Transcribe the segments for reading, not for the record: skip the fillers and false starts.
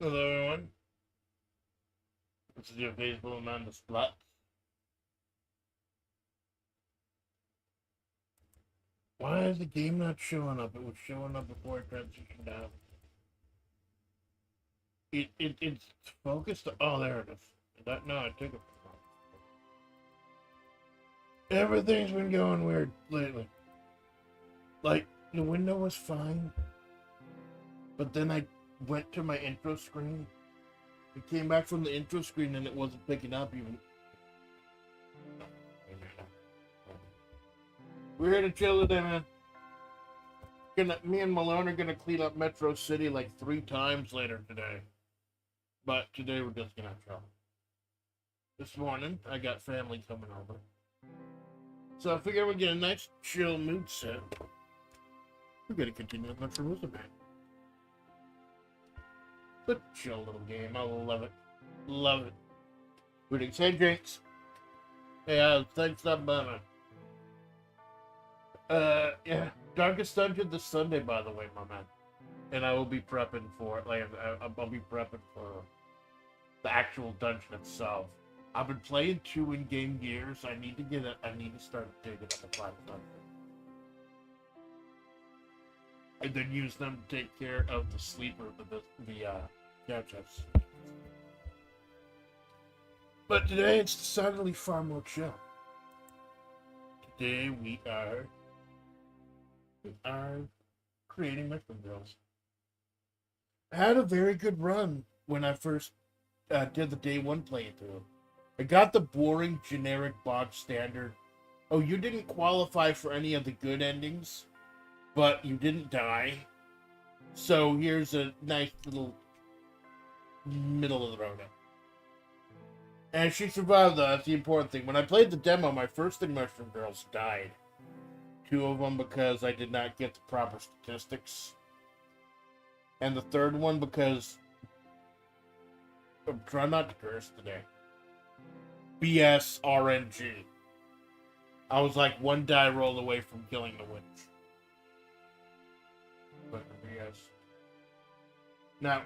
Hello, everyone. This is your faithful Amanda Splatts. Why is the game not showing up? It was showing up before I transitioned out. It's focused. Oh, there it is. No, I took it. Everything's been going weird lately. Like, the window was fine, but then I went to my intro screen. It came back from the intro screen and it wasn't picking up even. We're here to chill today, man. Me and Malone are gonna clean up Metro City like 3 times later today. But today we're just gonna chill. This morning I got family coming over, so I figured we'd get a nice chill mood set. We're gonna continue with Metro Musume. But chill little game. I love it. Love it. Greetings. Hey, Jinx. Hey, thanks for by, man. Yeah. Darkest Dungeon this Sunday, by the way, my man. And I will be prepping for it. Like, I'll be prepping for the actual dungeon itself. I've been playing 2 in-game gears. I need to start digging up the 5 dungeon. And then use them to take care of the sleeper, the couches. But today it's decidedly far more chill. Today we are creating mushroom drills. I had a very good run when I first did the day 1 playthrough. I got the boring, generic, bog standard. Oh, you didn't qualify for any of the good endings, but you didn't die. So here's a nice little middle of the road. And she survived, though. That's the important thing. When I played the demo, my first thing mushroom girls died. 2 of them because I did not get the proper statistics. And the third one because I'm trying not to curse today. BS RNG. I was like 1 die roll away from killing the witch. But BS. Now,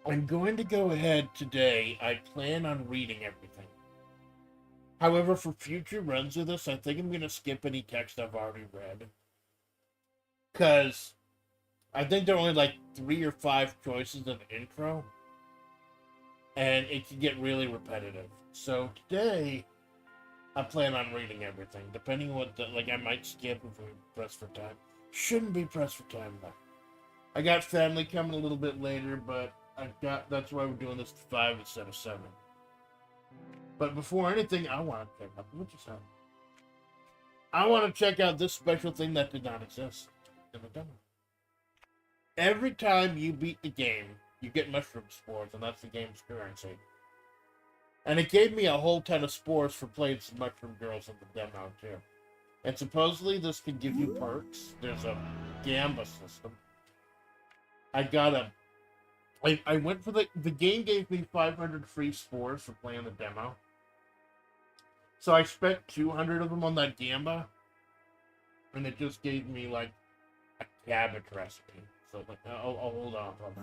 I'm going to go ahead today. I plan on reading everything. However, for future runs of this, I think I'm going to skip any text I've already read. Because I think there are only like 3 or 5 choices in the intro. And it can get really repetitive. So today, I plan on reading everything. Depending on what, I might skip if we press for time. Shouldn't be pressed for time, though. I got family coming a little bit later, but that's why we're doing this to 5 instead of 7. But before anything, I want to check out what just happened. I want to check out this special thing that did not exist in the demo. Every time you beat the game, you get mushroom spores, and that's the game's currency. And it gave me a whole ton of spores for playing some mushroom girls in the demo too. And supposedly this can give you perks. There's a gamba system. I went for the game gave me 500 free spores for playing the demo. So I spent 200 of them on that gamba. And it just gave me like a cabbage recipe. So I'll hold off on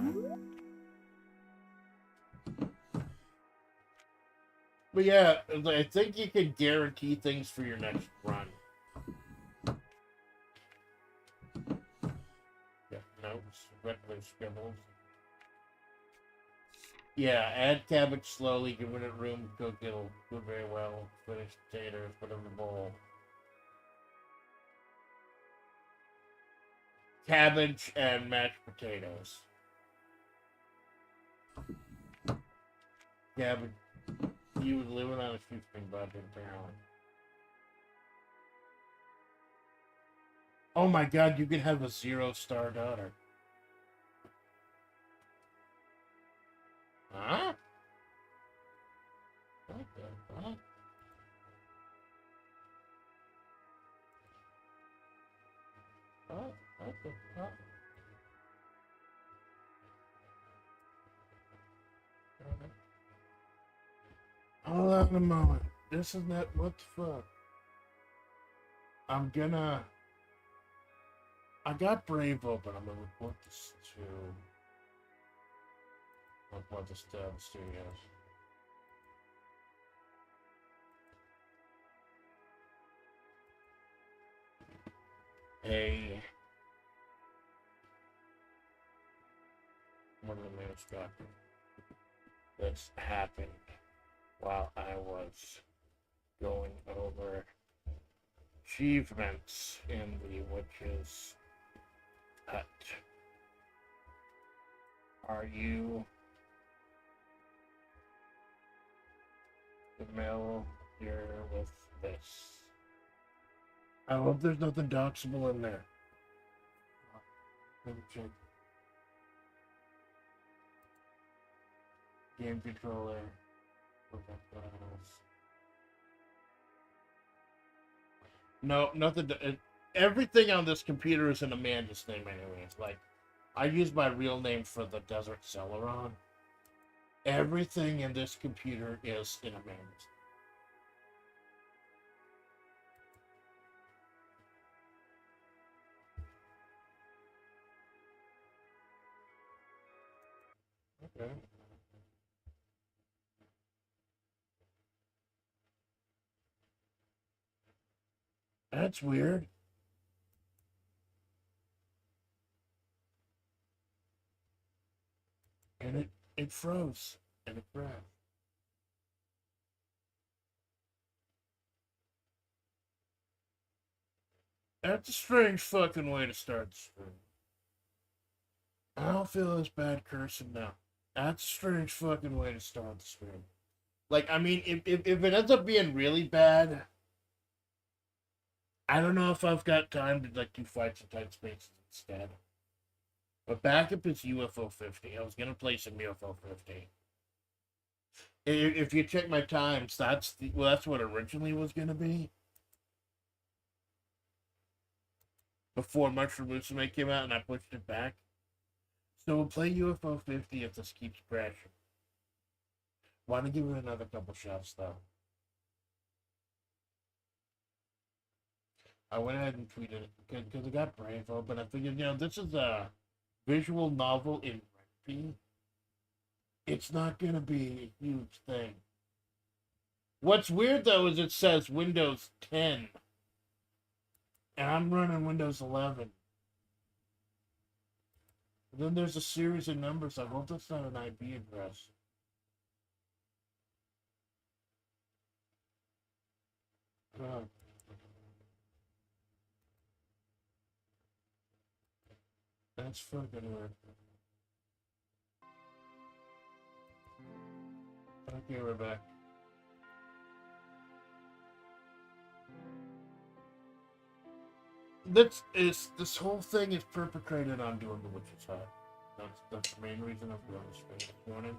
that. But yeah, I think you can guarantee things for your next run. Yeah, notes, regular scribbles. Yeah, add cabbage slowly, give it room to cook, it'll cook very well. Finish potatoes, put them in the bowl. Cabbage and mashed potatoes. Cabbage. He was living on a shoestring budget, apparently. Oh my god, you can have a 0-star daughter. Huh? What the fuck? What the fuck? Hold on a moment. This is not what the fuck. I got Brave open. I'm gonna report this to What the studios. One of the news got this happened while I was going over achievements in the witch's hut. Are you familiar with this? I hope there's nothing doxable in there. Let me check. Game controller. No, nothing. Everything on this computer is in Amanda's name, anyways. Like, I use my real name for the Desert Celeron. Everything in this computer is in Amanda's. Okay. That's weird. And it froze. And it crashed. That's a strange fucking way to start the stream. I don't feel as bad cursing now. That's a strange fucking way to start the stream. Like, I mean, if it ends up being really bad, I don't know if I've got time to, like, do fights in tight spaces instead. But backup is UFO 50. I was gonna play some UFO 50. If you check my times, that's what it originally was gonna be. Before Mushroom Musume came out and I pushed it back. So we'll play UFO 50 if this keeps crashing. Want to give it another couple shots though. I went ahead and tweeted it because I got Brave open. I figured, this is a visual novel in Renfi. It's not going to be a huge thing. What's weird though is it says Windows 10. And I'm running Windows 11. And then there's a series of numbers. I hope that's not an IP address. God. That's fucking weird. Okay, we're back. This whole thing is perpetrated on doing the witch's hut. That's the main reason I'm doing this thing this morning.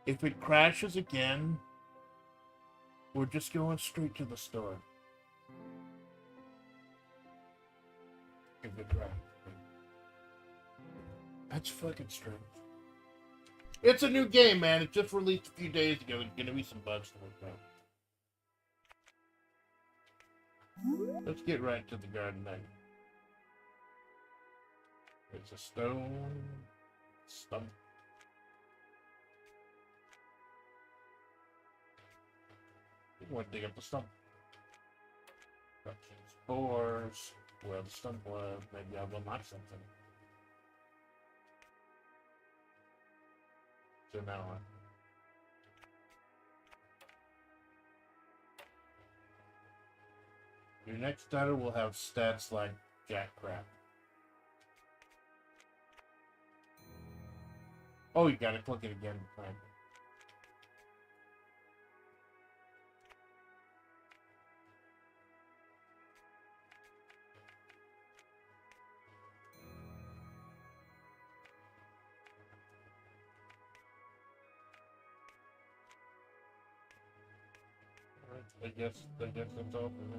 If it crashes again, we're just going straight to the store. If it crashes. That's fucking strange. It's a new game, man. It just released a few days ago. There's gonna be some bugs to work out. Let's get right to the garden then. There's a stone stump. You want to dig up the stump. Got some spores. Where the stump was. Maybe I will knock something. So now on. Your next starter will have stats like jack crap. Oh, you gotta click it again. Right. I guess that's all for now.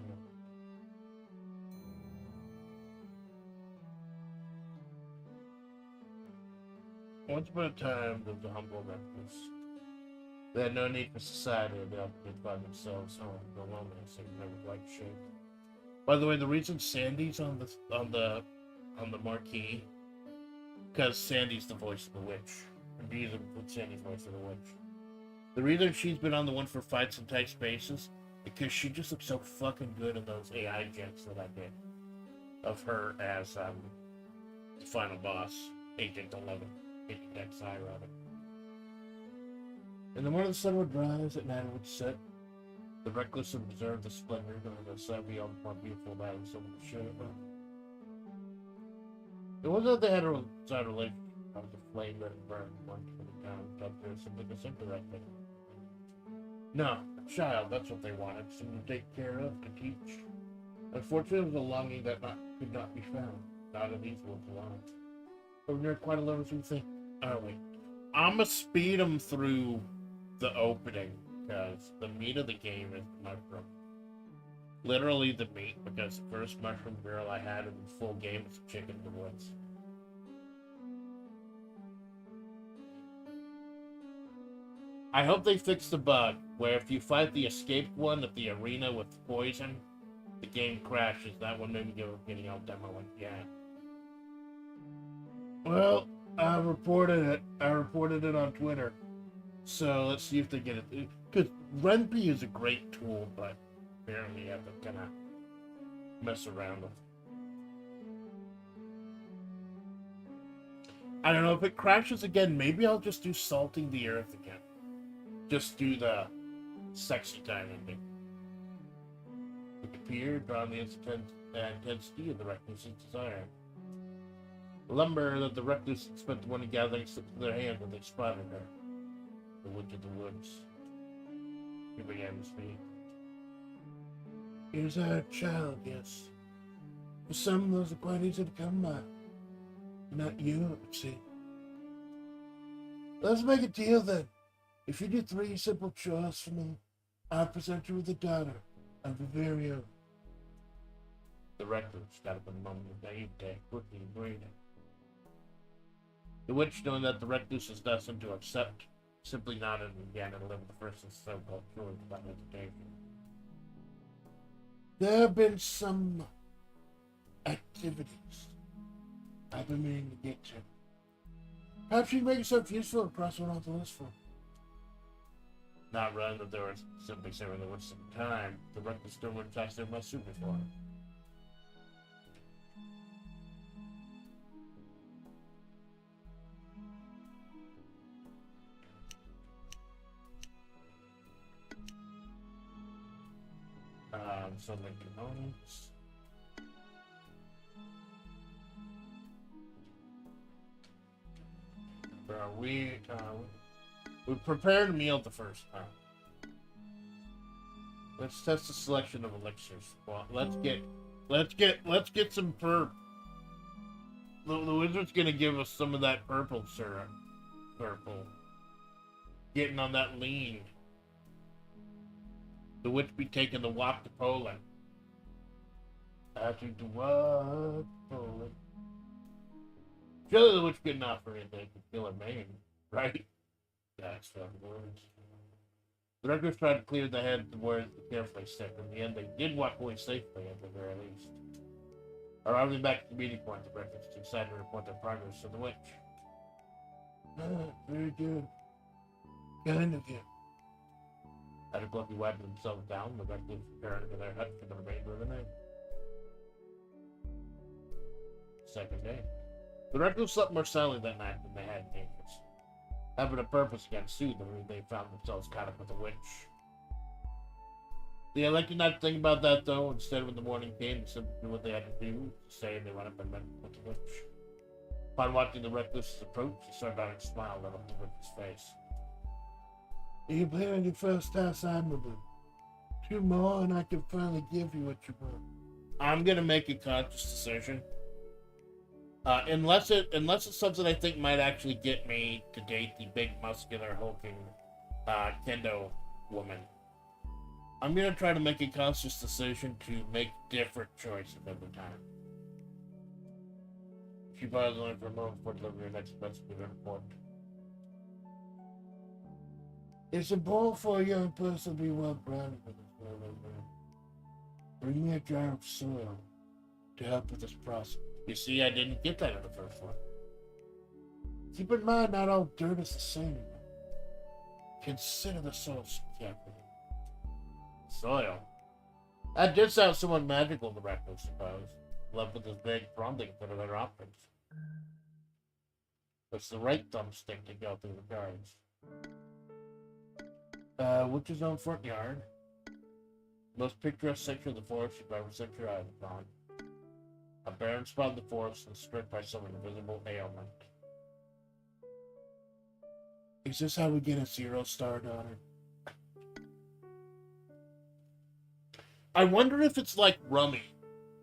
Once upon a time, there was a humble recluse. They had no need for society. They operated by themselves home. The loneliness and never liked shit. By the way, the reason Sandy's on the marquee, because Sandy's the voice of the witch. Abelism with Sandy's voice for the witch. The reason she's been on the one for fights in tight spaces because she just looks so fucking good in those AI jets that I did of her as the final boss, Agent 11, Agent XI rather. In the morning, the sun would rise, at night it would set. The reckless would observe the splendor of the sun beyond the more beautiful battles over the show. It wasn't that they had a side relationship. I was a flame that had burned one from the town, up there simply disinterested. No, a child, that's what they wanted, someone to take care of, to teach. Unfortunately, it was a longing that could not be found, not in these worlds alone. But we're quite alone as we think, aren't we? I'ma speed them through the opening, because the meat of the game is the mushroom. Literally the meat, because the first mushroom girl I had in the full game was a chicken in the woods. I hope they fix the bug, where if you fight the escaped one at the arena with poison, the game crashes. That one made me go getting out demo one. Yeah. Well, I reported it. I reported it on Twitter. So let's see if they get it. Because Renpy is a great tool, but apparently you have to kind of mess around with. I don't know if it crashes again. Maybe I'll just do salting the earth again. Just do the sexy time ending. It appeared, drawn the intensity of the recluse's desire. The lumber that the recluse spent the morning gathering slipped to their hand when they spotted her. The witch of the woods. He began to speak. Here's our child, yes. For some, those are quite easy to come by. Not you, it would seem. Let's make a deal then. If you do 3 simple chores for me, I'll present you with a daughter of your very own. The recluse got up a moment of naivete, quickly agreed. The witch, knowing that the recluse was destined to accept, simply nodded and began to deliver the first of the so-called chores without hesitation. There have been some activities I've been meaning to get to. Perhaps you can make yourself useful and cross one off the list for me. Not running that they were simply serving the witch some time, the reckless still would attach their Musume for him. So the components. We prepared a meal the first time. Let's test the selection of elixirs. Well, let's get some perp. The wizard's gonna give us some of that purple syrup. Purple. Getting on that lean. The witch be taking the walk to Poland. After the walk to Poland. Surely the witch couldn't offer anything to kill her main, right? That's the words. The recluse tried to clear the head of the words carefully said. In the end, they did walk away safely at the very least. Arriving back at the meeting point, the recluse decided to report their progress to the witch. Very good. Kind of you. After Glumpy wiped themselves down, the recluse returned to their hut for the remainder of the night. Second day. The recluse slept more soundly that night than they had in ages. Having a purpose again soothed them, they found themselves caught up with the witch. They elected not to think about that, though. Instead, when the morning came, they simply did what they had to do, say they went up and met with the witch. Upon watching the recluse's approach, the sardonic smile lit up the witch's face. You play on your first house admirably. 2 more, and I can finally give you what you want. I'm gonna make a conscious decision. Unless it's something I think might actually get me to date the big, muscular, hulking, kendo woman. I'm gonna try to make a conscious decision to make different choices every time. She paused only for a moment before delivering her next message to the report. It's important for a young person to be well grounded in this world over. Bring me a jar of soil to help with this process. You see, I didn't get that in the first one. Keep in mind, not all dirt is the same. Consider the soil carefully. Soil? That did sound somewhat magical, the recluse, suppose. Left with his big fronding for their options. It's the right thumbstick to go through the guards. Witch's own front yard. Most picturesque section of the forest you've ever set your eyes upon. A barren spot in the forest and stripped by some invisible ailment. Is this how we get a 0-star, daughter? I wonder if it's like Rummy,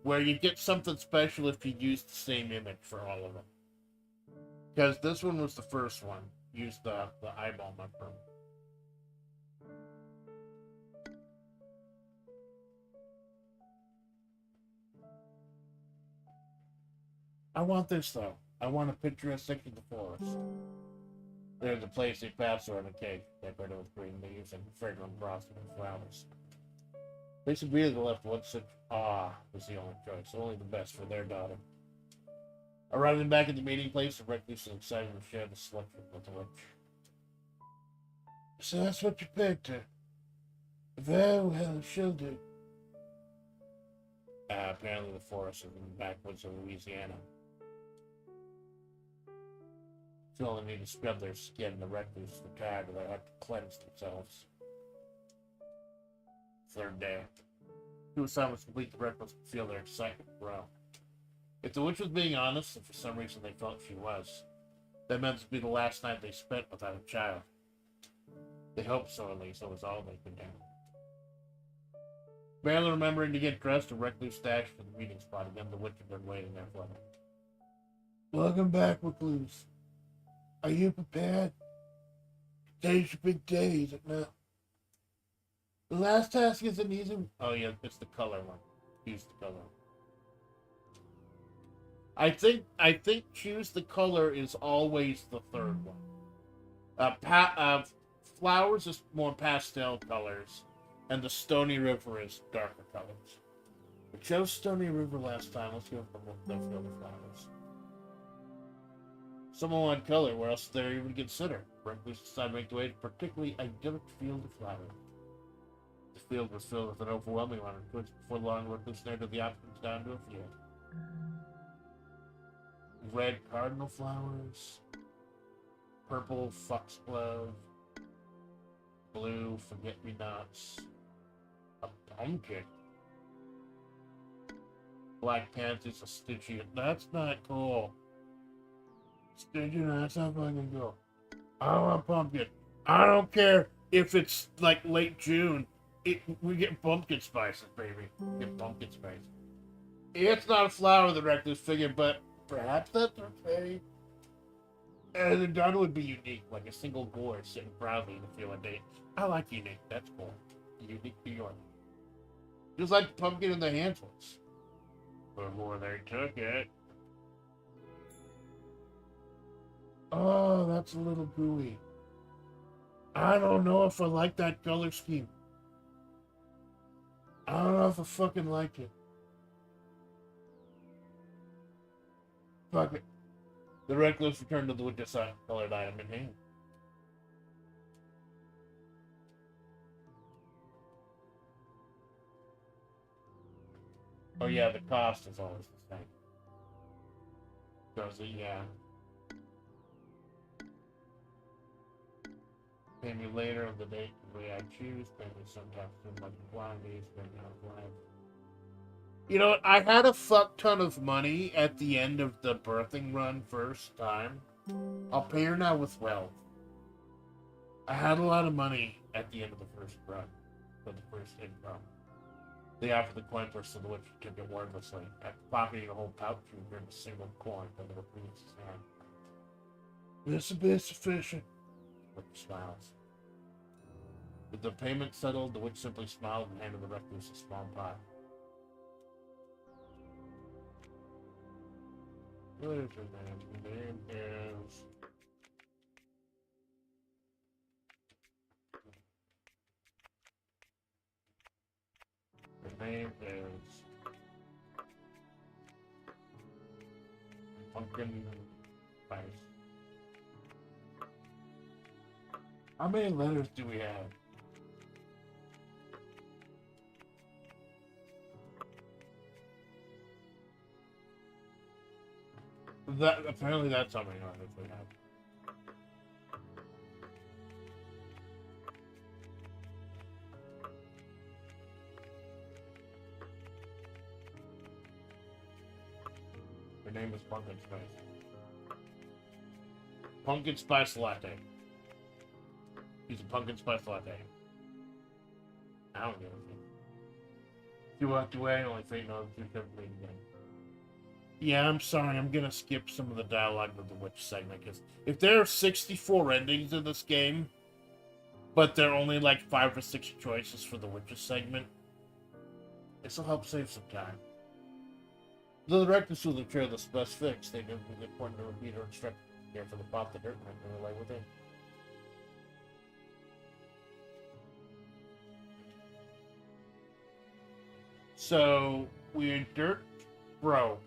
where you get something special if you use the same image for all of them. Because this one was the first one. Use the eyeball mushroom. I want this, though. I want a picturesque section of the forest. There's a place they pass on a cake, decorated with green leaves and fragrant frosting and flowers. They should be the left one such was the only choice, only the best for their daughter. Arriving back at the meeting place, the recluse is excited to share the selection with the witch. So that's what you picked her. Very well, she'll do. Apparently the forest is in the backwoods of Louisiana. She'll only need to scrub their skin. The recluse are tired, or they have to cleanse themselves. Third day. Suicide was complete. The recluse could feel their excitement grow. If the witch was being honest, and for some reason they felt she was, that meant to be the last night they spent without a child. They hoped so, at least. It was all they could do. Barely remembering to get dressed, the recluse dashed to the meeting spot again. The witch had been waiting there for them. Welcome back, recluse. Are you prepared? Today's your big day, is it not? The last task is an easy... Oh, yeah, it's the color one. Choose the color. I think choose the color is always the third one. Flowers is more pastel colors, and the Stony River is darker colors. We chose Stony River last time. Let's go for the flowers. Someone wanted color, where else they're even considered. Recluse decided to make the way to a particularly idyllic field of flowers. The field was filled with an overwhelming amount of goods. Before long, Recluse narrowed the options down to a few. Red cardinal flowers, purple foxglove, blue forget-me-nots, a pumpkin, black pansies, a stygian. That's not cool. Stygian, that's not fucking cool. I want pumpkin. I don't care if it's like late June. We get pumpkin spices, baby. We get pumpkin spices. It's not a flower, the recluse figured, but perhaps that's okay. And the daughter would be unique, like a single boy sitting proudly in the field of date. I like unique, that's cool. Unique New York. Just like the pumpkin in the handfuls. Before they took it. Oh, that's a little gooey. I don't know if I like that color scheme. I don't know if I fucking like it. Fuck it. The recluse returned to the witch's colored item in hand. Oh yeah, the cost is always the same. Does it? Yeah. Pay me later on the date the way I choose. Pay me sometimes in like quantities, but not live. You know what? I had a fuck ton of money at the end of the birthing run first time. I'll pay her now with wealth. I had a lot of money at the end of the first run. For the first income. They offered the coin purse to the witch who took it wordlessly. After pocketing a whole pouch, she returned a single coin from the recluse's hand. This will be sufficient. The witch smiles. With the payment settled, the witch simply smiled and handed the recluse a small pot. What is her name? Her name is... Her name is... Pumpkin Spice. How many letters do we have? That apparently that's how many letters we have. Her name is Pumpkin Spice. Pumpkin Spice Latte. He's a pumpkin spice latte. I don't give a fuck. She walked away, only Fate knows if she'll ever meet again. Yeah, I'm sorry, I'm gonna skip some of the dialogue of the witch segment, because if there are 64 endings in this game, but there are only like 5 or 6 choices for the witches segment, this will help save some time. The directors will declare the best fix. They give me the important to repeat or instruct care for the pop the dirt and relay within. So we're dirt bro.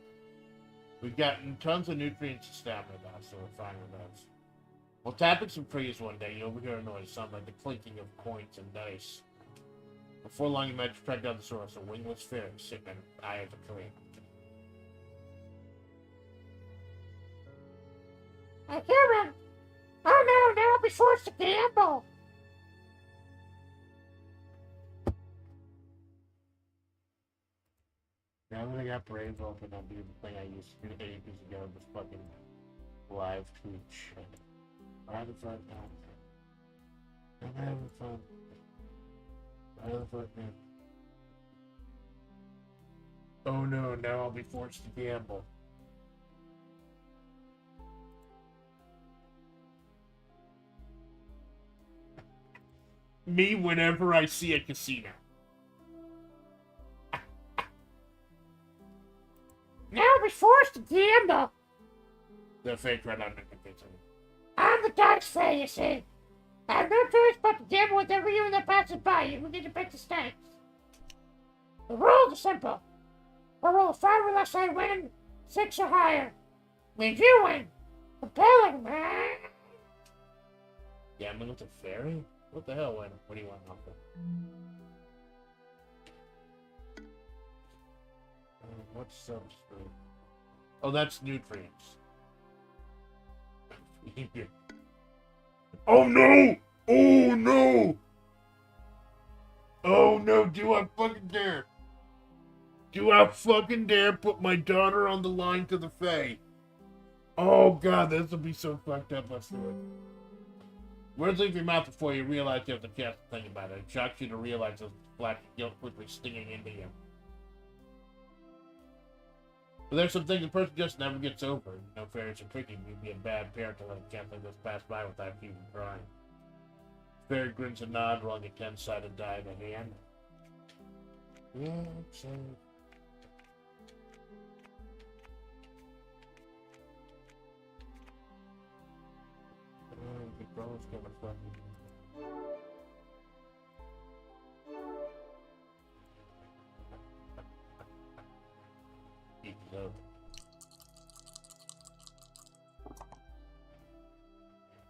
We've gotten tons of nutrients and stamina now, so we're fine with those. While tapping some trees one day, you overhear a noise sound like the clinking of coins and dice. Before long, you manage to track down the source, a wingless fairy sitting in the eye of a tree. A human! Oh no, now I'll be forced to gamble! Now that I got Brave open, I'll do the thing I used to do ages ago, this fucking live tweet shit. I'm having fun now. I'm having fun. I'm having fun now. Oh no, now I'll be forced to gamble. Me whenever I see a casino. Now I'll be forced to gamble. The fake right on the computer. I'm the dice fae, you see. I have no choice but to gamble with every human that passes by, and we get to bet the stakes. The rules are simple. I roll a 5 or less, I win. 6 or higher means you win. Compelling, man. Gambling with a fairy? What the hell, Wayne? What do you want, Uncle? What's substrate? Oh, that's nutrients. Oh no! Oh no! Oh no, do I fucking dare! Do I fucking dare put my daughter on the line to the Fae? Oh god, this will be so fucked up, let's do it. Words leave your mouth before you realize you have the chance to think about it. It shocks you to realize there's a flash of guilt quickly stinging into you. But there's some things a person just never gets over. No fairies are tricky. You'd be a bad parent to let a chance like this pass by without even trying. Fairy grins a nod, rolling a 10-sided die in a hand. Yeah, so... the girl's gonna fucking...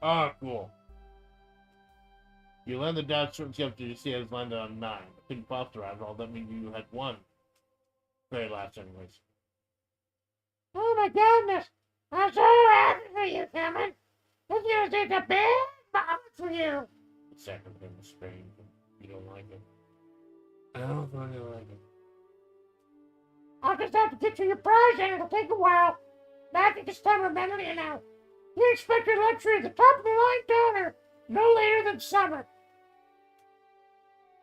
Ah, cool. You land the dot certain after you see it has landed on 9. The pink pop arrived, all that means you had 1. Very last, anyways. Oh my goodness! I'm so happy for you, Cameron! This is gonna take a big moment for you! The second thing is strange. You don't like it. I don't fucking like it. I'll just have to get you your prize, and it'll take a while. Magic is time remembering it now. You expect your luxury at the top of the line donor, no later than summer.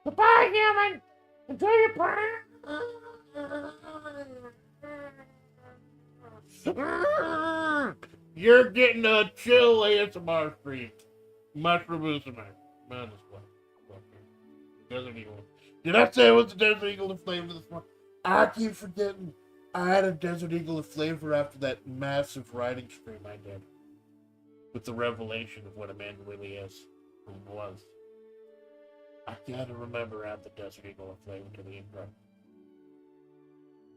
Goodbye, human. Enjoy your prize. You're getting a chill ASMR stream. Mushroom Musume. Amanda Splatts. Desert Eagle. Did I say it was a Desert Eagle of flavor this morning? I keep forgetting. I had a Desert Eagle of flavor after that massive writing stream I did. With the revelation of what Amanda really is. Or was. I gotta remember to add the Desert Eagle of flavor to the intro.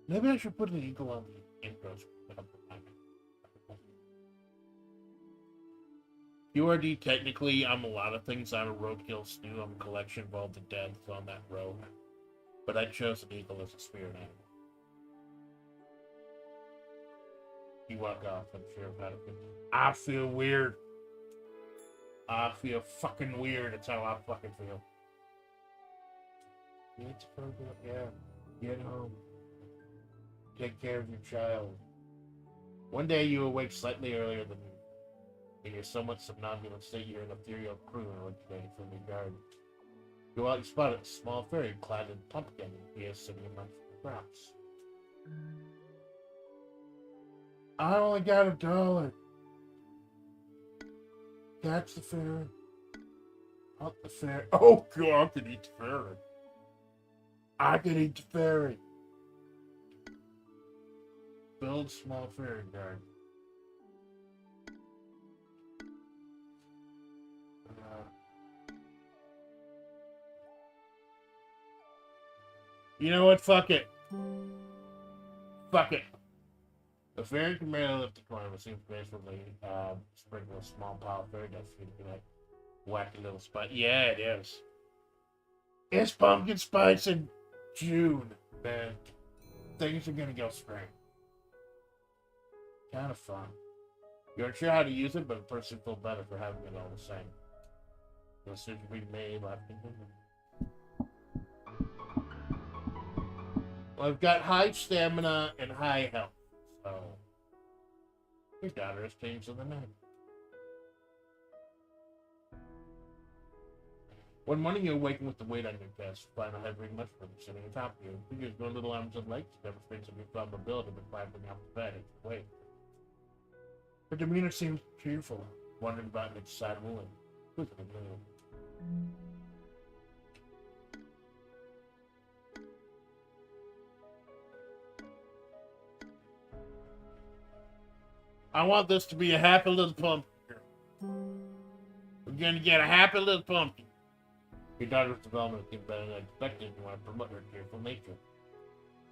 Maybe I should put an eagle on the intros. QRD, technically, I'm a lot of things out of roadkill stew. I'm a collection of all the deaths on that road. But I chose an eagle as a spirit animal. You walk off, I'm sure of how to feel. I feel weird. I feel fucking weird. That's how I fucking feel. Yeah. Get home. Take care of your child. One day you awake slightly earlier than me. In your somewhat somnambulant state, you're an ethereal crew originating from your garden. Go out and spot a small fairy clad in pumpkin and he is sitting amongst the crops. I only got $1. Catch the fairy. Hunt the fairy. Oh god, I could eat the fairy. I could eat the fairy. Build small fairy garden. You know what? Fuck it. Fuck it. The fairy can barely lift the corner, but seems basically sprinkle a small pile of fairy dust for you to be like wacky little spot. Yeah, it is. It's pumpkin spice in June, man. Things are gonna go spring. Kind of fun. You aren't sure how to use it, but a person feels better for having it all the same. The decision we made, life continues. Well, I've got high stamina and high health, so your daughter has changed in the night. One morning you awaken with the weight on your chest, find a heavy mushroom sitting on top of you. Fingers go little arms and legs, demonstrates your probability of climbing out the bed and weight. Her demeanor seems cheerful, wondering about an excitable and quizzical mood. I want this to be a happy little pumpkin. We're gonna get a happy little pumpkin. Your daughter's development has been better than expected. You want to promote her cheerful nature.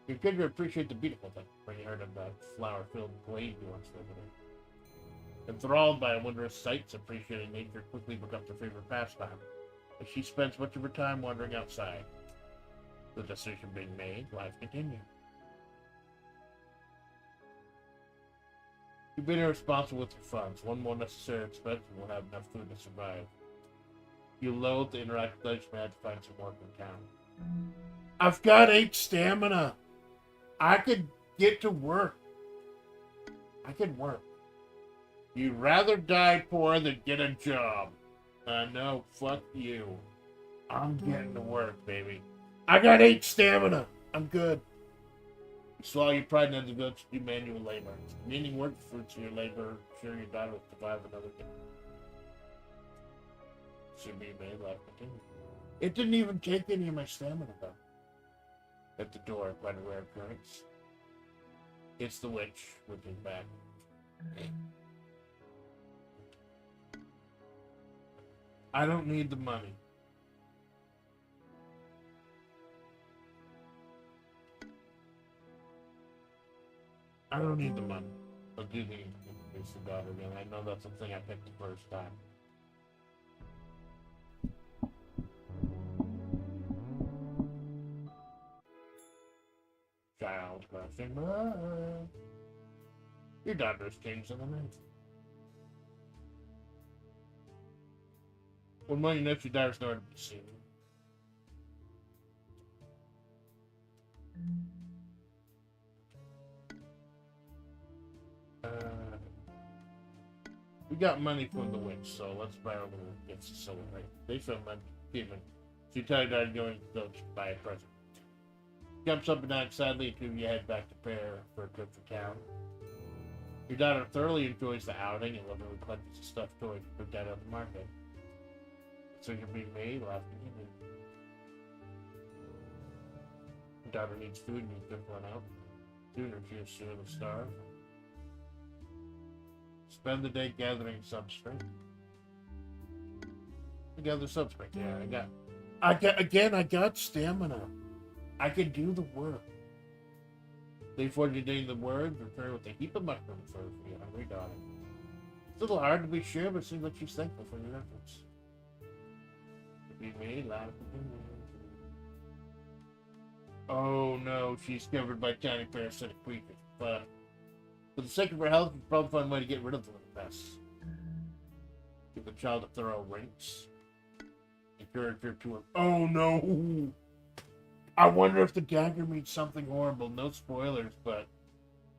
Your kid will appreciate the beautiful thing when you heard of that flower-filled glade you once lived in. Enthralled by wondrous sights, appreciating nature quickly becomes her favorite pastime, as she spends much of her time wandering outside. The decision being made, life continues. You've been irresponsible with your funds. One more necessary expense and we'll have enough food to survive. You loathe to interact with others, man, to find some work in town. I've got 8 stamina. I could get to work. I could work. You'd rather die poor than get a job. No, fuck you. I'm getting to work, baby. I got 8 stamina. I'm good. You swallow your pride and then go to do manual labor. Meaning work fruits of your labor. Sure your daughter will survive another day. Should be made life continue. It didn't even take any of my stamina though. At the door, quite a rare occurrence. It's the witch with his back. I don't need the money. I don't need the money. I'll do the introduce the daughter again. I know that's the thing I picked the first time. Child crossing love. Your daughter's changed in the night. One morning next, your daughter's nowhere to be seen. We got money from the witch, so let's buy our little gifts to celebrate. They feel money given. So you tell your daughter going to go buy a present. Jumps up and down excitedly until you head back to prepare for a trip to town. Your daughter thoroughly enjoys the outing and lovingly collects the stuffed toys for dad at the market. So you're being made, laughing at you. Your daughter needs food and you pick one out. Sooner she is sure to starve. Spend the day gathering substrate. Gather substrate. Yeah, I got stamina. I can do the work. They forward you doing the words, return with a heap of mushrooms for your hungry daughter. It's a little hard to be sure, but it seems like she's thankful for your efforts. Be me, oh no, she's covered by tiny parasitic creatures. But for the sake of her health, we'll probably find a way to get rid of the little pests. Give the child a thorough rinse. Encourage her to. Oh no! I wonder if the dagger means something horrible. No spoilers, but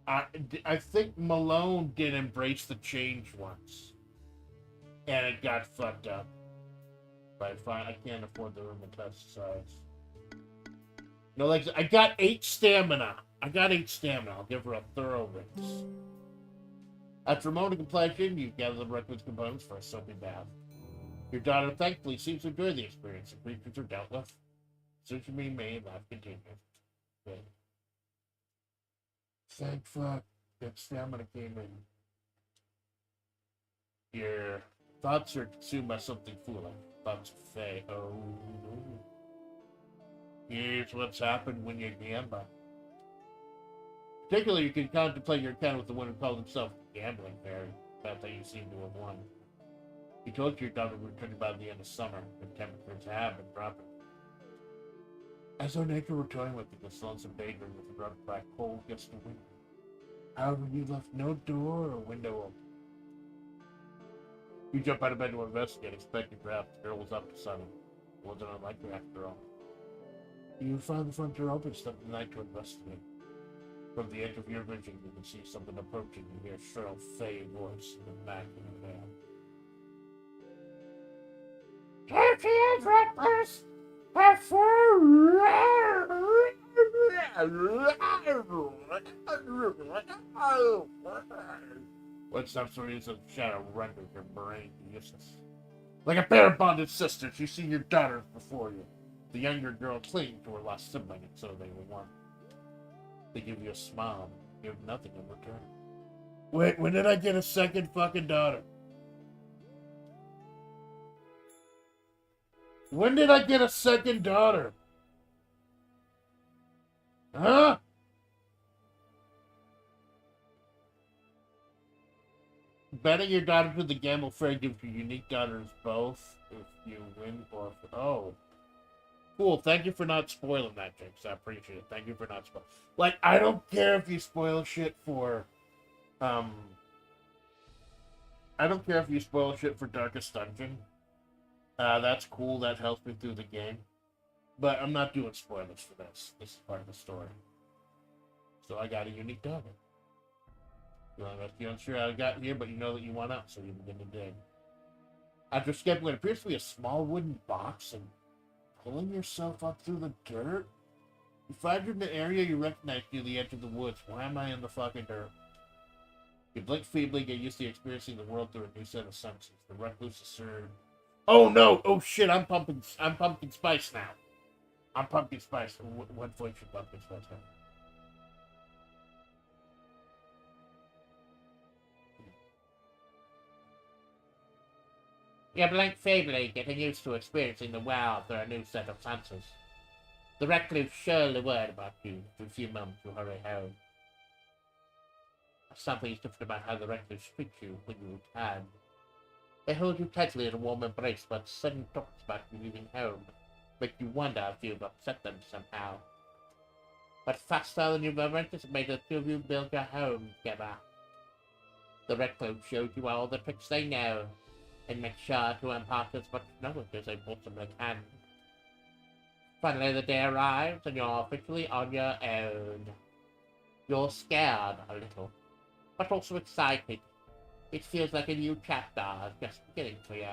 I think Malone did embrace the change once, and it got fucked up. But I can't afford the room and pesticides. No, like I got 8 stamina. I'll give her a thorough rinse. After a moment of completion, you gather the requisite components for a soapy bath. Your daughter thankfully seems to enjoy the experience. The creatures are dealt with. Search me, may life continues. Good. Thank fuck that stamina came in. Your thoughts are consumed by something foolish. Thoughts of Faye. Oh. Here's what's happened when you gamble. Particularly, you can contemplate your encounter with the one who called himself Gambling Fairy. About that you seem to have won. He told your daughter would return by the end of summer, when temperatures have been dropping. As though nature were toying with you, the lonesome daydream with the rugged black hole against the window. However, you left no door or window open. You jump out of bed to investigate, expecting perhaps the girl was up to something. It wasn't unlikely after all. You find the front door open, step in the night to investigate. From the edge of your vision, you can see something approaching. You hear a shrill, fey voice in the back of the van. Champions Reckless! What stops the reason of shadow renders your brain useless? Like a pair of bonded sisters, you see your daughters before you. The younger girl clinging to her lost sibling, and so they were one. They give you a smile, give nothing in return. Wait, when did I get a second fucking daughter? When did I get a second daughter? Huh? Betting your daughter to the gamble fairy gives you unique daughters both if you win or... Oh. Cool, thank you for not spoiling that, Jinx. I appreciate it. Thank you for not spoiling. Like, I don't care if you spoil shit for... I don't care if you spoil shit for Darkest Dungeon. That's cool, that helps me through the game. But I'm not doing spoilers for this. This is part of the story. So I got a unique daughter. You're unsure how I got here, but you know that you want out, so you begin to dig. After skipping what appears to be a small wooden box and pulling yourself up through the dirt, you find you're in the area you recognize near the edge of the woods. Why am I in the fucking dirt? You blink feebly, get used to experiencing the world through a new set of senses. The recluse is served. Oh no! Oh shit! I'm pumpkin spice now. I'm pumpkin spice. What voice should pumpkin spice have? You blink feebly, getting used to experiencing the world through a new set of senses. The recluse surely word about you for a few moments to hurry home. Something is different about how the recluse treats you when you return. They hold you tightly in a warm embrace, but sudden talks about you leaving home make you wonder if you've upset them somehow. But faster than you've ever anticipated, the two of you build your home together. The recluse shows you all the tricks they know, and make sure to impart as much knowledge as they possibly can. Finally, the day arrives, and you're officially on your own. You're scared a little, but also excited. It feels like a new chapter is just beginning for you.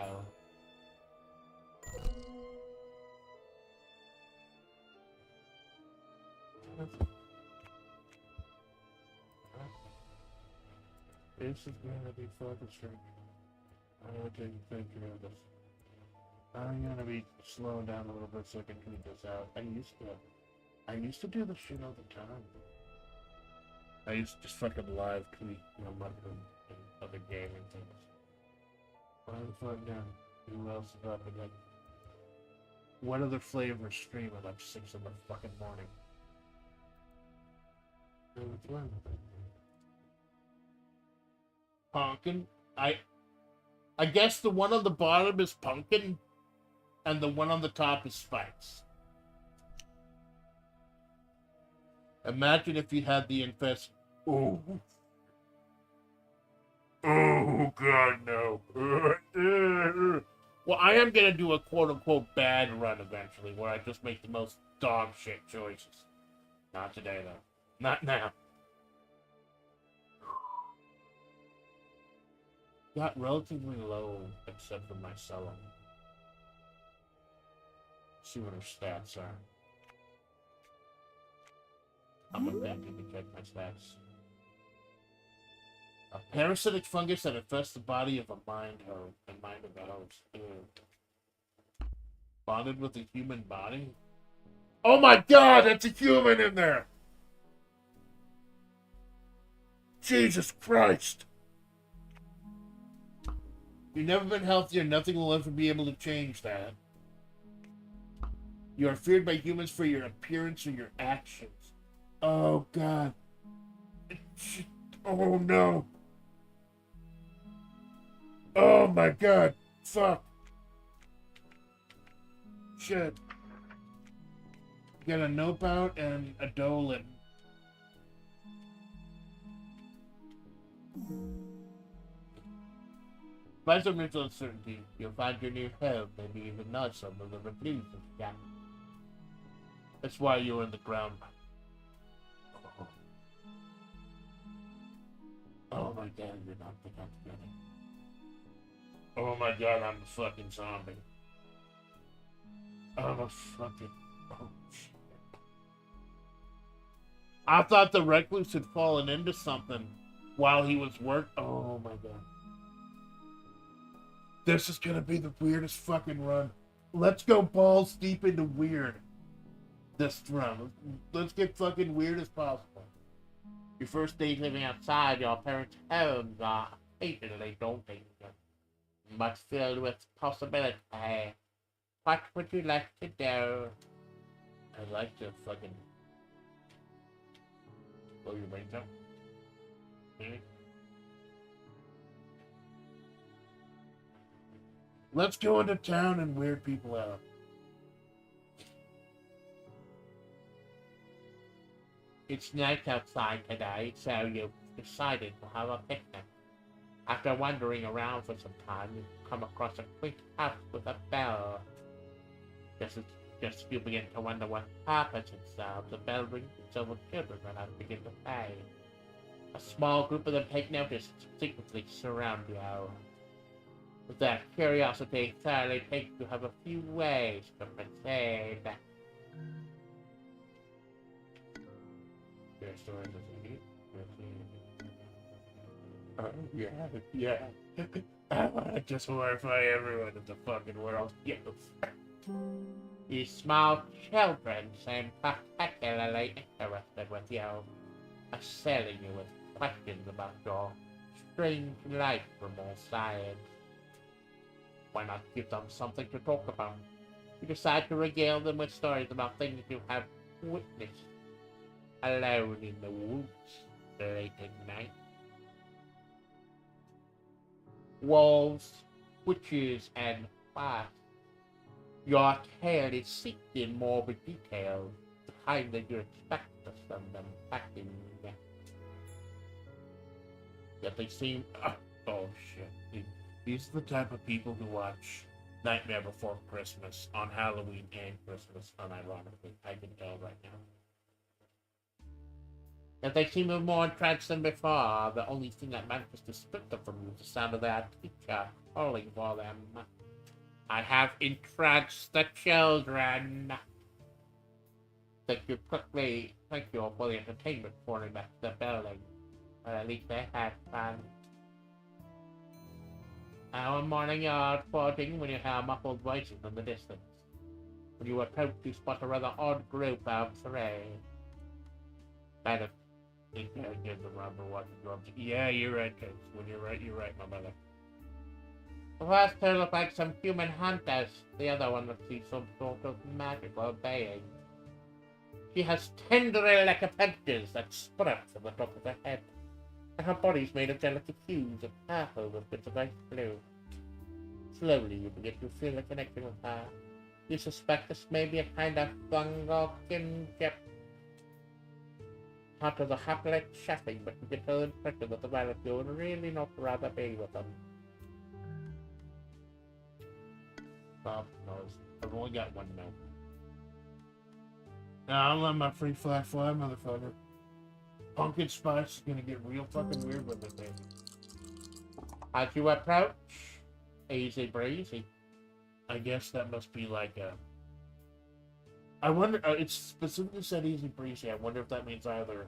This is gonna be fucking strange. I'm gonna take a picture of this. I'm gonna be slowing down a little bit so I can tweet this out. I used to do this shit all the time. I used to just fucking live tweet, and other gaming things. Why the fuck now? Who else is up at like... What other flavor stream at like 6 in the fucking morning? Honkin'? I guess the one on the bottom is pumpkin, and the one on the top is spikes. Imagine if you had the infest. Oh. Oh, God, no. Well, I am going to do a quote-unquote bad run eventually, where I just make the most dog shit choices. Not today, though. Not now. Got relatively low, except for my solo. See what her stats are. I'm attempting to check my stats. A parasitic fungus that infests the body of a mind of the host. Ew. Bonded with a human body? Oh my God, that's a human in there! Jesus Christ! You've never been healthier, nothing will ever be able to change that. You are feared by humans for your appearance or your actions. Oh God. Oh no. Oh my God. Fuck. Shit. Got a nope out and a Dolan. By some mental uncertainty, you'll find your new home, maybe even not some of the replete of gap. That's why you're in the ground. Oh my God, you're not the together. Oh my God, I'm a fucking zombie. I'm a fucking... Oh shit. I thought the recluse had fallen into something while he was Oh my God. This is gonna be the weirdest fucking run. Let's go balls deep into weird. This run. Let's get fucking weird as possible. Your first day living outside your parents' homes are fatally daunting, but filled with possibility. What would you like to do? I'd like to fucking blow your brains out. Maybe. Let's go into town and weird people out. It's nice outside today, so you've decided to have a picnic. After wandering around for some time, you come across a quaint house with a bell. Just as you begin to wonder what happens inside, the bell rings and several children run out and begin to play. A small group of them take notice and secretly surround you. With that curiosity thoroughly takes you have a few ways to proceed. Oh, yeah. I want to just horrify everyone in the fucking world. Yes. These small children seem particularly interested with you, assailing you with questions about your strange life from all sides. Why not give them something to talk about? You decide to regale them with stories about things you have witnessed alone in the woods late at night. Wolves, witches, and wasps. Your tale is steeped in morbid details, the kind that you expect from them packing. Yet they seem... Oh shit. These are the type of people who watch Nightmare Before Christmas on Halloween and Christmas, unironically. I can tell right now. Yet they seem more entranced than before. The only thing that manages to split them from you is the sound of their teacher calling for them. I have entranced the children. Thank you for the entertainment pouring back to the building. But at least they had fun. One morning you're out sporting when you hear muffled voices in the distance. When you approach, you spot a rather odd group of three. Kind of intelligent around the watching groups. Yeah, you're right, Case. When you're right, my brother. The first two look like some human hunters. The other one looks like some sort of magical being. She has tendril-like appendages that sprout from the top of her head, and her body's made of delicate hues of purple with bits of ice blue. slowly you begin to feel a connection with her. You suspect this may be a kind of fungal kinship. Part of the hapless chatting, but you get the impression that the violet you would really not rather be with them. Bob knows. I've only got one note. Now I'm on my free fly, motherfucker. Pumpkin spice is gonna get real fucking weird with it, baby. As you approach, easy breezy. I guess that must be like a. I wonder. It's specifically said easy breezy. I wonder if that means either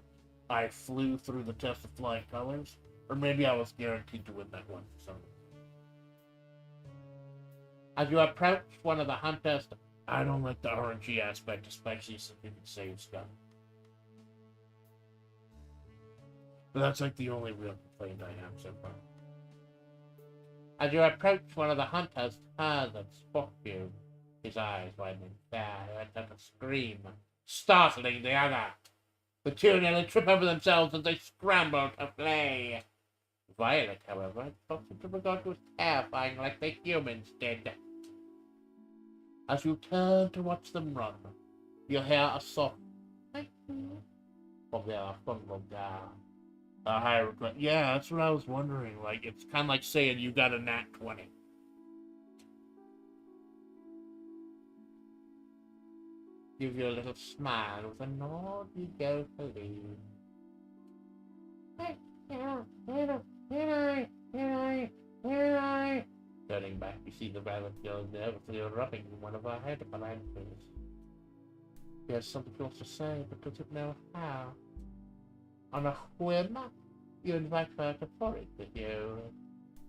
I flew through the test of flying colors, or maybe I was guaranteed to win that one. So. As you approach one of the hunters, I don't like the RNG aspect, especially since you can save stuff. But that's like the only real complaint I have so far. As you approach one of the hunters, turns and spots you. His eyes widening there, and let out a scream, startling the other. The two nearly trip over themselves as they scramble to flee. Violet, however, thought to regard you as terrifying like the humans did. As you turn to watch them run, you hear a soft "thank you" from their fungal down. A higher regret. Yeah, that's what I was wondering. Like, it's kind of like saying you got a nat 20. Give you a little smile with a nod, you go to leave. Turning back, you see the violet girl nervously rubbing one of her head behind hers. She has something else to say, but doesn't know how. On a whim, you invite her to forage with you.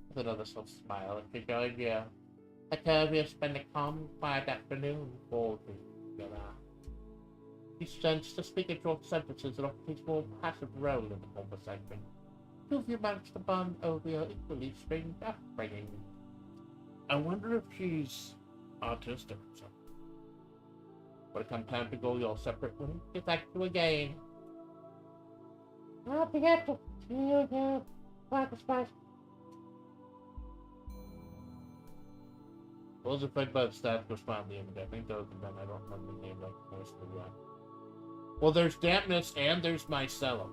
With another soft smile, she joins you. A curvy spend a calm, quiet afternoon boldly together. She tends to speak in short sentences and often takes a more passive role in the conversation. Two of you manage to bond over your equally strange upbringing. I wonder if she's autistic or something. When it comes time to go your separate ways, get back to again. I'll be happy to see you again. Like spice. What was affected by the staff respond the image? I think those are them. I don't remember the name like most of the Well, there's dampness and there's mycelium.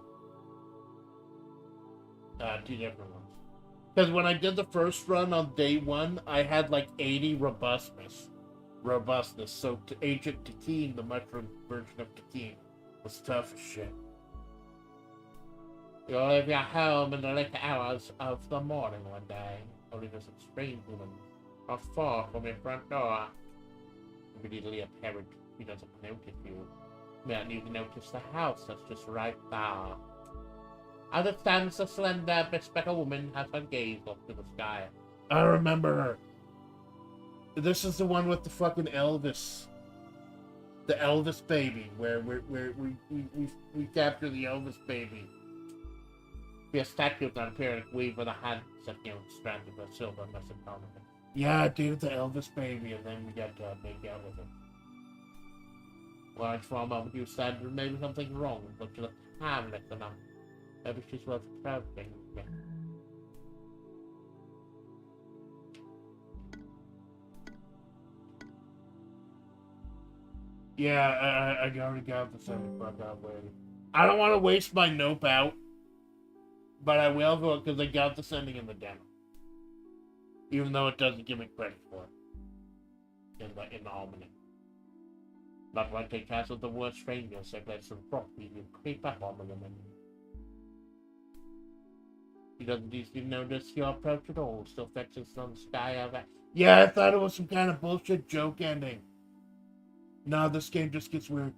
Two different ones. Because when I did the first run on day one, I had like 80 robustness. So Agent Takeen, the mushroom version of Takeen, was tough as shit. You'll leave your home in the late hours of the morning one day, only there's some strange woman not far from your front door. Immediately apparent, she doesn't notice you. You don't even notice the house that's just right there. As it stands, the slender, bespectacled woman has her gaze up to the sky. I remember her. This is the one with the fucking Elvis. The Elvis baby, where we capture the Elvis baby. Be a statue of an appearing weave with a hand set near the strand of a silver message ornament. Yeah, I dated the Elvis baby, and then we got to make out with him. Well, for a moment you said there may be something wrong, but you look harmless enough. Maybe she's worth approaching. Yeah, I already got the 75 out way. I don't want to waste my nope out, but I will go because I got the sending in the demo. Even though it doesn't give me credit for it in the almanac. Not one take chance with the worst strangers, so let some property you creep up on the woman. He doesn't easily notice your approach at all, still fetches on the sky of it. Yeah, I thought it was some kind of bullshit joke ending. No, this game just gets weird.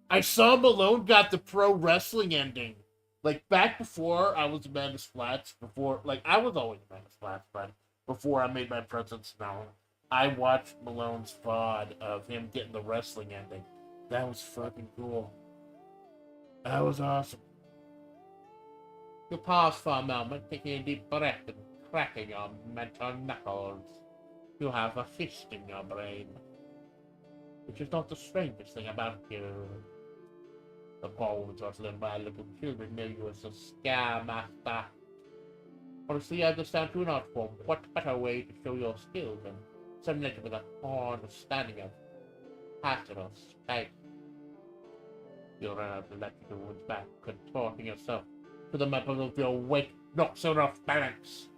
I saw Malone got the pro wrestling ending. Like, back before I was Amanda Splatts, I was always Amanda Splatts, but before I made my presence known, I watched Malone's VOD of him getting the wrestling ending. That was fucking cool. That was awesome. You pause for a moment, taking a deep breath and cracking your mental knuckles. You have a fist in your brain, which is not the strangest thing about you. The poor woman's rustling by little children knew you as a scare master. Honestly, I understand to an art form. What better way to show your skills than simulate with a understanding of passion or space? You'll run out of let the wood's back, contorting yourself to the metal of your weight knocks her off balance.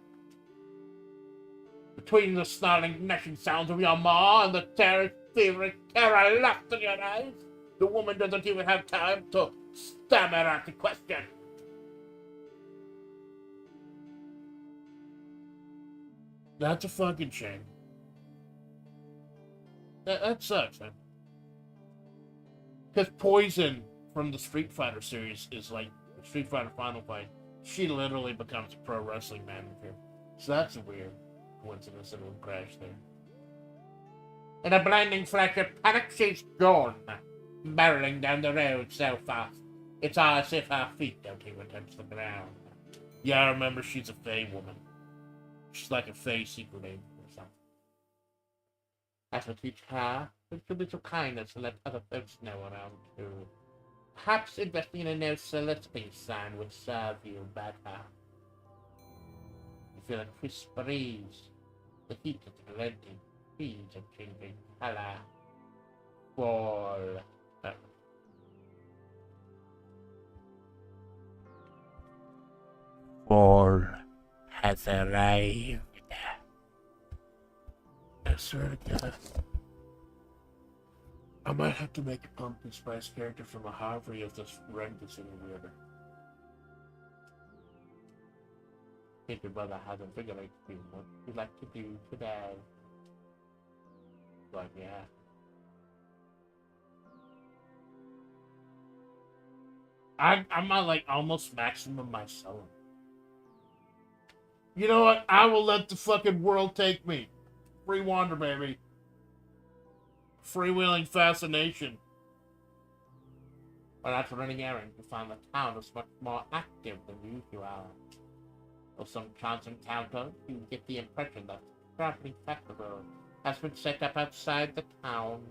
Between the snarling, gnashing sounds of your maw and the feverish terror left in your eyes, the woman doesn't even have time to stammer out the question. That's a fucking shame. That sucks, man. Because Poison from the Street Fighter series is like Street Fighter Final Fight. She literally becomes a pro wrestling manager. So that's a weird coincidence that will crash there. In a blinding flash of panic, she's gone, barreling down the road so fast. It's as if her feet don't even touch the ground. Yeah, I remember she's a Fae woman. She's like a Fae secret agent or something. I shall teach her a bit of kindness and let other folks know around too. Perhaps investing in a no soliciting sign would serve you better. You feel a crisp breeze. The heat is relenting. Trees are changing color. Fall. Fall has arrived. I swear to God. I might have to make a pumpkin spice character from a Harvey if this run gets any weirder. If your brother hasn't figured out what you'd like to do today. But yeah. I'm at like almost maximum myself. You know what? I will let the fucking world take me. Free wander, baby. Freewheeling fascination. Well, after running errands, you find the town is much more active than usual. With some chance encounter, you get the impression that the traveling festival has been set up outside the town.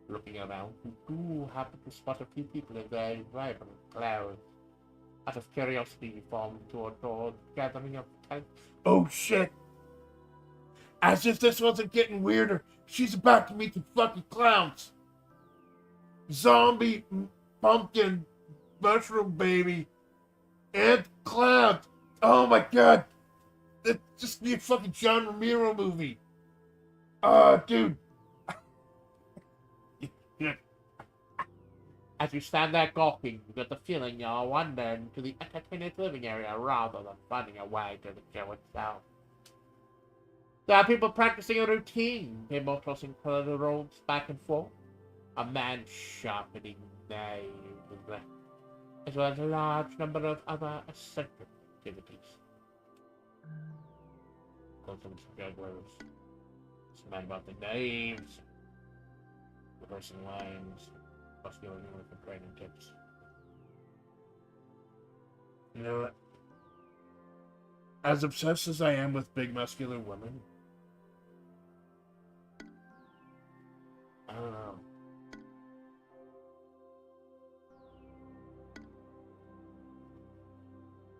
Looking around, you do happen to spot a few people in very vibrant clothes. Out of curiosity, you form to a broad gathering of tents. Oh shit! As if this wasn't getting weirder, she's about to meet the fucking clowns. Zombie, pumpkin, mushroom baby, and clowns. Oh my god! That just be a fucking John Romero movie. Dude. As you stand there gawking, you get the feeling you're wandering to the entertainer's living area rather than finding a way to the show itself. There are people practicing a routine, people tossing colored rolls back and forth, a man sharpening knives, as well as a large number of other eccentric activities. Some jugglers, some men about the knives, reversing lines, muscular with training tips. You know what? As obsessed as I am with big muscular women, I don't know.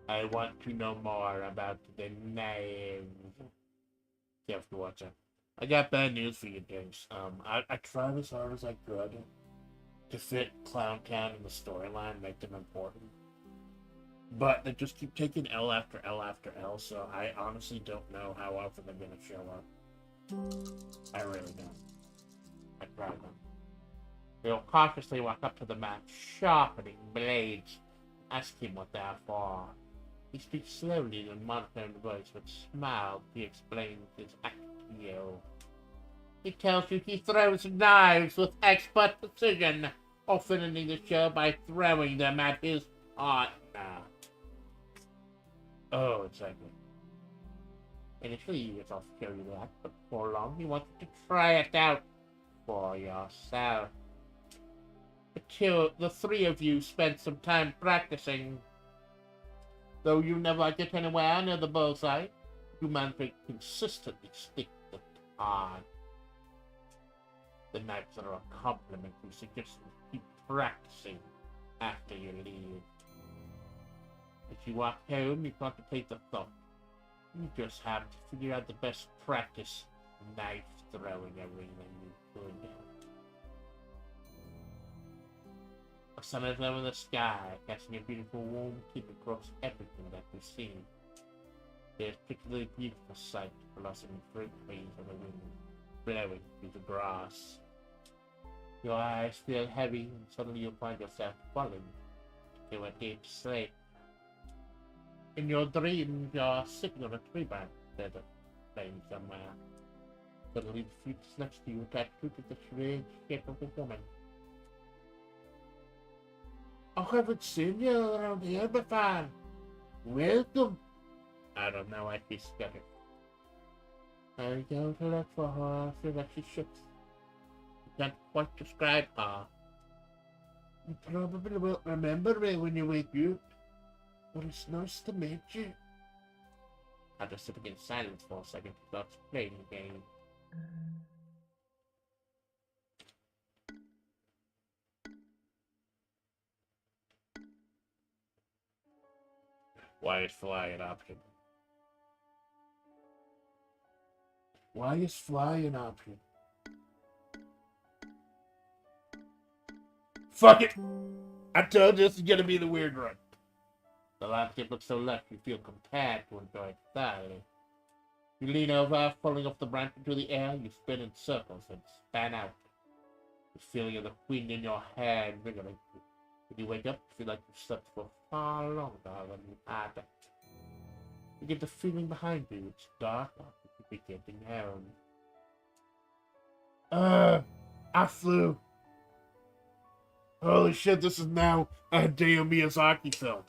I want to know more about the knives. You have to watch it. I got bad news for you, James. I tried as hard as I could to fit Clown Town in the storyline, make them important. But they just keep taking L after L after L, so I honestly don't know how often they're going to show up. I really don't. I tried them. You'll cautiously walk up to the man, sharpening blades. Ask him what they're for. He speaks slowly in a monotone voice, with smiles. He explains his act to you. He tells you he throws knives with expert precision, often ending the show by throwing them at his partner. Oh, exactly. Initially, you yourself show you that, but before long, he wants you to try it out for yourself. The three of you spend some time practicing. Though you never get anywhere near the bullseye, you manage to consistently stick the target. The knives are a compliment you suggest you keep practicing after you leave. As you walk home, you contemplate the thought You just have to figure out the best practice knife throwing everything you could. A sun is low in the sky, casting a beautiful warm tint across everything that we see. It is a particularly beautiful sight, blossoming fruit trees on the wind, blowing through the grass. Your eyes feel heavy, and suddenly you find yourself falling into a deep sleep. In your dream, you're sitting on a tree branch, there's a flame somewhere. Suddenly, the feet next to you tattooed to the strange shape of a woman. I haven't seen you around here before. Welcome. I don't know why she stuttered. I don't look for her, I feel like she should. I can't quite describe her. You probably won't remember me when you wake up, but it's nice to meet you. After sitting in silence for a second, he starts playing the game. Why is fly an option? Why is fly an option? Fuck it! I told you this is gonna be the weird run. The landscape looks so lush you feel compelled to enjoy it thoroughly. You lean over, falling off the branch into the air, you spin in circles and span out. The feeling of the wind in your hair invigorates you. When you wake up, you feel like you've slept for far longer than you had. You get the feeling behind you, it's dark, you could be getting home. I flew. Holy shit, this is now a Hideo Miyazaki film.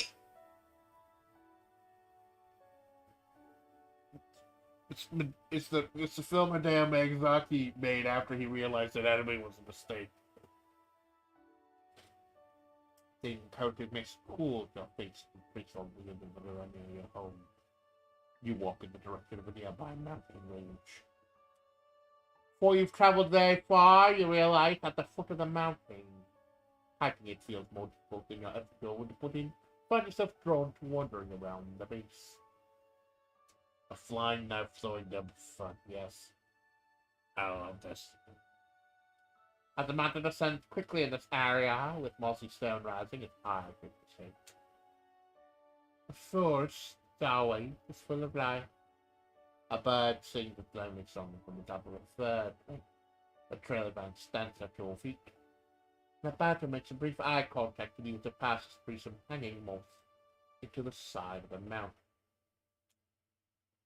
It's the film Hideo Miyazaki made after he realized that anime was a mistake. The encounter makes cool your face and face on the end of the run near your home. You walk in the direction of a nearby mountain range. Before you've traveled very far, you realize at the foot of the mountain. Hiking it feels more difficult than your effort would put in. Find yourself drawn to wandering around the base. A flying knife throwing them front, yes. I love this. As the mountain descends quickly in this area, with mossy stone rising, it's high frequency. The forest, Darwin, is full of life. A bird sings a lonely song from the top of a third. A trailer van stands at your feet. The battle makes a brief eye contact with you as it passes through some hanging moss into the side of the mountain.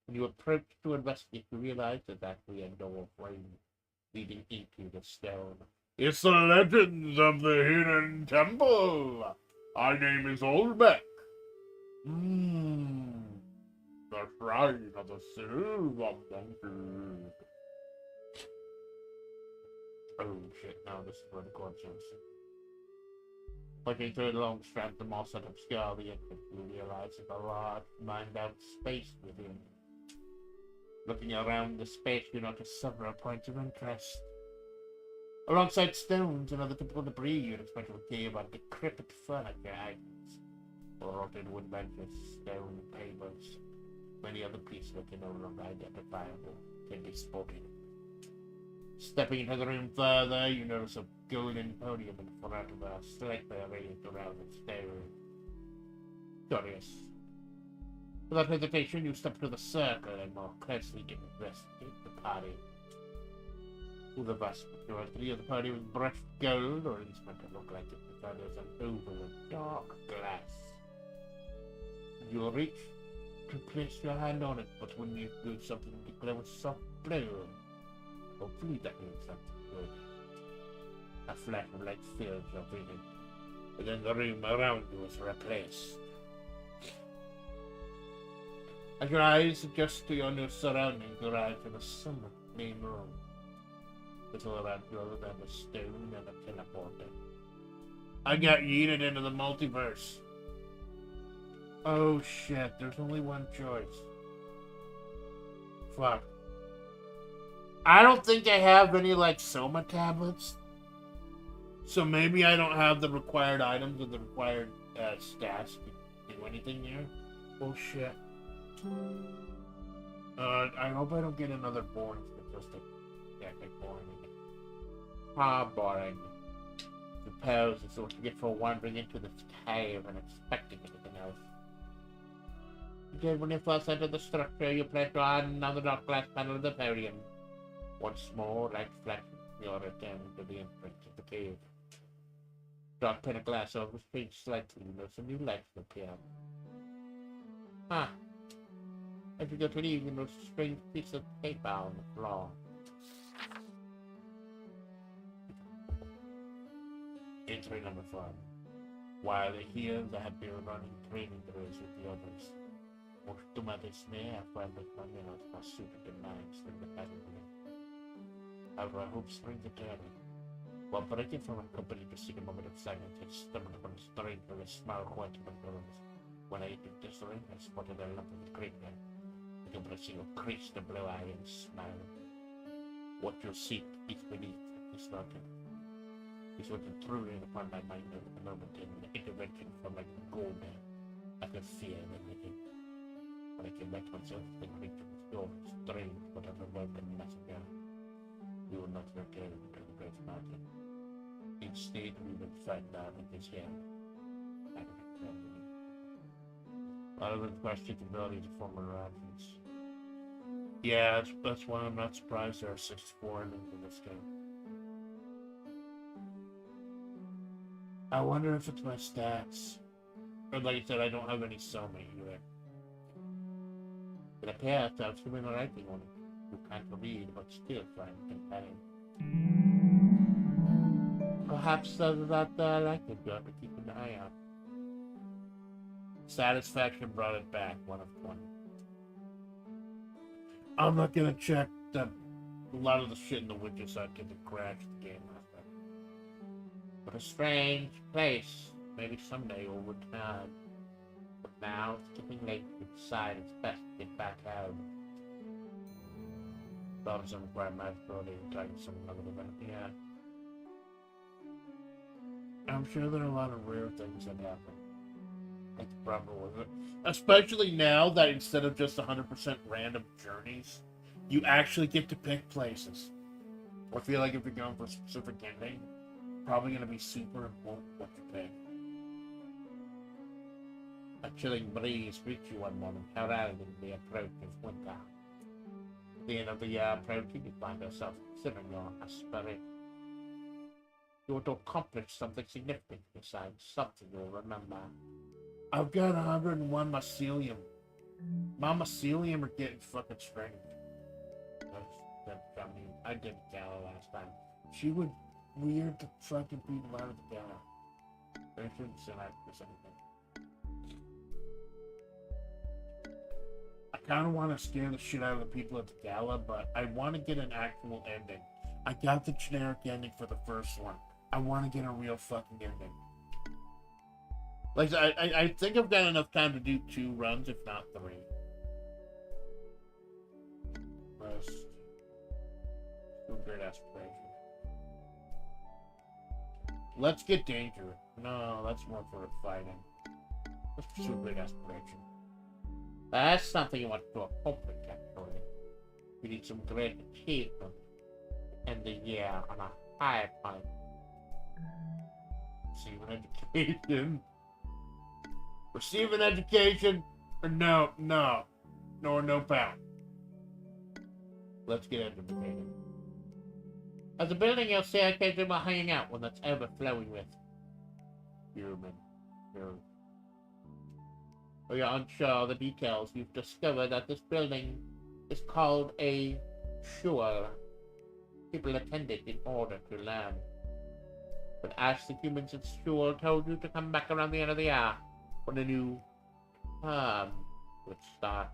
When you approach to investigate, you realize there's actually a door frame leading into the stone. It's the legends of the hidden temple. Our name is Olbeck. The shrine of the silver monkey. Oh shit, no, this is where the chord is. Looking through the long strands of moss that obscure the entrance, you realize there's a large, mined-out space within. Looking around the space, you notice several points of interest. Alongside stones and other typical debris, you'd expect to hear about decrepit furniture items, rotted wood benches, stone tables. Many other pieces that are no longer identifiable can be spotted. Stepping into the room further, you notice a golden podium in front of a slightly arranged around the stone. Curious. Without hesitation, you step to the circle and more closely investigate the party. To the vast majority of the party was brushed gold, or at least meant to look like it, because there's an oval of dark glass. You reach to place your hand on it, but when you do something to glow a soft blue, hopefully that means something good. A flash of light fills your vision, and then the room around you is replaced. As your eyes adjust to your new surroundings, you arrive in a somewhat plain room. Little around you other than a stone and a teleporter. I got yeeted into the multiverse. Oh shit, there's only one choice. Fuck. I don't think I have any, like, Soma tablets. So maybe I don't have the required items or the required stats to do anything here. Oh shit. I hope I don't get another boring statistic. Yeah, like boring. Boring. Suppose it's what you get for wandering into this cave and expecting anything else. Today, when you first enter the structure, you place your hand on the dark glass panel of the podium. Once more, light flashes your return to the entrance of the cave. Dark pane of glass overspreads slightly, and some new lights appear. As you go to leave, you notice a strange piece of paper on the floor. Entry number 5. While here, I have been running training drills with the others. Much to my dismay, I find that my nails are suited to minds independently. However, I hope springs eternal. While breaking from a company to seek a moment of silence, I stumbled upon a strange and a small white girls. When I entered this ring, I spotted a lump of creature. The company single creased a blue eye and smiled. What you seek is beneath this mountain. This was intruding upon my mind at the moment, and an intervention from my golden. I could fear anything. When I came back to myself, the creature was gone, strange but unwelcome messenger. We will not return to the great mountain. Instead, we will find out in his hand. I would question the ability to form interactions. Yeah, that's why I'm not surprised there are 64 endings in this game. I wonder if it's my stats. Or like I said, I don't have any soma either. It appears to have swimming writing on it. You can't read, but still find compelling. Perhaps that I like it, you have to keep an eye out. Satisfaction brought it back, 1 of 20. I'm not gonna check a lot of the shit in the Witcher side because it crashed the game last time. But a strange place. Maybe someday you'll return. But now, it's getting late to decide it's best to get back out. Thought of some require my ability to talk to someone other than yeah. I'm sure there are a lot of rare things that happen. Like the problem with it. Especially now that instead of just 100% random journeys, you actually get to pick places. I feel like if you're going for a specific ending, probably going to be super important what you pick. A chilling breeze greets you one moment, heralding the approach of winter. At the end of the year approaching, you find yourself considering your aspiration. You want to accomplish something significant besides something you'll remember. I've got 101 mycelium. My mycelium are getting fucking strange. I did Gala last time. She would weird the fucking people out of the Gala. I shouldn't say that for anything. I kind of want to scare the shit out of the people at the Gala, but I want to get an actual ending. I got the generic ending for the first one. I want to get a real fucking ending. Like, I think I've got enough time to do 2 runs, if not 3. Rest. Great aspiration. Let's get dangerous. No, that's more for fighting. Let's pursue great aspiration. That's something you want to accomplish, actually. You need some great achievement. End the year on a high point. Receive an education. Receive an education, or no power. Let's get educated. As a building, you'll see occasionally we're hanging out when that's overflowing with human. When you're unsure of the details, you've discovered that this building is called a shill. People attend it in order to learn. But ask the humans at shill told you to come back around the end of the year when a new term would start.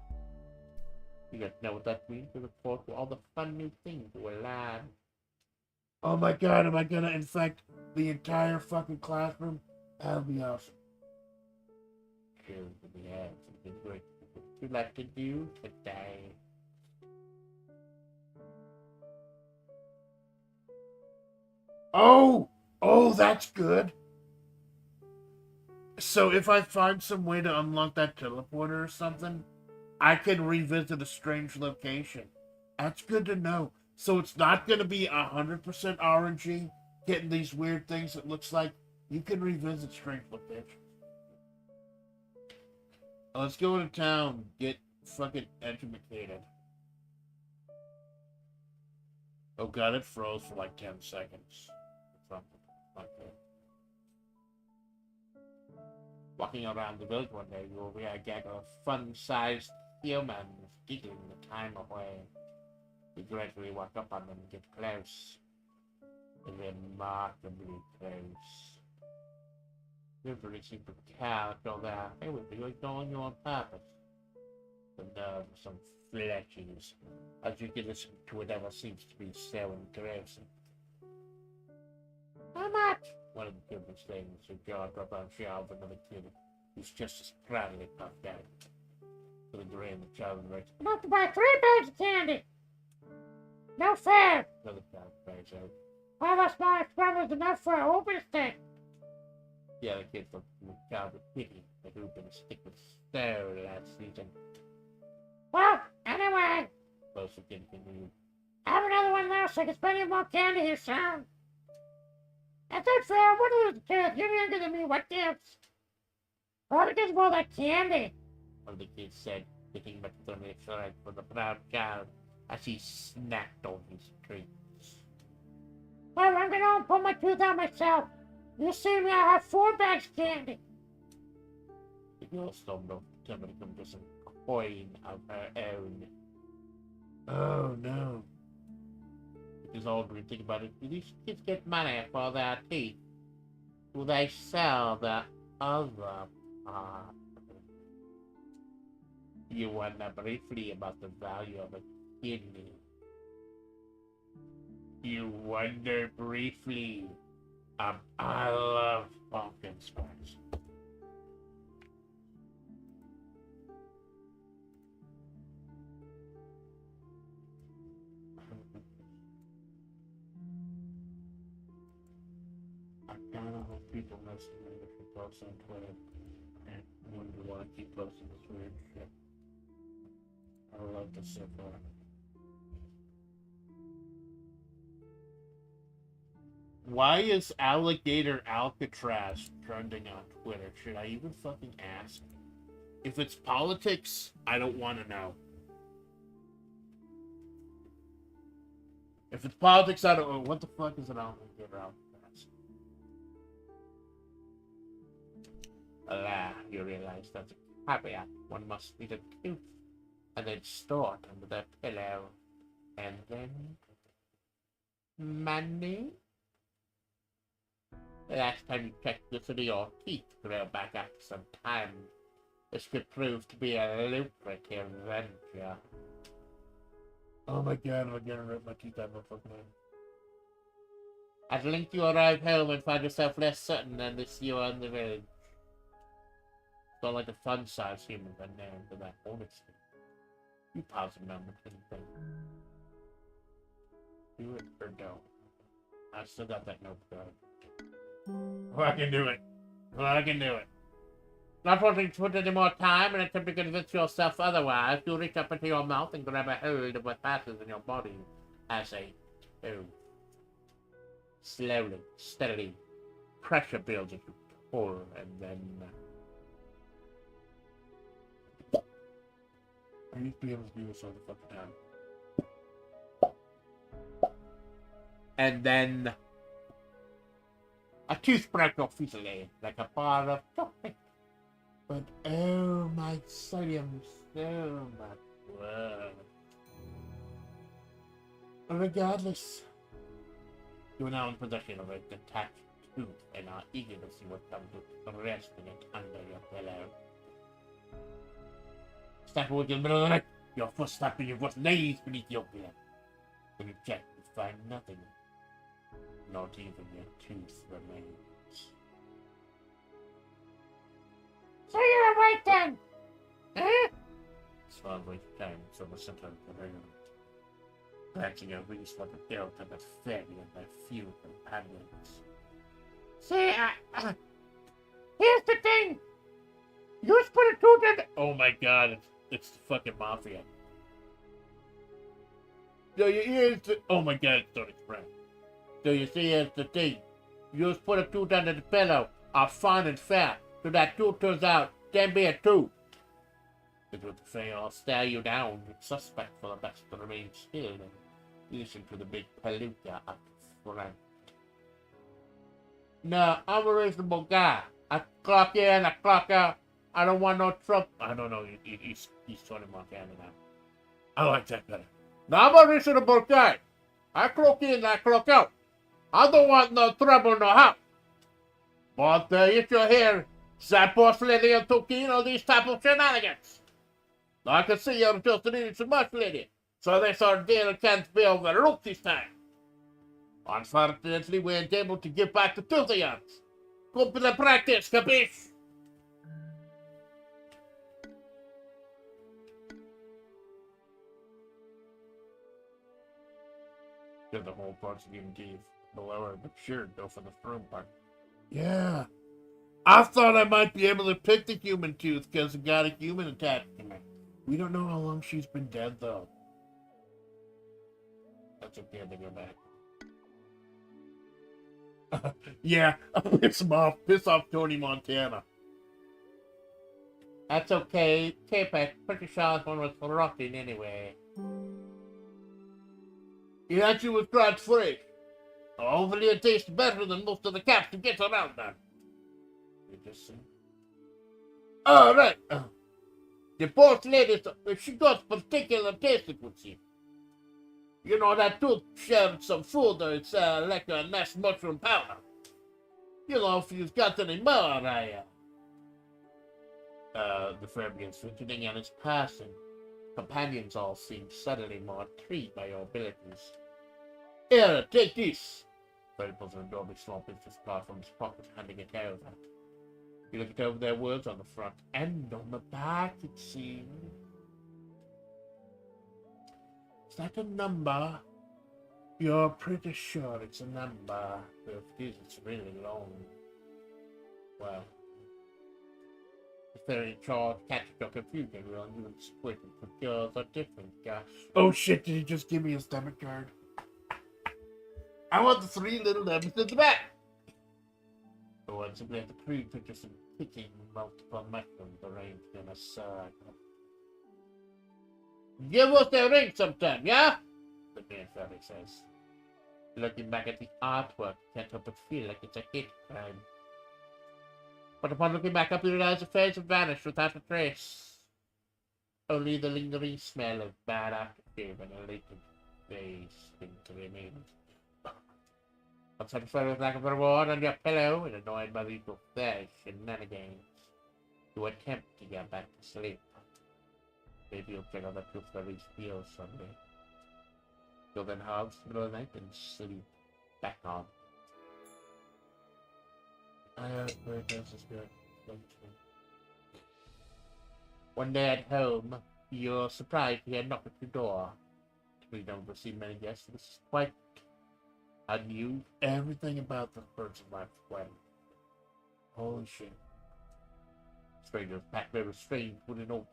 You guys know what that means? We look forward to all the fun new things we'll learn. Oh my god, am I gonna infect the entire fucking classroom? That'll be awesome. Sure, we have something great to like to do today. Oh, that's good. So if I find some way to unlock that teleporter or something, I can revisit a strange location. That's good to know. So it's not going to be 100% RNG, getting these weird things. It looks like you can revisit strange locations. Let's go into town, get fucking educated. Oh god, it froze for like 10 seconds. Something like that. Walking around the village one day, you will be a gang of fun-sized humans giggling the time away. You gradually walk up on them and get close. Remarkably close. You really seem to calculate that they would be ignoring you on purpose. The nerve of some fletches, as you can listen to whatever seems to be so engrossing. How much? One of the children saying as her jaw dropped on shelf another kid who's just as proudly puffed out. To the grin, the child writes, "Enough to buy 3 bags of candy!" "No fair!" Another child cries out. "All that small experiment is enough for a whooping stick!" The other kid looked at the child with pity. The whooping stick was so last season. "Well, anyway," close the kid continued, "I have another one now, so I can spend you more candy here soon." "That's not fair. What is the kid? You're younger than me. What gives?" "All it gives more that candy," one of the kids said, picking up the aside for the proud child as he snacked on his treats. "Well, I'm going to pull my tooth out myself. You see me, I have 4 bags of candy." The girl stumbled, determined to come to some coin of her own. Oh no. Because all we think about it, do these kids get money for their teeth? Do they sell the other part? You wonder briefly about the value of a kidney. You wonder briefly. I love pumpkin spice. I kind of hope people listen to me if you post on Twitter and wonder why I keep posting this weird shit. I love the super. Why is Alligator Alcatraz trending on Twitter? Should I even fucking ask? If it's politics, I don't want to know. If it's politics, I don't know. What the fuck is an Alligator Alcatraz? Alas, you realize that's a caveat. One must eat a tooth and then store it under their pillow. And then money? The last time you checked the city, your teeth grow back after some time. This could prove to be a lucrative venture. Oh my god, I'm gonna rip my teeth out of my fucking head. At length you arrive home and find yourself less certain than this you are in the village. It's not like a fun-sized human but now to that honesty. You pause a moment and think. Do it or don't. I still got that notebook. I can do it. I can do it. Not wanting to put any more time and attempt to convince yourself otherwise, you reach up into your mouth and grab a hold of what passes in your body as a tube. Slowly, steadily, pressure builds as you pull, and then I used to be able to do this all the fucking time. and then a tooth broke off easily, like a bar of chocolate. But oh my sodium, so much worse. Regardless, You are now in possession of a detached tooth and are eager to see what comes with resting it under your pillow. Step away in the middle of the night, your foot slapping your foot lays beneath your pillow. When you check, you find nothing. Not even your tooth remains. So you're awake then? Huh? Slowly came from the center of the room, glancing over each like a guilt and a failure of their few companions. See, here's the thing. You split a tooth and... oh my god, It's the fucking mafia. So here's the... Oh my god, it's Tony Soprano. So you see, here's the thing. You just put a tooth under the pillow, are fine and fair. So that tooth turns out, then be a tooth. It would say, I'll stare you down, suspect for the best to remain still, and listen to the big palooka up front. No, I'm a reasonable guy. I clock in, I clock out. I don't want no trouble. I don't know, he's Tony Montana now. I like that better. Now I'm a reasonable guy. I clock in, I clock out. I don't want no trouble, no help. But if you're here, that boss lady and too keen on these type of shenanigans. I can see you're just needing too much, lady. So this ordeal can't be overlooked this time. Unfortunately, we ain't able to give back the Tuthians. Come to the practice, capiche? Get the whole bunch of him gave below her, but sure, go for the firm part. Yeah. I thought I might be able to pick the human tooth because it got a human attached to me. We don't know how long she's been dead, though. That's okay, they go back. Yeah, piss him off. Piss off Tony Montana. That's okay. K-Pack, pretty sure this one was rotting anyway. He actually was quite fresh. Hopefully it tastes better than most of the cats who get around now. You just see. All right. The poor lady, she got particular taste, it would seem. You know, that tooth shared some food, it's like a nice mushroom powder. You know, if you've got any more, the Fabian's fidgeting and his passing. Companions all seem suddenly more intrigued by your abilities. Here, take this. Freddy pulls an adorably small business card from his pocket, handing it over. You look it over, their words on the front and on the back, it seems. Is that a number? You're pretty sure it's a number, but if it is, it's really long. Well, if they're in charge, catch your confusion, will you and Squid and girls are different, gosh. Oh shit, did he just give me a stomach card? I want the 3 little numbers in the back! The ones simply have to prove to just picking multiple mushrooms arranged in a circle. Give us the ring sometime, yeah? The man family says. Looking back at the artwork, can't help but feel like it's a hate crime. But upon looking back up, you realize the face had vanished without a trace. Only the lingering smell of bad aftershave and a latent face seemed to remain. Unsatisfied with lack of reward on your pillow and annoyed by the usual flesh shenanigans, you attempt to get back to sleep. Maybe you'll check out that tooth fairy's heels someday. You'll then have the middle of the night and sleep back on. Very nice, good. One day at home, you're surprised to hear a knock at your door. We don't receive many guests. This is quite I knew everything about the person life well. Holy shit. Strangers packed very strange wooden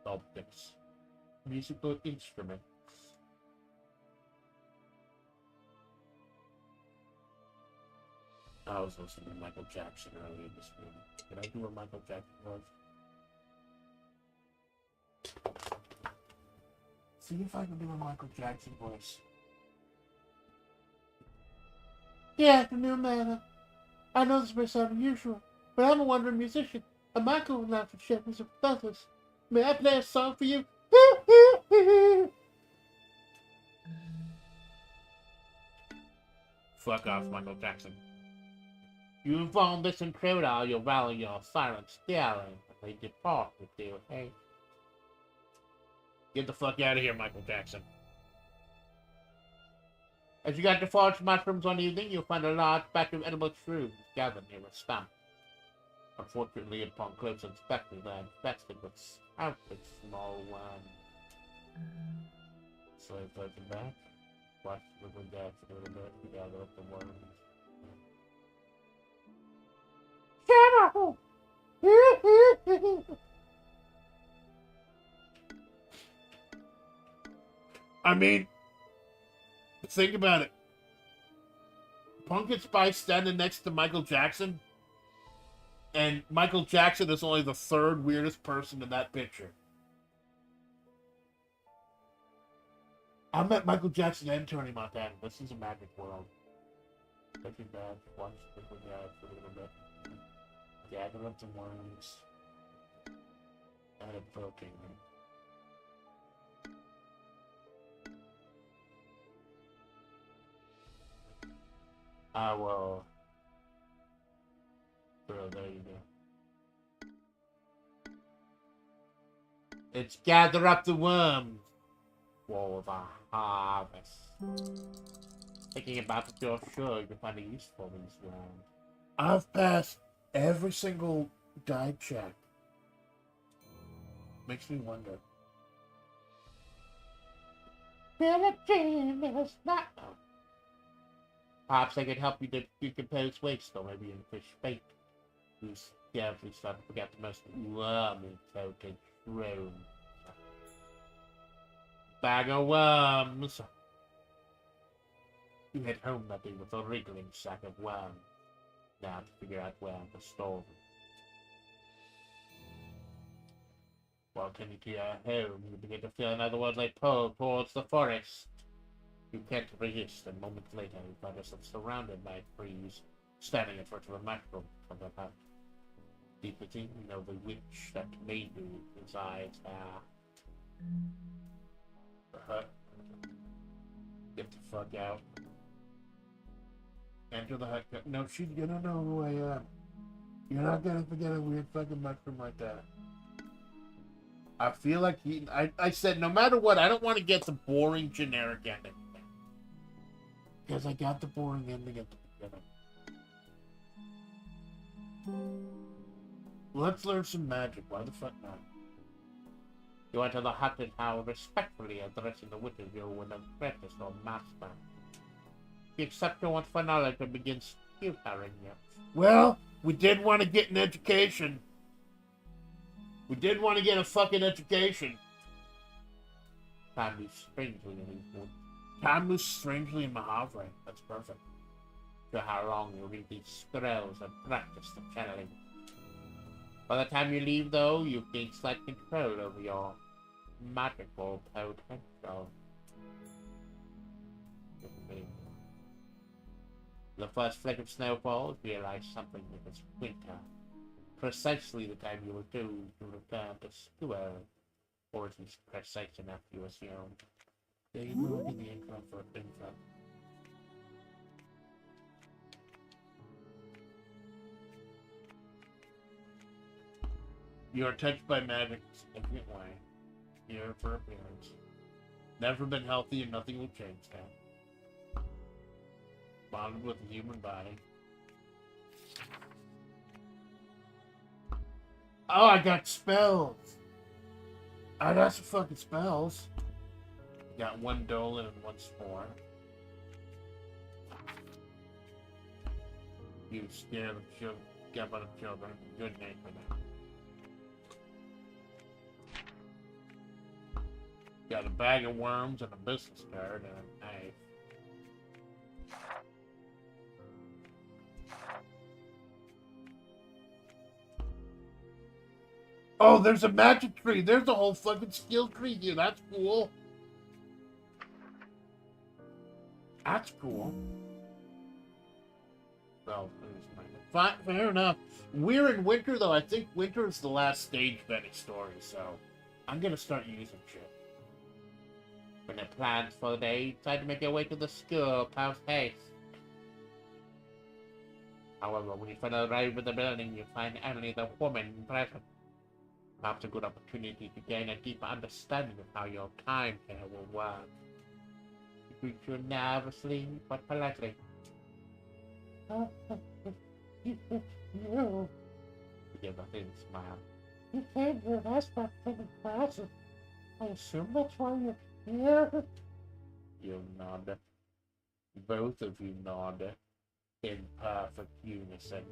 objects. Musical instruments. I was listening to Michael Jackson earlier this morning. Did I do a Michael Jackson voice? See if I can do a Michael Jackson voice. Yeah, the new man. I know this may sound unusual, but I'm a wandering musician, and Michael would like to share music with others. May I play a song for you? Fuck off, Michael Jackson. You found this intruder, you value your silent stealing, and they depart with you, hey? Get the fuck out of here, Michael Jackson. As you got to forage mushrooms one evening, you'll find a large batch of edible shrooms gathered near a stump. Unfortunately, upon close inspection, they are infested with countless small worms. So I put them back, watch the little guys a little bit, gather up the worms. I mean, think about it. Pumpkin Spice standing next to Michael Jackson, and Michael Jackson is only the third weirdest person in that picture. I met Michael Jackson and Tony Montana. This is a magic world. Taking bad once, taking bad for a little bit. Gather up the worms. And a poking them. I will. Bro, there you go. It's gather up the worms for the harvest. Thinking about it, you're sure you can find a use for these worms. I've passed every single die check. Makes me wonder. Perhaps I could help you to decompose waste, or maybe in fish bait. You carefully start to forget the most wormy coated shrooms. Bag of worms. You head home that day with a wriggling sack of worms. Now to figure out where to store them. While tending to your home, you begin to feel another one like pull towards the forest. You can't resist, and moments later you find yourself surrounded by trees, standing in front of a mushroom from the hut. Deep within, you know the witch that made you resides there. The hut. Get the fuck out. Enter the hut. No, she's gonna know who I am. You're not gonna forget a weird fucking mushroom like that. I feel like I said no matter what, I don't want to get the boring generic ending. Because I got the boring ending at the beginning. Let's learn some magic. Why the fuck not? You enter the hut and how respectfully addressing the witch as you would an apprentice or master. The acceptor wants for knowledge and begins tutoring you. Well, we did want to get an education. We did want to get a fucking education. Time moves strangely in these woods. Time moves strangely in Mahavre. That's perfect. For how long you read these scrolls and practice the channeling. By the time you leave, though, you've gained slight control over your magical potential. The first flake of snow falls, realize something that it's winter. Precisely the time you were due to return to school, or at least precise enough you assume. There you go, in the intro for info. You are touched by magic in a significant way. Here for appearance. Never been healthy and nothing will change that. Bonded with the human body. Oh, I got spells. I got some fucking spells. Got one Dolan and one Spore. You scare the children. Get about the children. Good name for that. Got a bag of worms and a business card and a knife. Oh, there's a magic tree. There's a whole fucking skill tree here. That's cool. That's cool. So, fair enough. We're in winter, though. I think winter is the last stage of any story, so I'm gonna start using shit. When the plans for the day, decide to make your way to the school, post haste. However, when you finally arrive at the building, you find only the woman present. Perhaps a good opportunity to gain a deeper understanding of how your time here will work. You greet you nervously but politely. You give a thin smile. You came here and asked about taking classes. I assume that's why you're here. You nod. Both of you nod in perfect unison.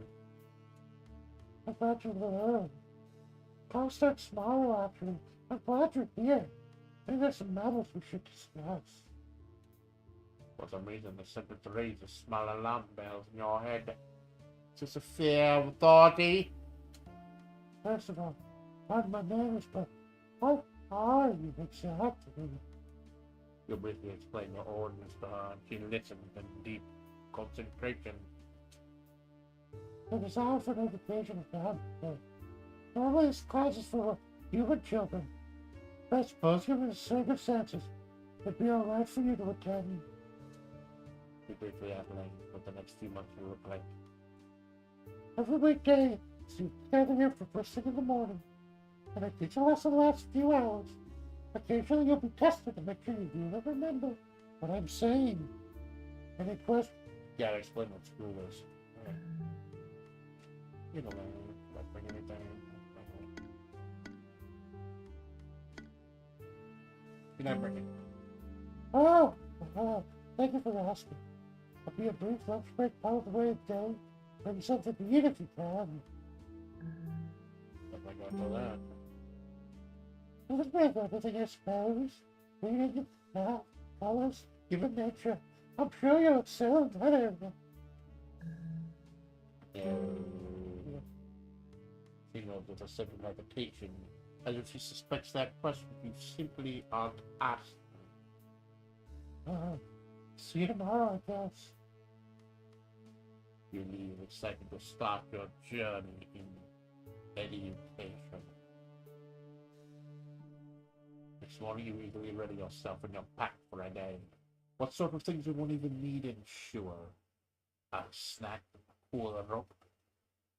I'm glad you're here. Don't start small, actually. I'm glad you're here. think there's some matters we should discuss. For some reason, the center to raise the small alarm bells in your head. Is this a fear of authority? First of all, pardon my manners, but what are you exactly? You briefly explain your orders to her, and she listens in deep concentration. The desire for an education is not good. Normally, this class is for human children. But I suppose, given the circumstances, it'd be alright for you to attend. She briefly outlined what the next few months will look like. Every weekday, so you gather here for first thing in the morning, and I teach a lesson the last few hours. Occasionally you'll be tested to make sure you do remember what I'm saying. Any questions? Gotta explain what school is. Right. You know, like bring anything. You're not bringing. Oh, thank you for asking. I'll be a brief lunch break out of the way of day. Bring something to eat if you can. I'm not going to do that. With everything, I suppose. Reading, math, colors, human nature. I'm sure you'll excel in that area. She knows with a sudden hesitation, as if she suspects that question you simply aren't asked. See you tomorrow, I guess. You leave excited to start your journey in education. Next morning, you eagerly ready yourself and you're packed for a day. What sort of things you won't even need, ensure? A snack to cool the rope?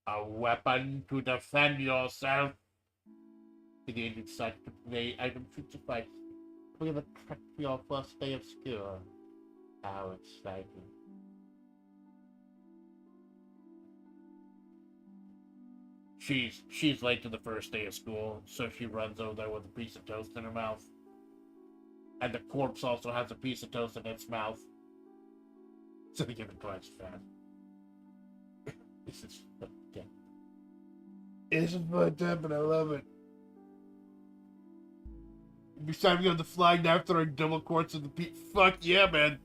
A weapon to defend yourself? To gain insight to play item should suffice. We have a trek for your first day of school. How exciting. She's late to the first day of school, so she runs over there with a piece of toast in her mouth. And the corpse also has a piece of toast in its mouth. So they give it twice fast. This is fucked up. This is fucked up, and I love it. Besides, we have the flying knife throwing double quarts of the fuck yeah, man.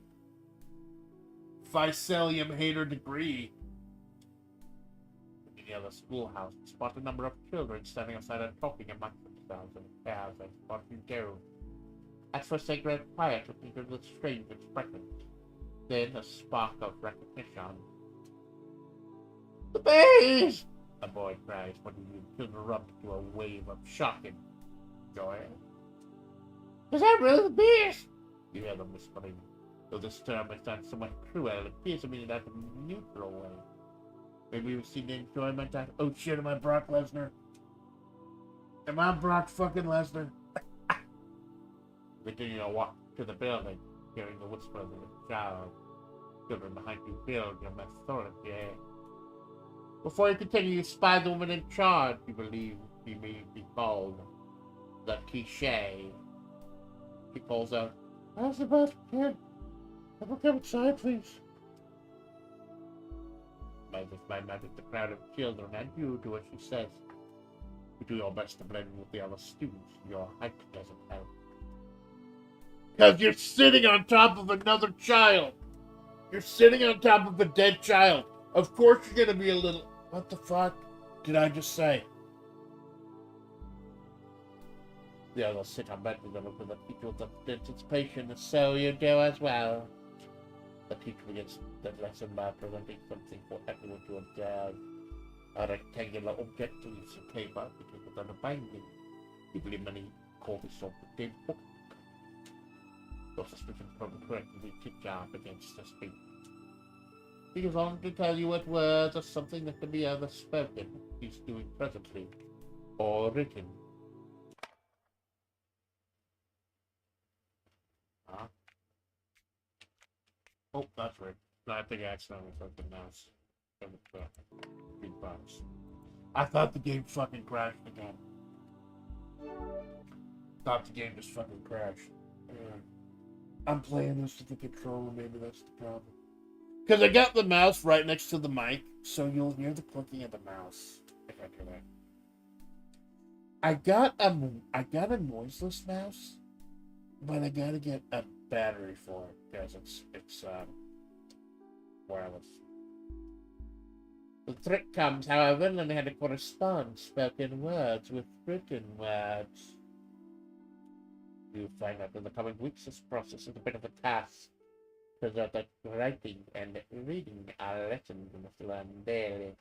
Vicelium hater degree. Near the schoolhouse, spot a number of children standing outside and talking amongst themselves in pairs as what you do. At first they grow quiet, looking with strange expressions. Then a spark of recognition. The bees! A boy cries when the children erupt into a wave of shock and joy. Is that really the bees? You hear them whispering. Though this term is not somewhat cruel, it appears to mean that in a neutral way. Maybe you've seen the enjoyment that, oh shit, am I Brock Lesnar? Am I Brock fucking Lesnar? Continue to walk to the building, hearing the whispers of a child. Children behind you build your methodology. Before you continue, you spy the woman in charge. You believe she may be called the cliche. She calls out, how's the best kid? Come inside, please. By magic, the crowd of children and you do what she says. You do your best to blend with the other students. Your height doesn't help. Because you're sitting on top of another child. You're sitting on top of a dead child. Of course you're going to be a little... What the fuck did I just say? The others sit on bed with them with the teacher with anticipation, and so you do as well. The teacher begins the lesson by presenting something for everyone to observe. A rectangular object is a paper with a binding. Usually many call this sort of dead book. Your suspicions probably correctly tick up against the speech. He goes on to tell you what words are something that can be either spoken, he's doing presently, or written. Huh? Oh, that's right. I think I accidentally clicked the mouse. Big box. I thought the game fucking crashed again. Thought the game just fucking crashed. I'm playing this with the controller, maybe that's the problem. Because I got the mouse right next to the mic, so you'll hear the clicking of the mouse. If I do that. I got a noiseless mouse, But I gotta get a battery for it because it's wireless. The trick comes, however, when they had to correspond spoken words with written words. You'll find out in the coming weeks this process is a bit of a task. Turns out that writing and reading are lessons you must learn daily.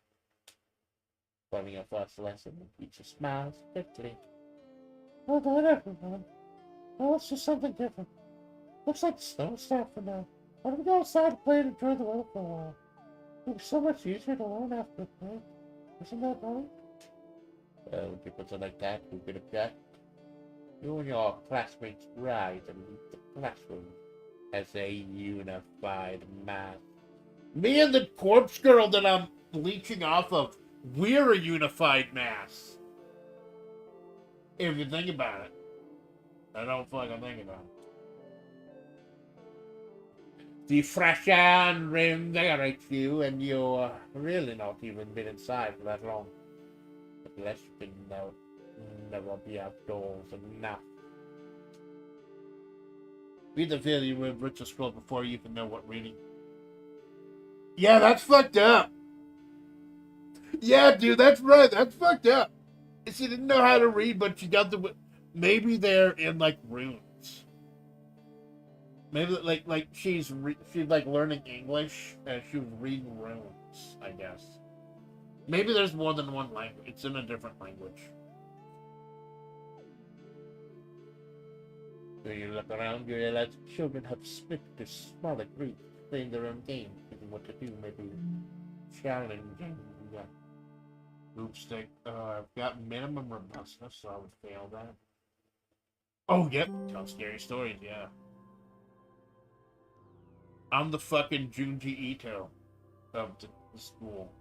Forming your first lesson, the teacher smiles quickly. Well done, everyone. Now let's do something different. Looks like the snow will start for now. Why don't we go outside and play and enjoy the weather for a while? It'll be so much easier to learn after a break. Isn't that right? When people say like that, who could object? You and your classmates rise and leave the classroom as a unified mass. Me and the corpse girl that I'm leeching off of, we're a unified mass. If you think about it. I don't fucking think about it. The fresh air reinvigorates you, and you're really not even been inside for that long. But less you can never be outdoors enough. Read the video with Richard Scroll before you even know what reading. Yeah, that's fucked up. Yeah, dude, that's right. That's fucked up. She didn't know how to read, but she got the. Maybe they're in like runes. Maybe like she's like learning English and she was reading runes. I guess. Maybe there's more than one language. It's in a different language. When you look around, you realize children have split into smaller groups, playing their own games, thinking what to do may be challenging. Group stick. I've got minimum robustness, so I would fail that. Oh, yep. Tell scary stories, yeah. I'm the fucking Junji Ito of the school.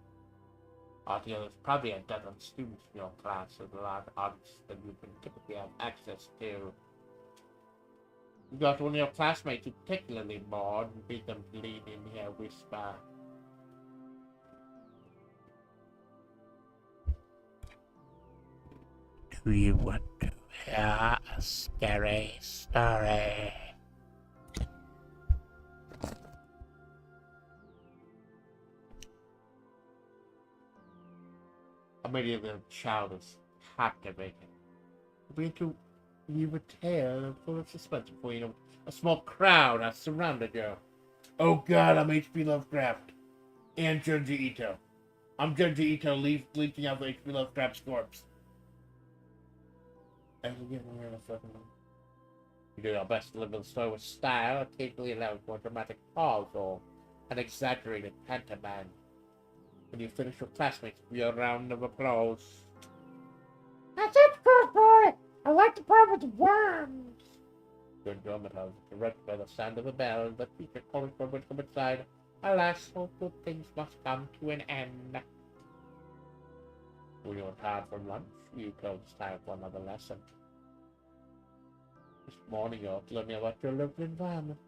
Altogether, there's probably a dozen students in your class, so a lot of artists that you can typically have access to. You got one of your classmates who particularly bored and beat them to lean in here whisper. Do you want to hear a scary story? Immediately the child is captivated. We begin to weave a tale full of suspense before you know a small crowd has surrounded you. Oh god, I'm H.P. Lovecraft. And Junji Ito. I'm Junji Ito leaping out of H.P. Lovecraft's corpse. You do your best to deliver the story with style, occasionally allowing for a dramatic pause or an exaggerated pantomime. When you finish, your classmates give you a round of applause. That's it, good boy. I like the part with the worms. Your enjoyment is interrupted by the sound of a bell and the teacher calling for everyone to come inside. Alas, all good things must come to an end. When you're tired from lunch, you close time for another lesson. This morning you're learning about your local environment,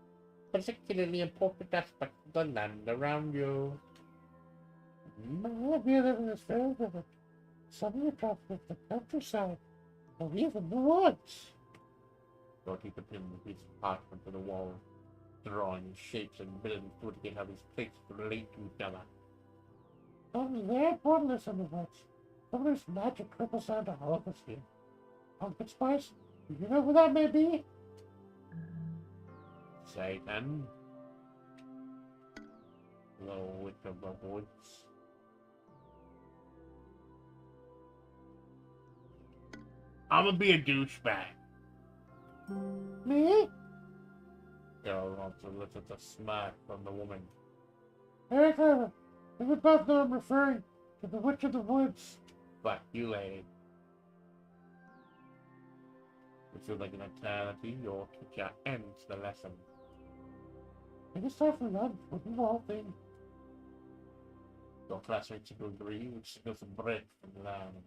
particularly important aspects of the land around you. My living is very vivid. Suddenly drops with the countryside, or even the woods. Dorothy continued a piece of parchment to the wall, drawing shapes and buildings to indicate how these places relate to each other. Only their portals in the woods. Somebody's magic ripples down to all of us here. Pumpkin spice? You know who that may be? Satan, the witch of the woods. I'm gonna be a douchebag. Me? Girl wants to listen to smack from the woman. Very clever. And we both know I'm referring to the Witch of the Woods. Fuck you, lady. It feels like an eternity. Your teacher ends the lesson. I guess time for lunch. Wouldn't you all think? Your classmates seem to agree, which signals a break from learning.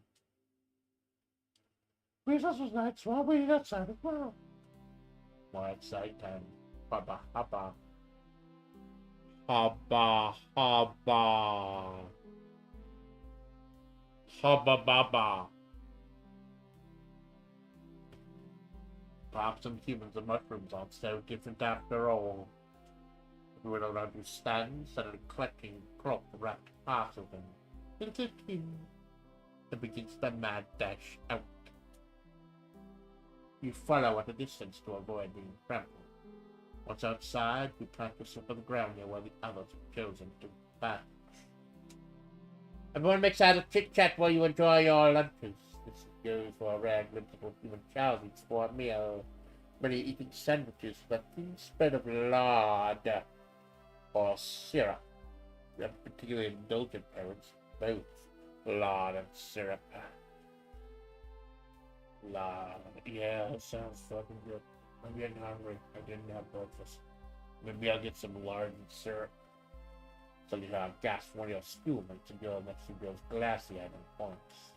Recess was nice, so I'll wait outside as well. More exciting. Hubba hubba. Hubba hubba. Hubba bubba. Perhaps some humans and mushrooms aren't so different after all. We don't understand, suddenly collecting crop-wrapped parts of them into a tin that begins the mad dash out. You follow at a distance to avoid being trampled. Once outside, you plant yourself on the ground near where the others have chosen to batch. Everyone makes out a chit-chat while you enjoy your lunches. This goes for a rare glimpse of what human child eats for a meal. Many eating sandwiches with a thin spread of lard or syrup. You have particularly indulgent parents, both lard and syrup. Lard. Yeah, that sounds fucking good. I'm getting hungry. I didn't have breakfast. Maybe I'll get some lard and syrup. So you have gas one of your schoolmates and girl next to girl's glassy-eyed and points.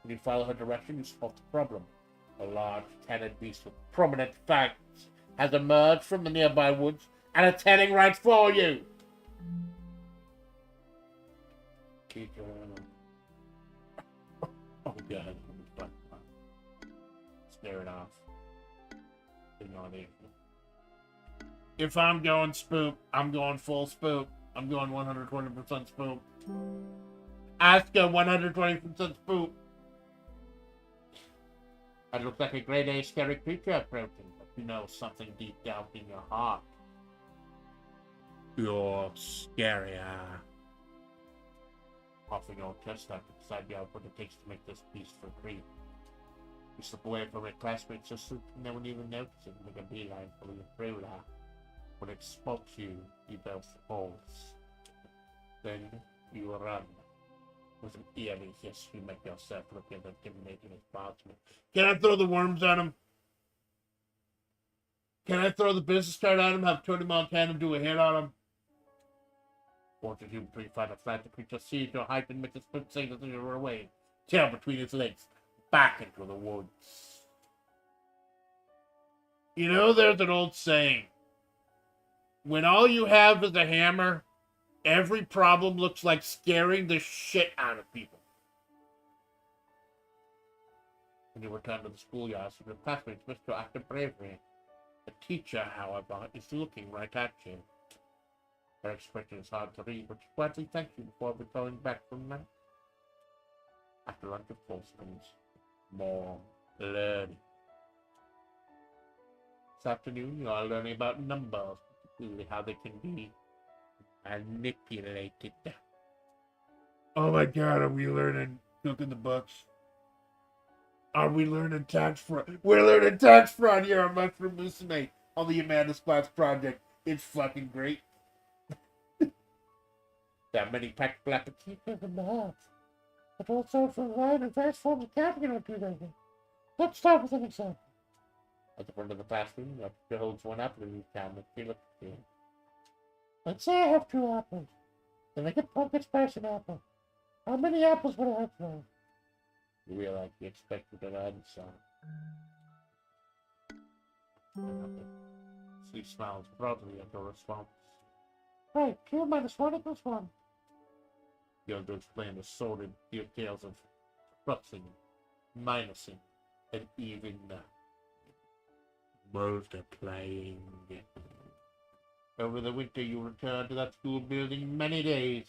When you follow her direction, you spot the problem. A large, tannered beast with prominent fangs has emerged from the nearby woods and is heading right for you. Keep going. Oh god. Scare it off. If I'm going spook, I'm going full spook. I'm going 120% spook. Ask a 120% spook. That looks like a grade A scary creature approaching, but you know something deep down in your heart. You're scarier. Offering your chest up to decide out what it takes to make this beast for free. You slip away from your classmates just so no one even notices and make a beeline for your through her. When it spots you, you both pulse. Then you run. With an eerie hiss, you make yourself look as intimidating as possible. Can I throw the worms at him? Can I throw the business card at him? Have Tony Montana do a hit on him? Fortune you between find a flat the creature sees your height and makes a split second as you're away. Tail between its legs. Back into the woods. You know, there's an old saying. When all you have is a hammer, every problem looks like scaring the shit out of people. When you return to the schoolyard, your classmates missed your act of bravery. The teacher, however, is looking right at you. Her expression is hard to read, but she quietly thanks you before going back from lunch. After lunch, of course, comes more learning. This afternoon, you are learning about numbers, particularly how they can be manipulated. Oh my god, are we learning cooking the books? Are we learning tax fraud? We're learning tax fraud here on Mushroom Musume on the Amanda Splatts project. It's fucking great. There are many practical applications in the math, but also for line and various forms of counting and repeating. Let's start with an example. at the front of the classroom. The teacher holds one up and you can feel it. Let's say I have 2 apples. Then I get pumpkin spice an apple. How many apples would I have now? You realize you expected an answer. She smiles broadly at your response. Right, 2 minus 1 equals 1. You're to explain the sordid details of plussing, minusing, and even multiplying. Over the winter, you return to that school building many days.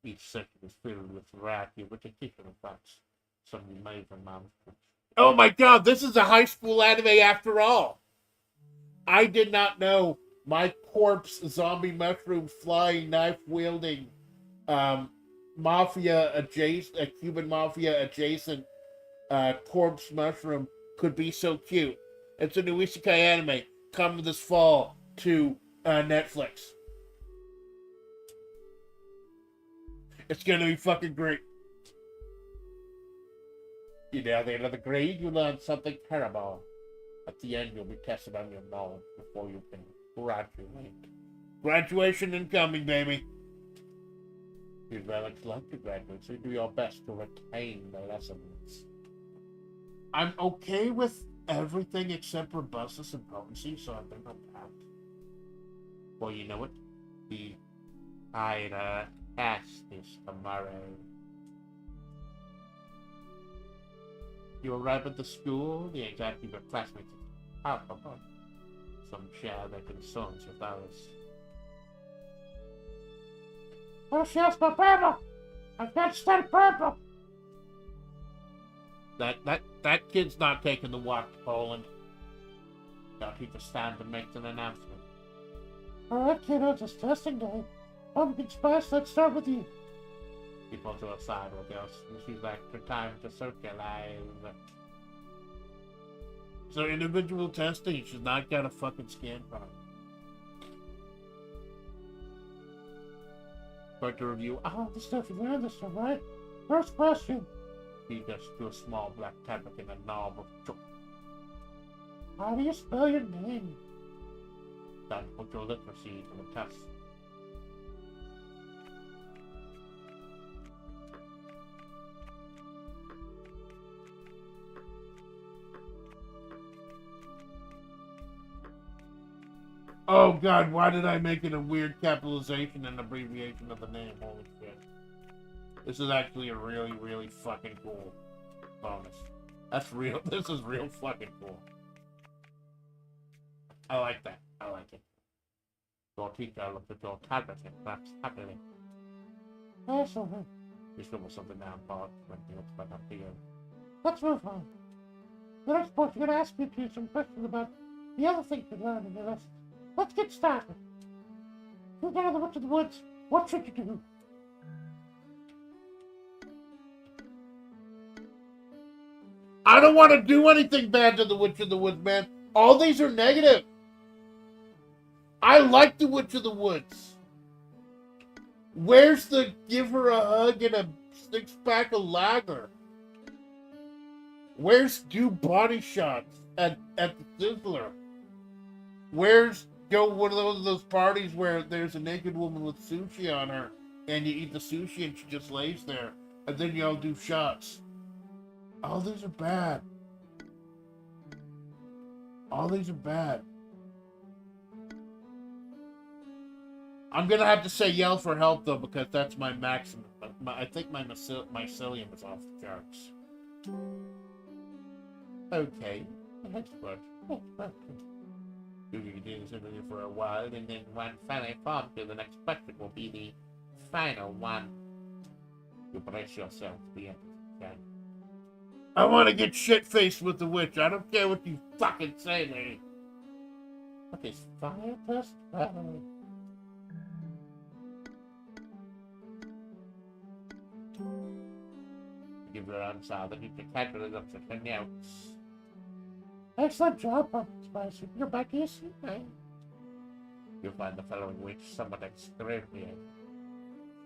Each section is filled with a variety of educational facts. Some you may even manage. Oh my god, this is a high school anime after all. I did not know my corpse, zombie mushroom, flying, knife wielding, mafia adjacent, a Cuban mafia adjacent corpse mushroom could be so cute. It's a new isekai anime coming this fall to Netflix. It's gonna be fucking great. You know, at the end of the grade, you learn something terrible. At the end, you'll be tested on your knowledge before you can graduate. Graduation incoming, baby. You'd very much like to graduate, so do your best to retain the lessons. I'm okay with everything except robustness and potency, so I think I'm packed. Well, you know what? The higher test is tomorrow. You arrive at the school, the anxiety of your classmates palpable. Some share their concerns with others. Oh, yes, my purple. I can't stand purple. That kid's not taking the walk to Poland. Now he just stand and makes an announcement. Alright, kiddos, it's testing day. Pumpkin spice, let's start with you. He pulls her aside with us, and she's like, "For time to socialize." So individual testing, she's not got a fucking scan card. Start to review. Oh, the stuff you learned this time, right? First question. He just drew a small black tablet in a knob of chalk. How do you spell your name? Then put your literacy to the test. Oh god, why did I make it a weird capitalization and abbreviation of the name? Holy shit. This is actually a really, really fucking cool bonus. That's real. This is real fucking cool. I like that. I like it. Your teacher looked at your tablet and clapped happily. Excellent. You scribbled something down, Bart, when he looks back up to you. Let's move on. The next point, you're going to ask you two some questions about the other things you learned in your lesson. Let's get started. If you go to the Witch of the Woods, what should you do? I don't want to do anything bad to the Witch of the Woods, man. All these are negative. I like the Witch of the Woods. Where's the give her a hug and a 6-pack of lager? Where's do body shots at the Sizzler? Where's go one of those parties where there's a naked woman with sushi on her and you eat the sushi and she just lays there and then y'all do shots? All these are bad. All these are bad. I'm gonna have to say yell for help though because that's my maximum. I think my mycelium is off the charts. Okay, next word. You can do this interview for a while, and then when finally formed to the next question will be the final one. You brace yourself to the end. Okay? I want to get shit-faced with the witch. I don't care what you fucking say, lady. What is Fire test battery. give your answer that you can calculate up to 10 notes. Excellent job, Pumpkin Spice. You're back here soon, eh? You'll find the following week somewhat extraordinary.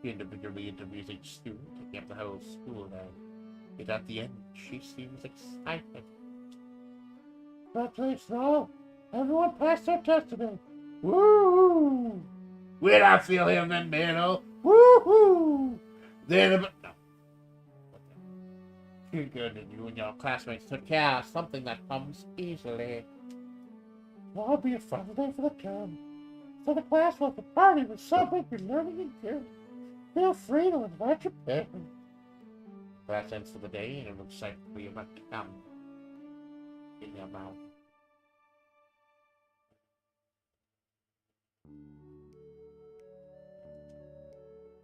He individually interviews each student, taking up the whole school day. Yet at the end, she seems excited. Congratulations all. Everyone passed their test today. Woo! Where'd I feel him then, man? Woo-hoo! Then, no. Too good, and you and your classmates took care of something that comes easily. Well, it'll be a fun day for the term. So the class will have a party to celebrate your learning and care. Feel free to invite your parents. Class ends for the day, and it looks like we are about to come in your mouth.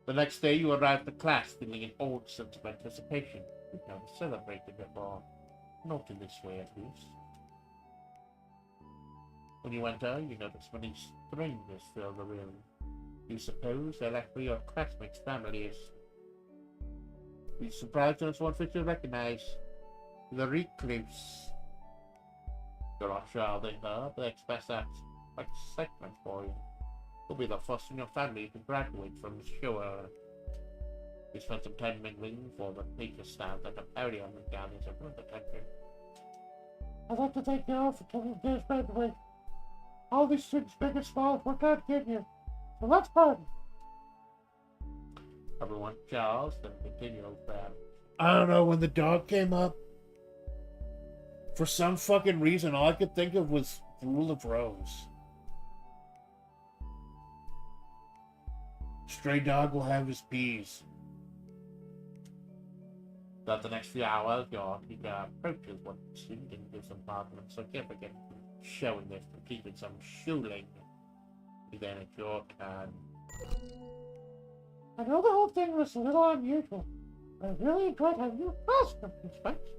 The next day, you arrived at class feeling an old sense of anticipation. You can celebrate a bit more. Not in this way, at least. When you enter, you notice many strangers fill the room. You suppose they're likely your classmates' families. You're surprised to notice one face you recognize. The recluse. You're not sure how they are, but they express that excitement for you. You'll be the first in your family to graduate from the show. You spent some time mingling for the teacher staff at the podium and gathering some attention. I'd like to thank you all for coming to this graduate. All these students, big and small, have worked hard to get here. So let's party. Everyone cheers, then continue that. I don't know, when the dog came up, for some fucking reason, all I could think of was Rule of Rose. Stray dog will have his peas. Throughout the next few hours, your teacher approaches one student and gives them part of significant showing this, but keeping some shilling. Then it's your turn. I know the whole thing was a little unusual, but I really enjoyed having you across from me, Spikes.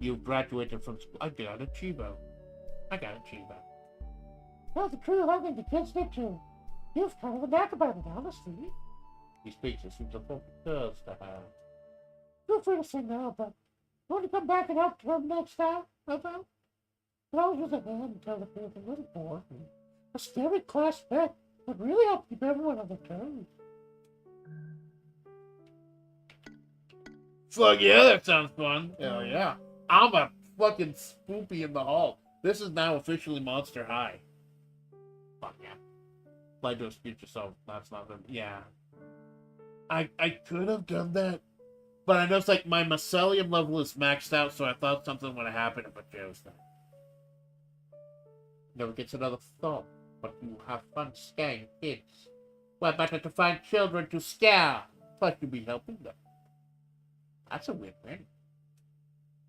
You graduated from school. I got a Chivo. I got a Chivo. Well, the truth, I think the kids did too. You've kind of a knack about it, honestly. He speaks as seems a full girls to her. Feel free to sing now, but you want to come back and help drum next time? About? But I was use a hand until the feels a little bored. A scary class bet would really help keep everyone on their toes. Fuck yeah, that sounds fun. Hell yeah. I'm a fucking spoopy in the hall. This is now officially Monster High. Fuck yeah. Play to excuse yourself. That's not good. Yeah. I could have done that, but I know it's like my mycelium level is maxed out, so I thought something would have happened if I chose that. Never gets another thought, but you have fun scaring kids. Why better to find children to scare? Plus you'll be helping them. That's a win-win.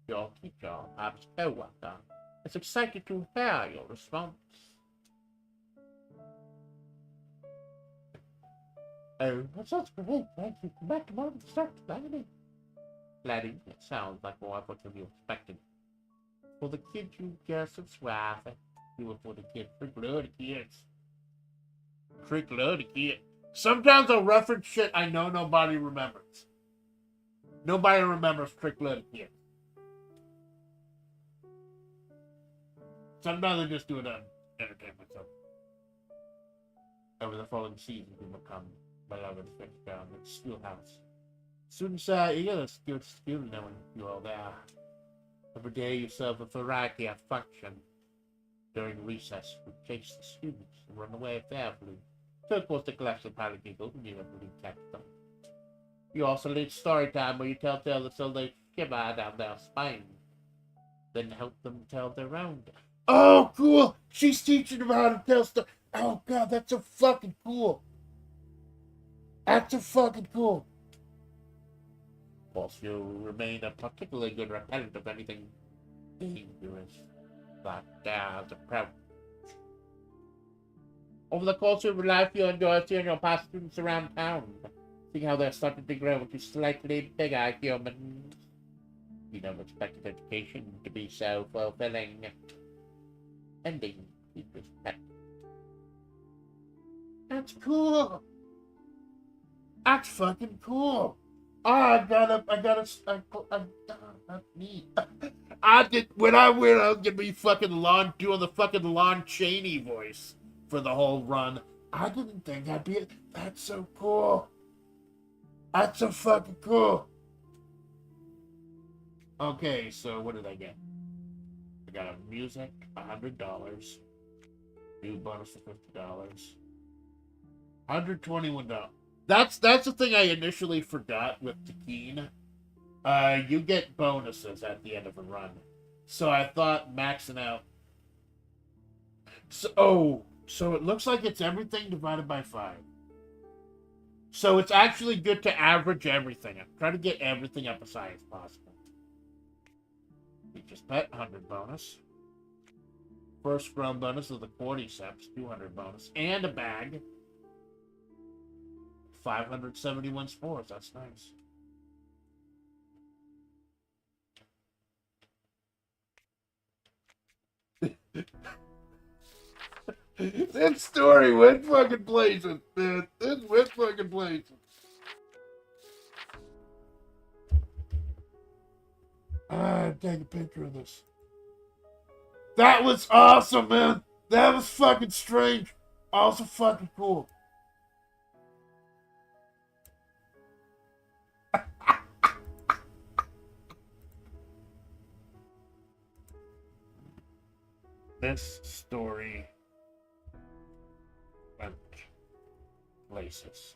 Your teacher, perhaps co-worker, is excited to hear your response. Oh, that sounds great. Thank you. Come back tomorrow and start planning. Laddie, it sounds like more effort than you expected. For the kid you just it's worth it. You were for the kid. Trick load of kids. Trick load of kids. Sometimes I'll reference shit I know nobody remembers. Nobody remembers Trick load of kids. Sometimes I just do it to entertain myself. Over the following season, you become beloved French girl in the schoolhouse. Students are eager to student knowing you all there. Every day you serve a variety of function. During recess, you chase the students and run away fearfully. So of course the class will probably giggle when you never catch them. You also lead story time where you tell tales until they shiver down their spine. Then help them tell their own. Oh, cool! She's teaching them how to tell stories. Oh, God, that's so fucking cool. That's so fucking cool. Of course, you remain a particularly good repellent of anything dangerous. But there's a problem. Over the course of your life, you enjoy seeing your past students around town. Seeing how they're starting to grow into slightly bigger humans. You never expected education to be so fulfilling. Ending with respect. That's cool. That's fucking cool. Oh, that's neat. I did, when I went, I was gonna be fucking doing the fucking Lon Chaney voice for the whole run. I didn't think I'd be it. That's so cool. That's so fucking cool. Okay, so what did I get? I got a music, $100. New bonus for $50. $121. That's the thing I initially forgot with Tequine. You get bonuses at the end of a run. So I thought maxing out. So it looks like it's everything divided by 5. So it's actually good to average everything. I'm trying to get everything up as high as possible. We just bet 100 bonus. First round bonus of the cordyceps, 200 bonus, and a bag. 571 spores. That's nice. This story went fucking places, man. This went fucking places. Take a picture of this. That was awesome, man. That was fucking strange. Also fucking cool. This story went places.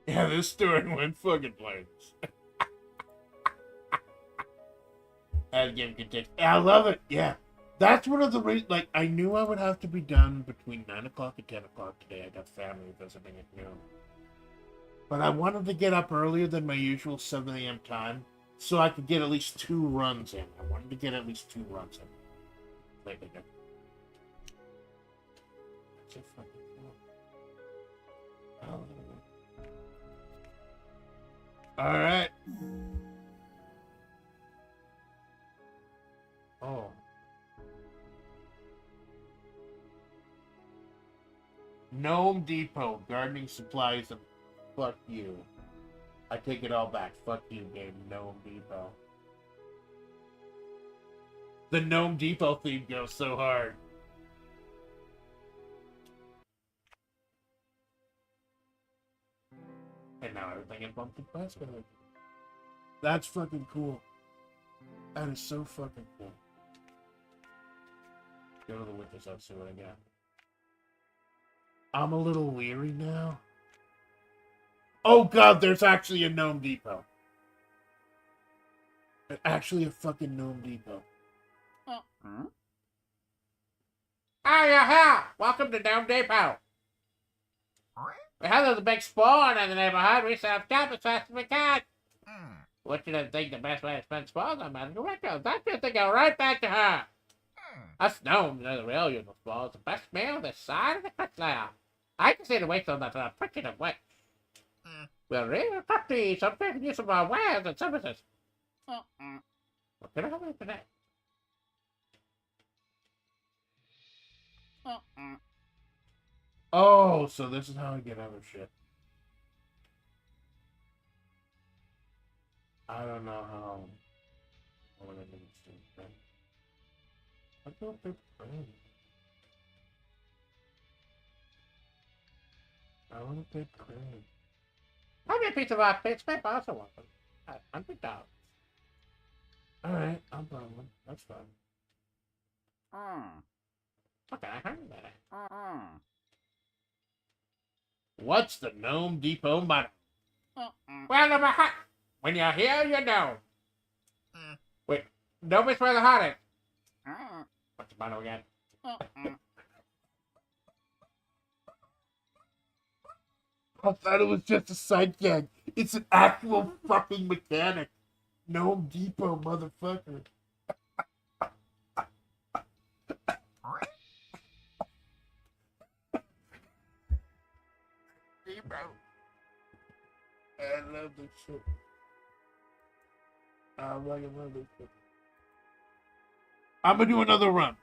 Yeah, this story went fucking places. I love it. Yeah. That's one of the reasons, like, I knew I would have to be done between 9 o'clock and 10 o'clock today. I got family visiting at noon. But I wanted to get up earlier than my usual 7 a.m. time so I could get at least 2 runs in. I wanted to get at least 2 runs in. Lately, no. That's so fucking cool. Oh. Alright. Oh. Gnome Depot, gardening supplies, and fuck you. I take it all back. Fuck you, game Gnome Depot. The Gnome Depot theme goes so hard. And now everything in Pumpkin Basket. That's fucking cool. That is so fucking cool. Go to the witness, let's see what I got. I'm a little weary now. Oh god, there's actually a Gnome Depot. There's actually a fucking Gnome Depot. Hiya! Welcome to Gnome Depot. We have those big spawn in the neighborhood. We set up camp as fast as we can. What you don't think the best way to spend spawns on Madam Director? That's just to go right back to her. Us gnomes are the real universal spawns. The best meal this side of the cliff now. I can see the weight on that pretty of wet. We're really happy. Some people use of our wares and services. What can I help you today? Oh, so this is how I get other shit. I don't know how. I want to do this. I don't think. I want to pick cream. Have you a piece of our pitch? Maybe I also want them. $100. Alright, I'm buying one. That's fine. Okay, I heard that. What's the Gnome Depot motto? Well, number hot. When you're here, you know. Wait, don't miss where the hot is. What's the motto again? I thought it was just a side gag. It's an actual fucking mechanic. Gnome Depot, motherfucker. Depot. I love this shit. I love this shit. I'm gonna do another run.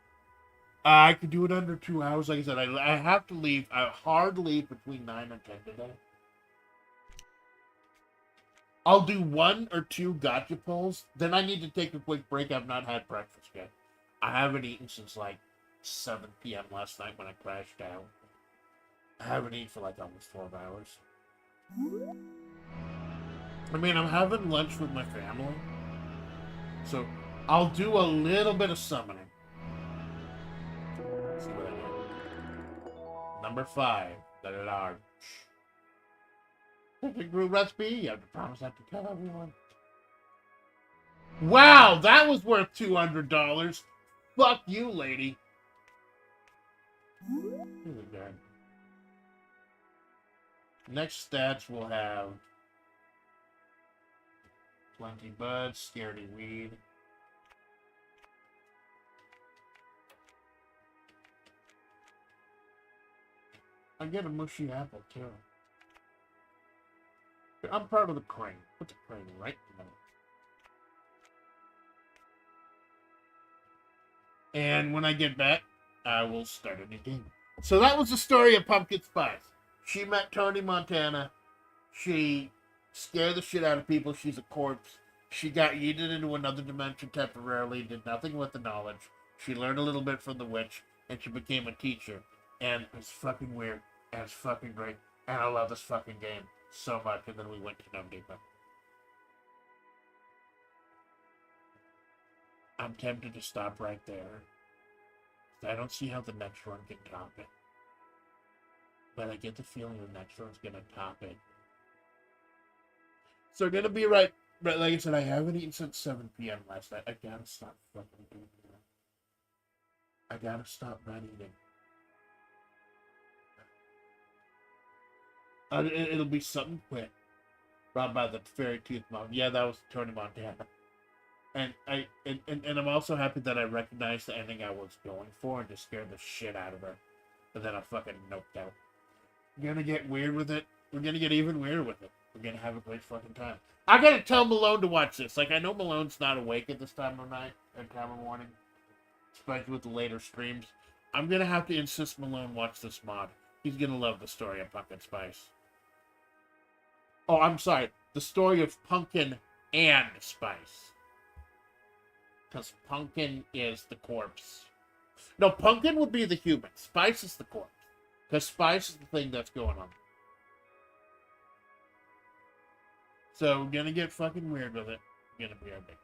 I could do it under 2 hours. Like I said, I have to leave. I hard leave between 9 and 10 today. I'll do 1 or 2 gotcha pulls. Then I need to take a quick break. I've not had breakfast yet. I haven't eaten since like 7 p.m. last night when I crashed out. I haven't eaten for like almost 12 hours. I mean, I'm having lunch with my family. So I'll do a little bit of summoning. See what I get. Number 5. The large. Perfect brew recipe. You have to promise not to tell everyone. Wow, that was worth $200. Fuck you, lady. Really good. Next stats we'll have plenty buds, scaredy weed. I get a mushy apple too. I'm proud of the crane. Put the crane right now. And when I get back, I will start a new game. So that was the story of Pumpkin Spice. She met Tony Montana. She scared the shit out of people. She's a corpse. She got yeeted into another dimension temporarily, did nothing with the knowledge. She learned a little bit from the witch, and she became a teacher. And it's fucking weird, and it's fucking great, and I love this fucking game so much. And then we went to Gnome Depot. I'm tempted to stop right there. I don't see how the next run can top it. But I get the feeling the next run's gonna top it. So gonna be right. But like I said, I haven't eaten since 7 p.m. last night. I gotta stop fucking doing that. I gotta stop not eating. It'll be something quick. Robbed by the fairy tooth mom. Yeah, that was Tony Montana. And I'm also happy that I recognized the ending I was going for and just scared the shit out of her. And then I fucking noped out. We're gonna get weird with it. We're gonna get even weirder with it. We're gonna have a great fucking time. I gotta tell Malone to watch this. Like, I know Malone's not awake at this time of night and time of morning, especially with the later streams. I'm gonna have to insist Malone watch this mod. He's gonna love the story of Pumpkin Spice. Oh, I'm sorry. The story of Pumpkin and Spice. Because Pumpkin is the corpse. No, Pumpkin would be the human. Spice is the corpse. Because Spice is the thing that's going on. So we're gonna get fucking weird with it. We're gonna be our big.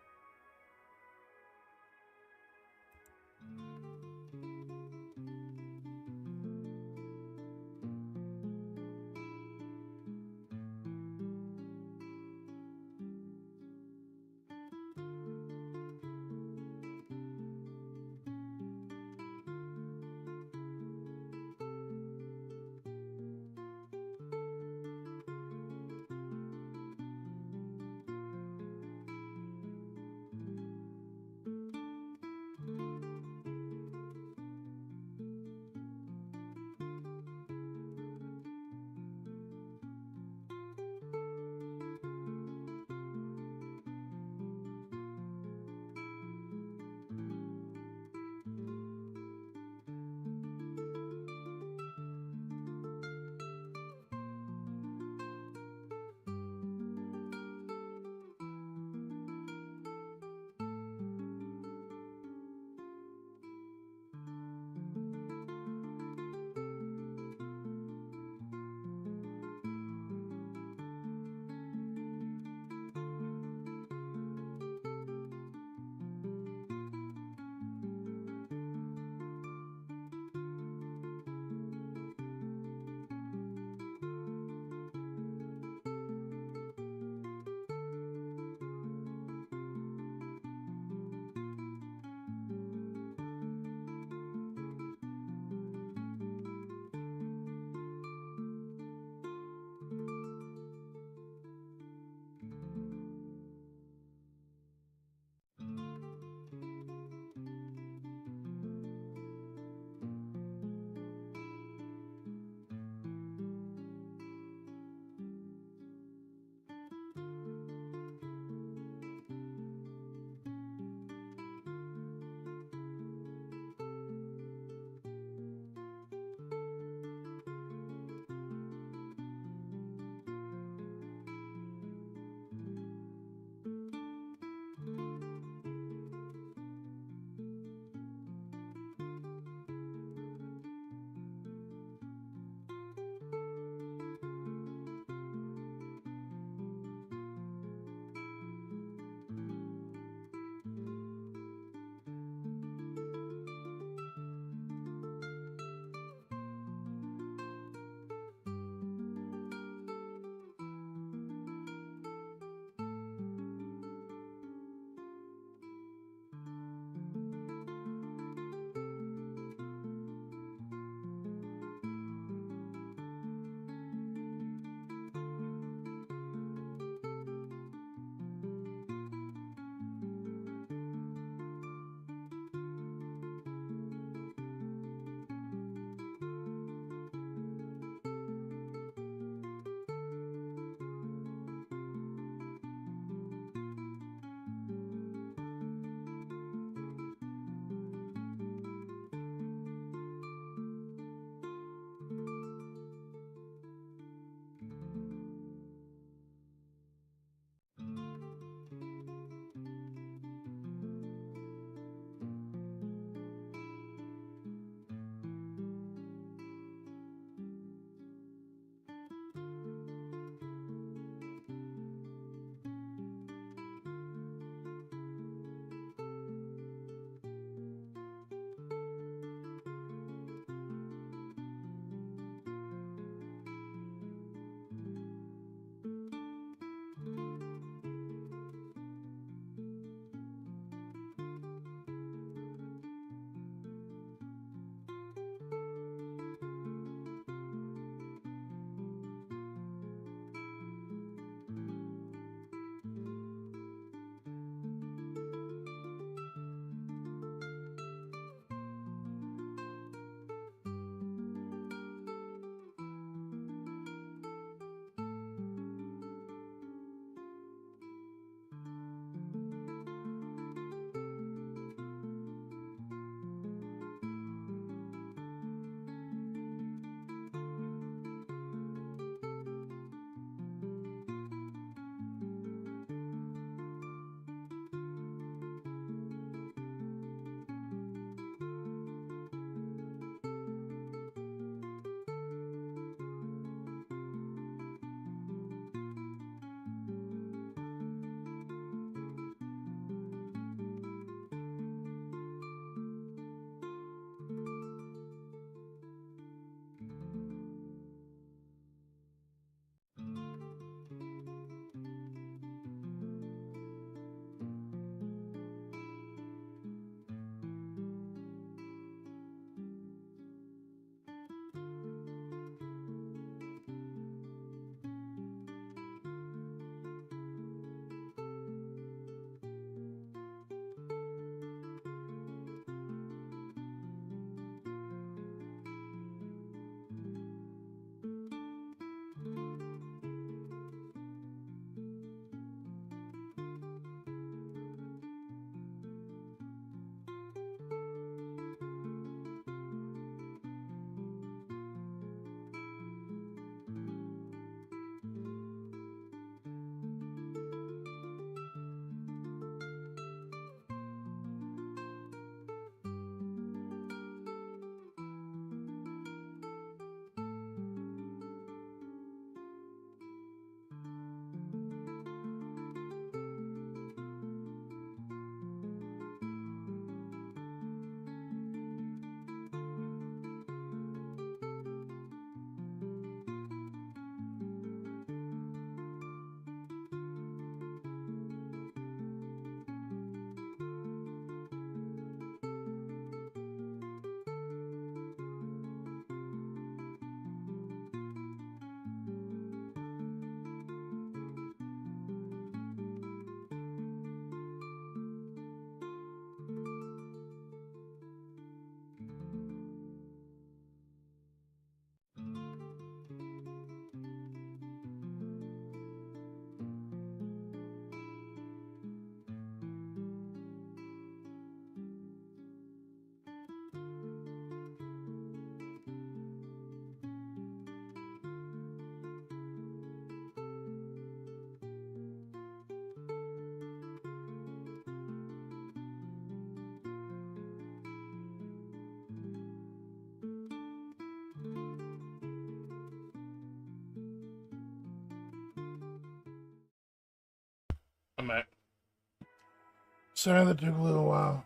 Sorry that took a little while.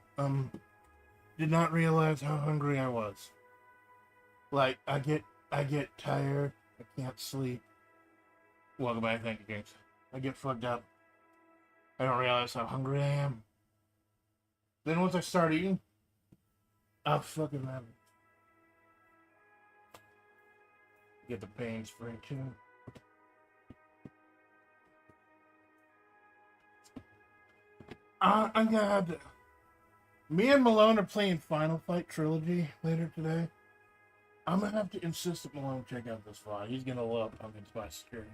Did not realize how hungry I was. Like, I get tired. I can't sleep. Welcome back, thank you, James. I get fucked up. I don't realize how hungry I am. Then once I start eating, I'll fucking have it. Get the pains free too. I'm gonna have to. Me and Malone are playing Final Fight Trilogy later today. I'm gonna have to insist that Malone check out this file. He's gonna love Pumpkin Spice Security.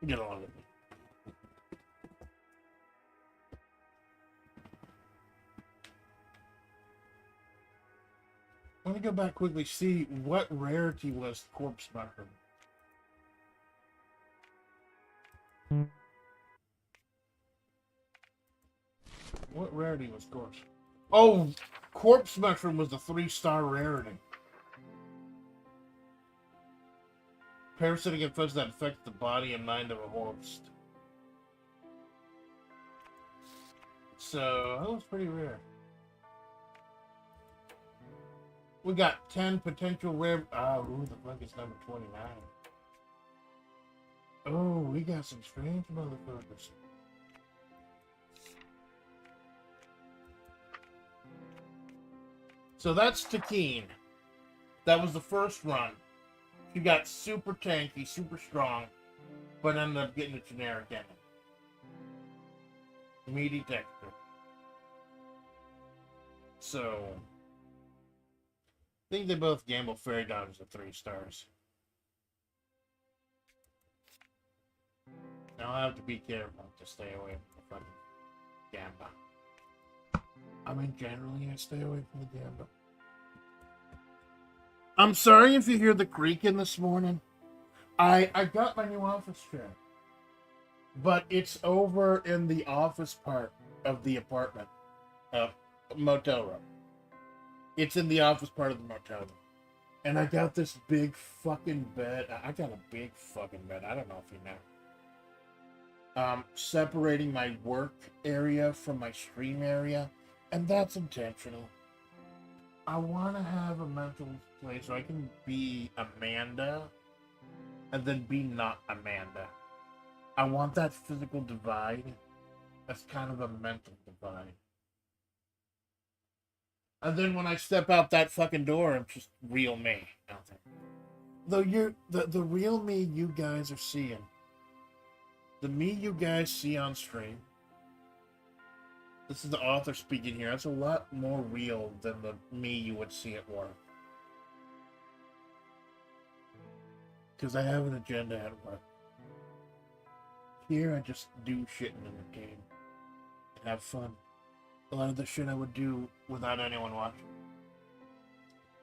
Get along with me. Let me go back quickly, see what rarity was Corpse Mushroom. What rarity was Corpse? Oh, Corpse Mushroom was a 3-star rarity. Parasitic infection that affects the body and mind of a host. So, that was pretty rare. We got 10 potential rare. Who the fuck is number 29? Oh, we got some strange motherfuckers. So that's Takeen. That was the first run. She got super tanky, super strong, but ended up getting a generic ending. Meaty texture. So, I think they both gamble fairy daughters at 3 stars. Now I have to be careful to stay away from the fucking gamba. I mean, generally I stay away from the gamba. I'm sorry if you hear the creaking this morning. I got my new office chair, but it's over in the office part of the apartment, motel room. It's in the office part of the motel room. And I got this big fucking bed. I got a big fucking bed. I don't know if you know. Separating my work area from my stream area. And that's intentional. I want to have a mental place where I can be Amanda and then be not Amanda. I want that physical divide. That's kind of a mental divide. And then when I step out that fucking door, I'm just real me. Though you're the real me you guys are seeing, the me you guys see on stream, this is the author speaking here, that's a lot more real than the me you would see at work. Because I have an agenda at work. Here I just do shit and entertain. And have fun. A lot of the shit I would do without anyone watching.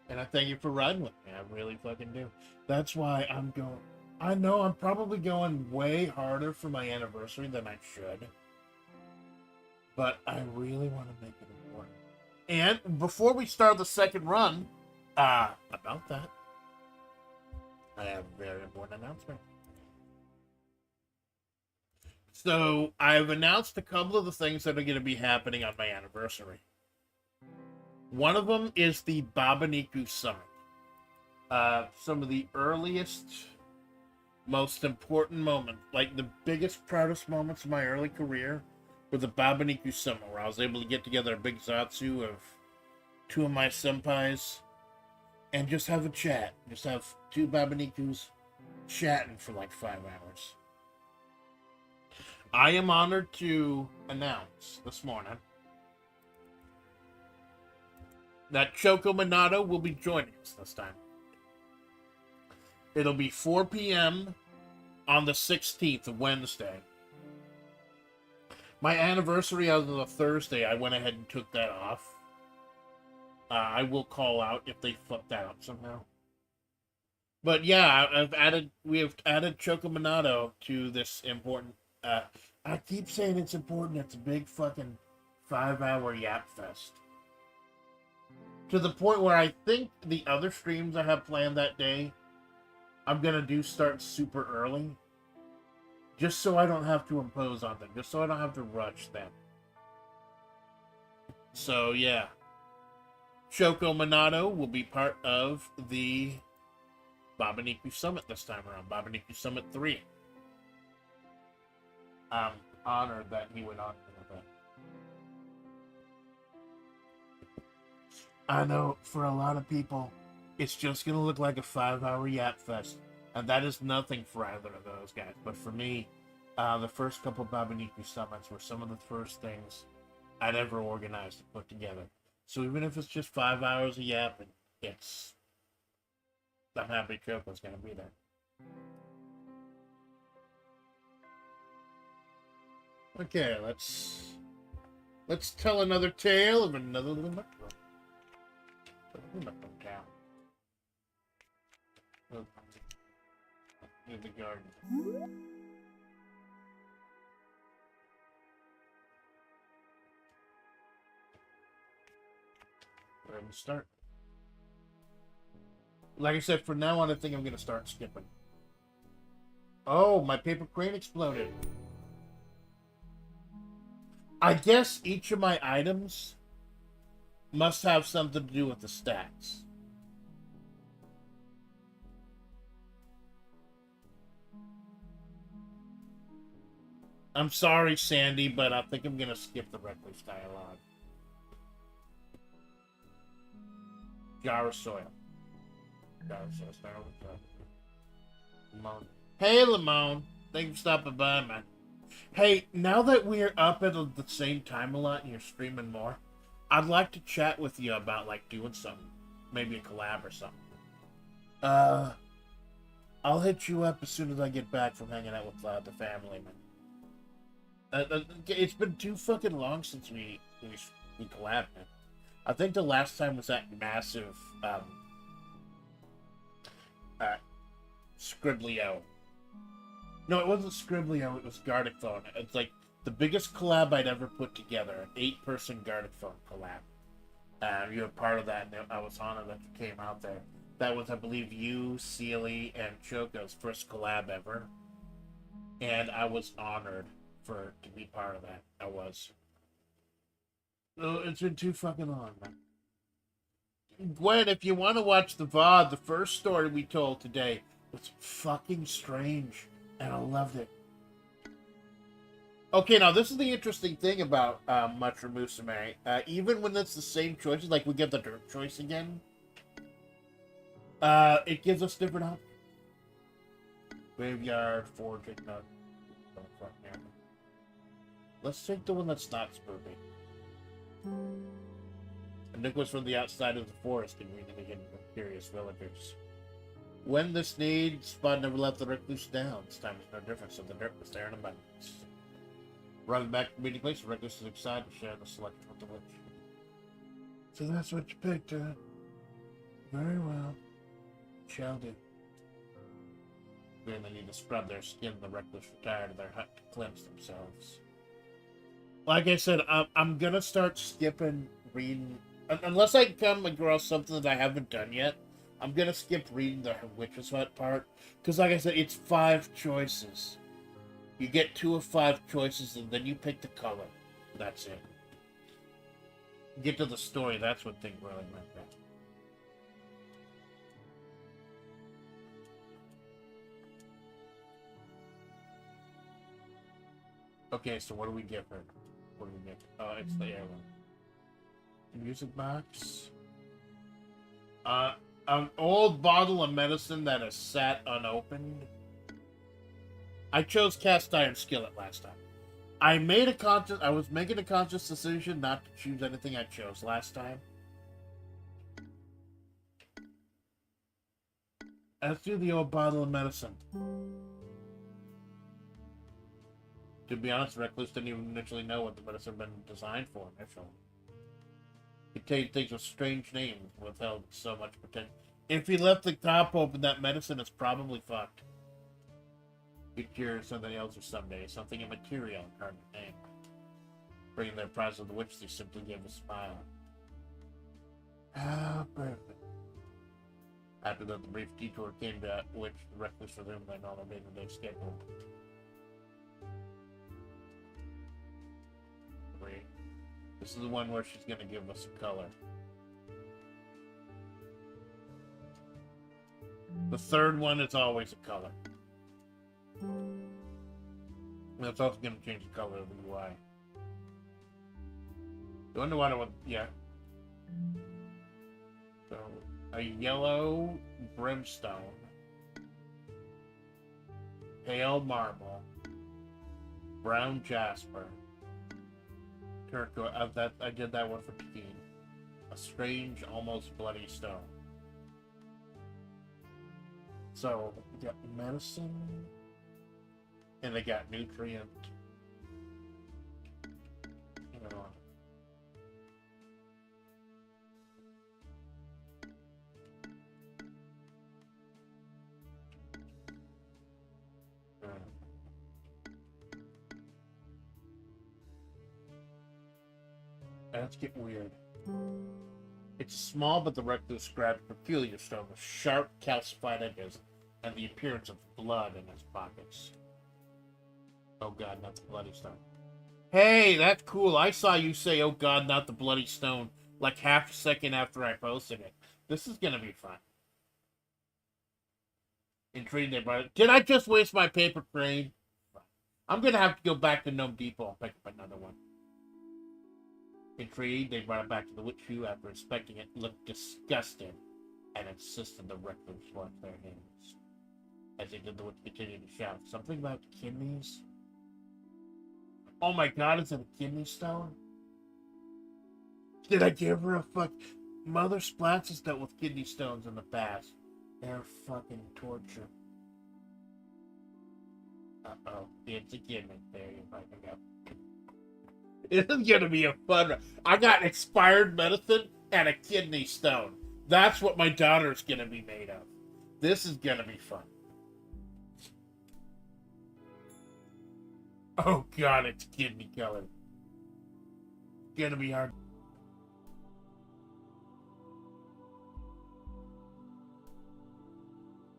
And I thank you for riding with me. I really fucking do. That's why I'm going. I know I'm probably going way harder for my anniversary than I should. But I really want to make it important. And before we start the second run, about that, I have a very important announcement. So, I've announced a couple of the things that are going to be happening on my anniversary. One of them is the Babaniku Summit. Some of the earliest, most important moments, like the biggest, proudest moments of my early career, were the Babaniku Summit, where I was able to get together a big Zatsu of 2 of my senpais and just have a chat. Just have 2 Babanikus chatting for like 5 hours. I am honored to announce this morning that Choco Minato will be joining us this time. It'll be 4 p.m. on the 16th of Wednesday. My anniversary as of a Thursday, I went ahead and took that off. I will call out if they fuck that up somehow. But yeah, we have added Choco Minato to this important. I keep saying it's important. It's a big fucking 5-hour yap fest. To the point where I think the other streams I have planned that day, I'm gonna do start super early. Just so I don't have to impose on them. Just so I don't have to rush them. So, yeah. Shoko Minato will be part of the Babaniku Summit this time around. Babaniku Summit 3. I'm honored that he went on to that. I know, for a lot of people, it's just going to look like a 5-hour yap fest. And that is nothing for either of those guys. But for me, the first couple Babaniku Summits were some of the first things I'd ever organized and put together. So even if it's just 5 hours of yapping, I'm happy Choco's going to be there. Okay, let's tell another tale of another little mushroom. In the garden. Where do we start? Like I said, from now on, I think I'm going to start skipping. Oh, my paper crane exploded. I guess each of my items must have something to do with the stats. I'm sorry, Sandy, but I think I'm going to skip the reckless dialogue. Jar of soil. Lamone. Hey, Lamone. Thank you for stopping by, man. Hey, now that we're up at the same time a lot and you're streaming more, I'd like to chat with you about, like, doing something. Maybe a collab or something. I'll hit you up as soon as I get back from hanging out with the family, man. It's been too fucking long since we collabed, man. I think the last time was that massive, Scriblio. No, it wasn't Scriblio, it was Gardic Phone. It's like the biggest collab I'd ever put together, an 8-person Gardic Phone collab. You were part of that, and I was honored that you came out there. That was, I believe, you, Sealy, and Choco's first collab ever. And I was honored to be part of that. I was. Oh, it's been too fucking long, man. Gwen, if you want to watch the VOD, the first story we told today was fucking strange, and I loved it. Okay, now this is the interesting thing about Mushroom Musume. Even when it's the same choices, like we get the dirt choice again, it gives us different options. Graveyard, forge, ignite. Let's take the one that's not spoopy. And Nicholas from the outside of the forest and reading again with curious villagers. When this need, Spot never left the recluse down. This time is no different, so the dirt was there in abundance. Running back to the meeting place, the recluse is excited to share the selection with the witch. So that's what you picked, huh? Very well. Shall do. Then they need to scrub their skin. The recluse retired to their hut to cleanse themselves. Like I said, I'm gonna start skipping reading, unless I come across something that I haven't done yet. I'm gonna skip reading the witch's hut part, because like I said, it's 5 choices. You get 2 of 5 choices, and then you pick the color. That's it. Get to the story. That's what things really meant. That. Okay, so what do we get her? What do we get? Oh, it's the air one. Music box. An old bottle of medicine that has sat unopened. I chose cast iron skillet last time. I was making a conscious decision not to choose anything I chose last time. Let's do the old bottle of medicine. To be honest, Recluse didn't even initially know what the medicine had been designed for initially. It contained things with strange names, withheld so much potential. If he left the top open, that medicine is probably fucked. Could cure something else or someday, something immaterial and hard to name. Bringing their prize of the witch, they simply gave a smile. Ah, perfect. After that, the brief detour came to which the Recluse resumed their normal day-to-day schedule. This is the one where she's gonna give us a color. The third one is always a color. That's also gonna change the color of the UI. The underwater one, yeah. So, a yellow brimstone, pale marble, brown jasper, turquoise. I did that one for Keen. A strange, almost bloody stone. So we got medicine, and they got nutrient. You know. Let's get weird. It's small but directly described peculiar stone with sharp calcified edges and the appearance of blood in its pockets. Oh god, not the bloody stone. Hey, that's cool. I saw you say, oh god, not the bloody stone, like half a second after I posted it. This is gonna be fun. Intrigued they brought it. Did I just waste my paper crane? I'm gonna have to go back to Gnome Depot and pick up another one. Intrigued, they brought it back to the witch hue after inspecting it, looked disgusted, and insisted the recluse wash their hands. As they did, the witch continued to shout, something about kidneys? Oh my god, is it a kidney stone? Did I give her a fuck? Mother Splatts has dealt with kidney stones in the past. They're fucking torture. Uh-oh, it's a kidney. There you fucking go. This is gonna be a fun run. I got expired medicine and a kidney stone. That's what my daughter's gonna be made of. This is gonna be fun. Oh god, it's kidney colored. It's gonna be hard.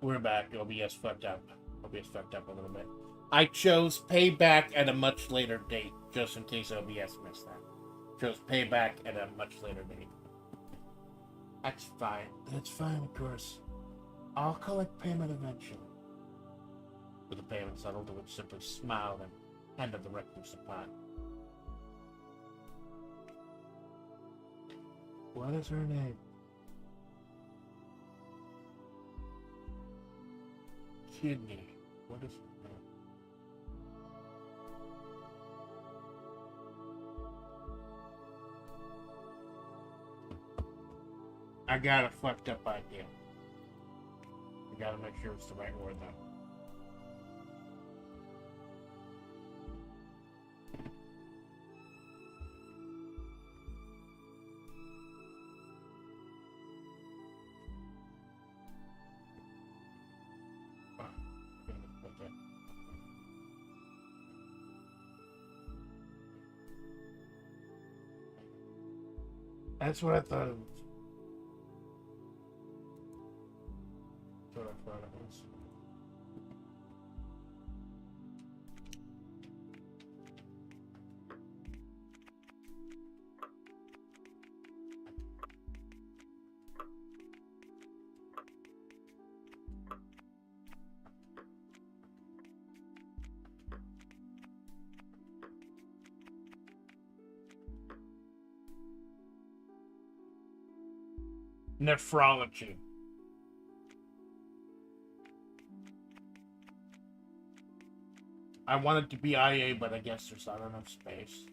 We're back. OBS fucked up. OBS fucked up a little bit. I chose payback at a much later date, just in case OBS missed that. Chose payback at a much later date. That's fine. That's fine, of course. I'll collect payment eventually. With the payment settled, the witch simply smiled and handed the recluse a pot. What is her name? Kidney. What is her name? I got a fucked up idea. I gotta make sure it's the right word though. That's what I thought it was. That's what I thought it was. Nephrology. I wanted to be IA, but I guess there's not enough space.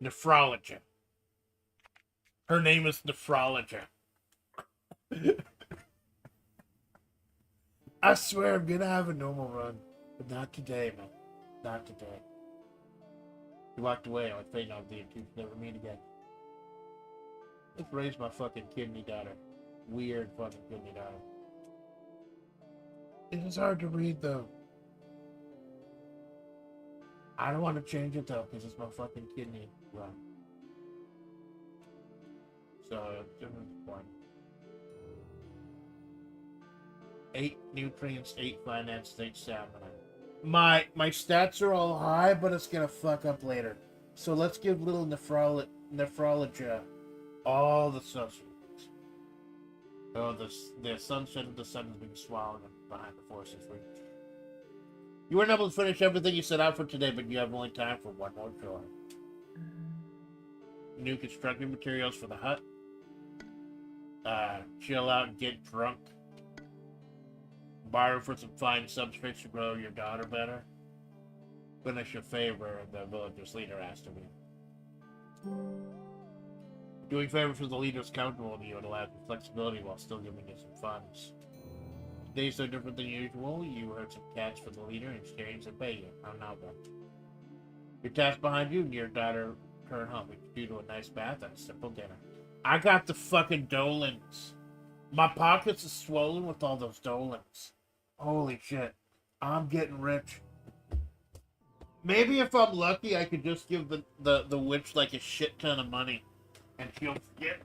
Nephrology. Her name is Nephrology. I swear I'm gonna have a normal run, but not today, man. Not today. He walked away. I think I'll be never meet again. Let's raise my fucking kidney daughter. Weird fucking kidney daughter. It is hard to read though. I don't want to change it though, because it's my fucking kidney run. So, different point. 8 nutrients, 8 finance, 8 stamina. My stats are all high, but it's gonna fuck up later. So let's give little nephrology all the substance. Oh, the sunset of the sun is being swallowed behind the forces reach. You weren't able to finish everything you set out for today, but you have only time for one more chore. New construction materials for the hut. Chill out and get drunk. Borrow for some fine substrates to grow your daughter better. Finish a favor the village's leader asked of you. Doing favors for the leader's comfortable to you and allows you flexibility while still giving you some funds. Today's so different than usual. You heard some cats for the leader in exchange to pay you. How novel. Your task behind you and your daughter return home. You do a nice bath and a simple dinner. I got the fucking dolans. My pockets are swollen with all those dolans. Holy shit. I'm getting rich. Maybe if I'm lucky, I could just give the witch like a shit ton of money. And she'll forget.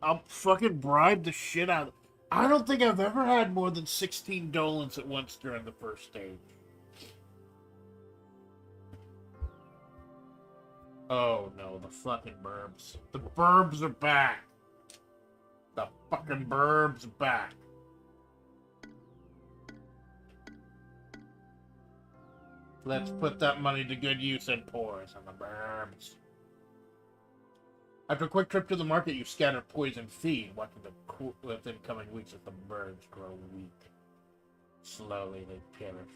I'll fucking bribe the shit out of it. I don't think I've ever had more than 16 dolans at once during the first stage. Oh no, the fucking burbs. The burbs are back. The fucking burbs are back. Let's put that money to good use and pores on the burbs. After a quick trip to the market, you scatter poison feed, watching within coming weeks as the birds grow weak. Slowly they perish,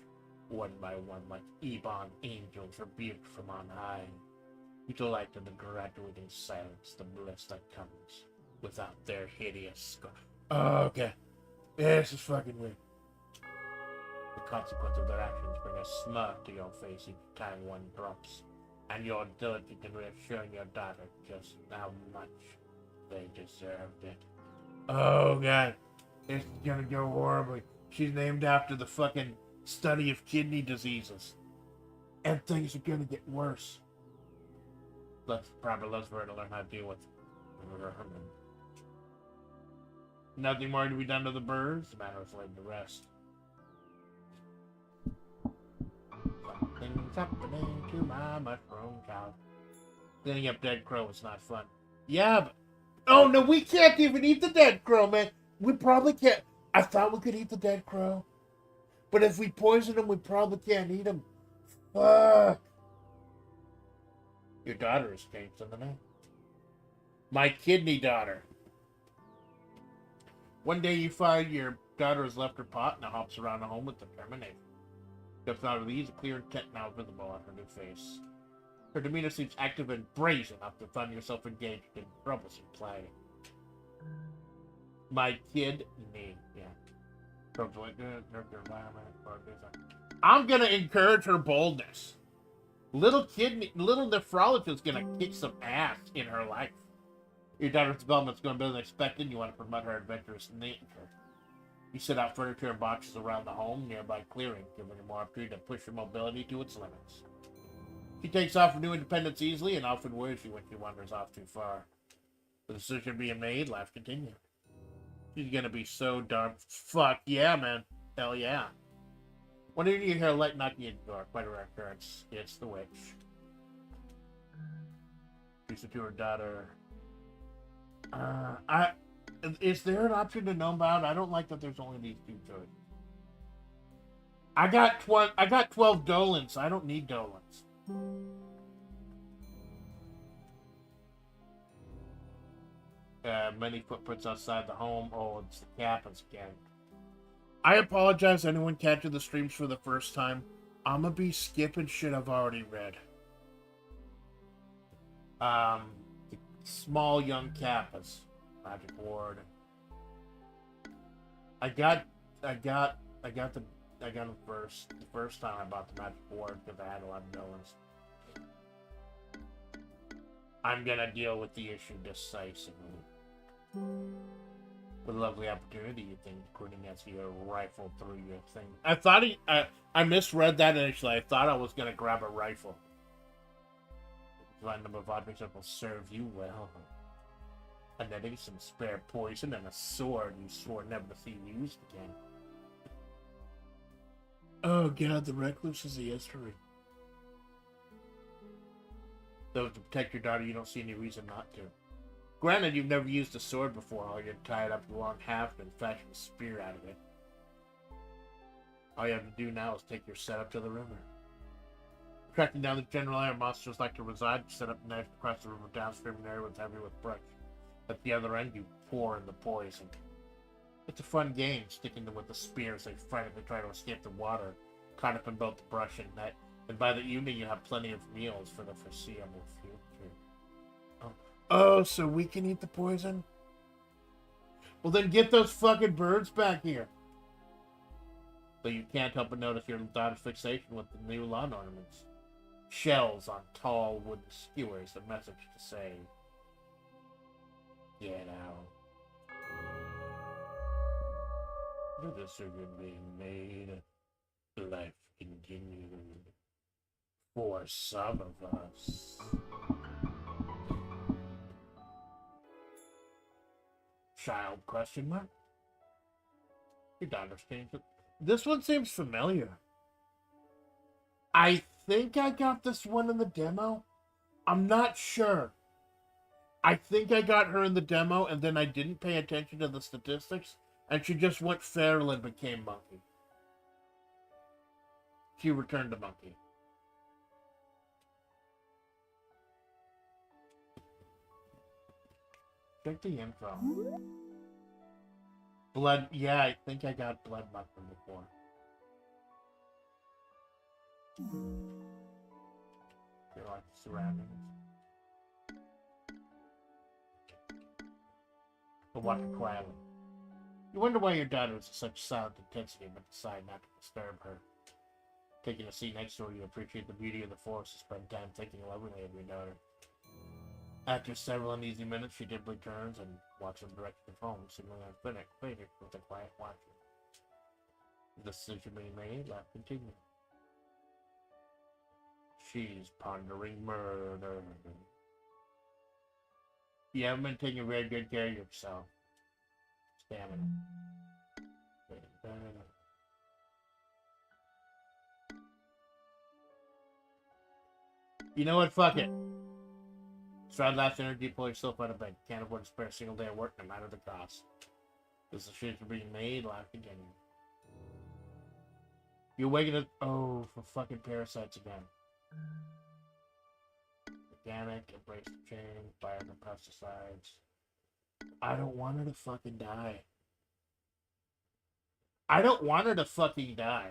one by one, like Ebon angels rebuked from on high. You delight in the graduating silence, the bliss that comes without their hideous scar. Oh, okay. Yeah, this is fucking weird. The consequence of their actions bring a smirk to your face each time one drops, and you're diligent in reassuring your daughter just how much they deserved it. Oh god, this is gonna go horribly. She's named after the fucking study of kidney diseases, and things are gonna get worse. Probably less for her to learn how to deal with vermin. Nothing more to be done to the birds. The matter is laid to rest. Something's happening to my mushroom child. Cleaning up dead crow is not fun. Yeah, but... Oh, no, we can't even eat the dead crow, man. We probably can't. I thought we could eat the dead crow. But if we poison him, we probably can't eat him. Fuck. Your daughter has changed in the night. My kidney daughter. One day you find your daughter has left her pot and hops around the home with determination. Steps out of these, a clear intent now visible on her new face. Her demeanor seems active and brazen after you find yourself engaged in troublesome play. My kidney, yeah. I'm gonna encourage her boldness. Little nephrologist is gonna kick some ass in her life. Your daughter's development's going better than expected, and you want to promote her adventurous nature. You set out furniture and boxes around the home, nearby clearing, giving her more opportunity to push her mobility to its limits. She takes off for new independence easily, and often worries you when she wanders off too far. The decision being made, life continues. She's gonna be so darn... Fuck yeah, man. Hell yeah. One day you hear a light knocking at the door. Quite a rare occurrence. It's the witch. She said to her daughter... Is there an option to know about? I don't like that there's only these two choices. I got 12 dolans. I don't need dolans. Many footprints outside the home. Oh, it's the Kappas again. I apologize to anyone catching the streams for the first time. I'm gonna be skipping shit I've already read. The small young Kappas. Magic Ward. I got them first. The first time I bought the Magic Ward because I had a lot of villains. I'm gonna deal with the issue decisively. What a lovely opportunity, you think, including as your rifle through your thing. I thought I misread that initially. I thought I was gonna grab a rifle. Find number of objects that will serve you well. And then some spare poison and a sword you swore never to see used again. Oh god, the recluse is the history. Though to protect your daughter, you don't see any reason not to. Granted, you've never used a sword before. All you tie it up in a long haft and fashion a spear out of it. All you have to do now is take your setup to the river. Tracking down the general area monsters like to reside, you set up knife across the river downstream an area that's heavy with brush. At the other end, you pour in the poison. It's a fun game, sticking them with the spear as they frantically try to escape the water, caught up in both the brush and net. And by the evening, you have plenty of meals for the foreseeable future. Oh, so we can eat the poison? Well, then get those fucking birds back here. But you can't help but notice your daughter's fixation with the new lawn ornaments. Shells on tall wooden skewers, a message to say, get out. The decision being made, life continued. For some of us. Child question mark? Your daughter's changed it. This one seems familiar. I think I got this one in the demo. I'm not sure. I think I got her in the demo and then I didn't pay attention to the statistics and she just went feral and became monkey. She returned to monkey. Check the info. Blood, yeah, I think I got blood mushroom before. They like the surroundings. But watch it quietly. You wonder why your daughter is such silent intensity, but decide not to disturb her. Taking a seat next to her, you appreciate the beauty of the forest and spend time thinking lovingly of your daughter. After several uneasy minutes, she dimly turns and walks in the direction of home, seemingly unfinished, with a quiet watching. The decision being made, life continues. She's pondering murder. You haven't been taking very good care of yourself. Stamina. You know what? Fuck it. Stride last energy, pull yourself out of bed. Can't afford to spare a single day of work, no matter the cost. This decision being made, life continues. You awaken it. Oh, for fucking parasites again. Organic, embrace the change, fire the pesticides. I don't want her to fucking die. I don't want her to fucking die.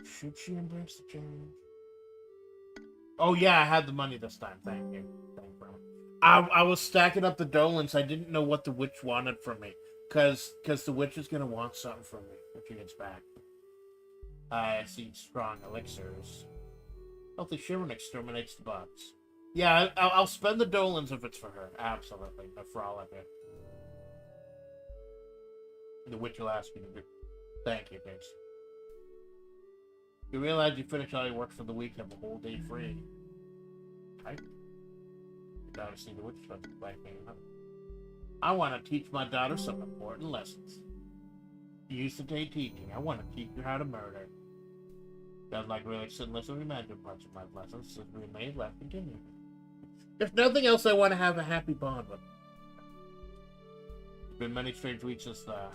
Should she embrace the change? Oh yeah, I had the money this time. Thank you. Thank you. I was stacking up the dolans. I didn't know what the witch wanted from me. Cause the witch is gonna want something from me when she gets back. I see strong elixirs. Healthy shivering exterminates the bugs. Yeah, I'll spend the dolans if it's for her. Absolutely. For all of it. The witch will ask you to do. Thank you, thanks. You realize you finish all your work for the week and have a whole day free. Right? Your daughter see the witch doesn't like me. I want to teach my daughter some important lessons. Use the day teaching. I want to teach her how to murder. Doesn't like really sit and listen to imagine parts of my lessons since we made left continue. If nothing else, I want to have a happy bond with her. It's been many strange weeks since the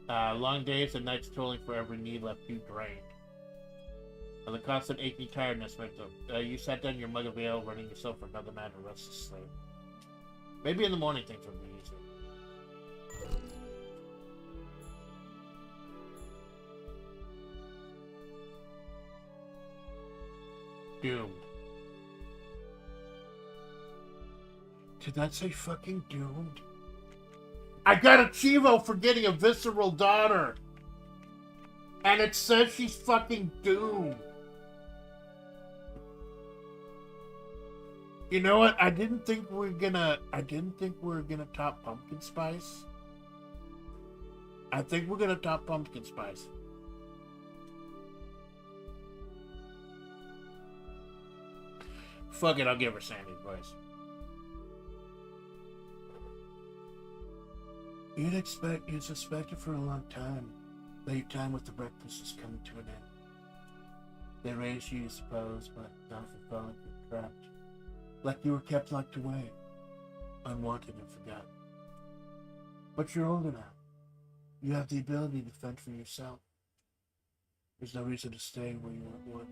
long days and nights toiling for every need left you drained. And the constant aching tiredness makes you sat down your mug of ale, running yourself for another night of restless sleep. Maybe in the morning things will be easier. Doomed. Did that say fucking doomed? I got a Chivo for getting a visceral daughter. And it says she's fucking doomed. You know what? I didn't think we were gonna top pumpkin spice. I think we're gonna top pumpkin spice. Fuck it, I'll give her Sandy's voice. You'd suspected for a long time that your time with the breakfast is coming to an end. They raised you, you suppose, but not for falling trapped. Like you were kept locked away, unwanted and forgotten. But you're older now. You have the ability to fend for yourself. There's no reason to stay where you would.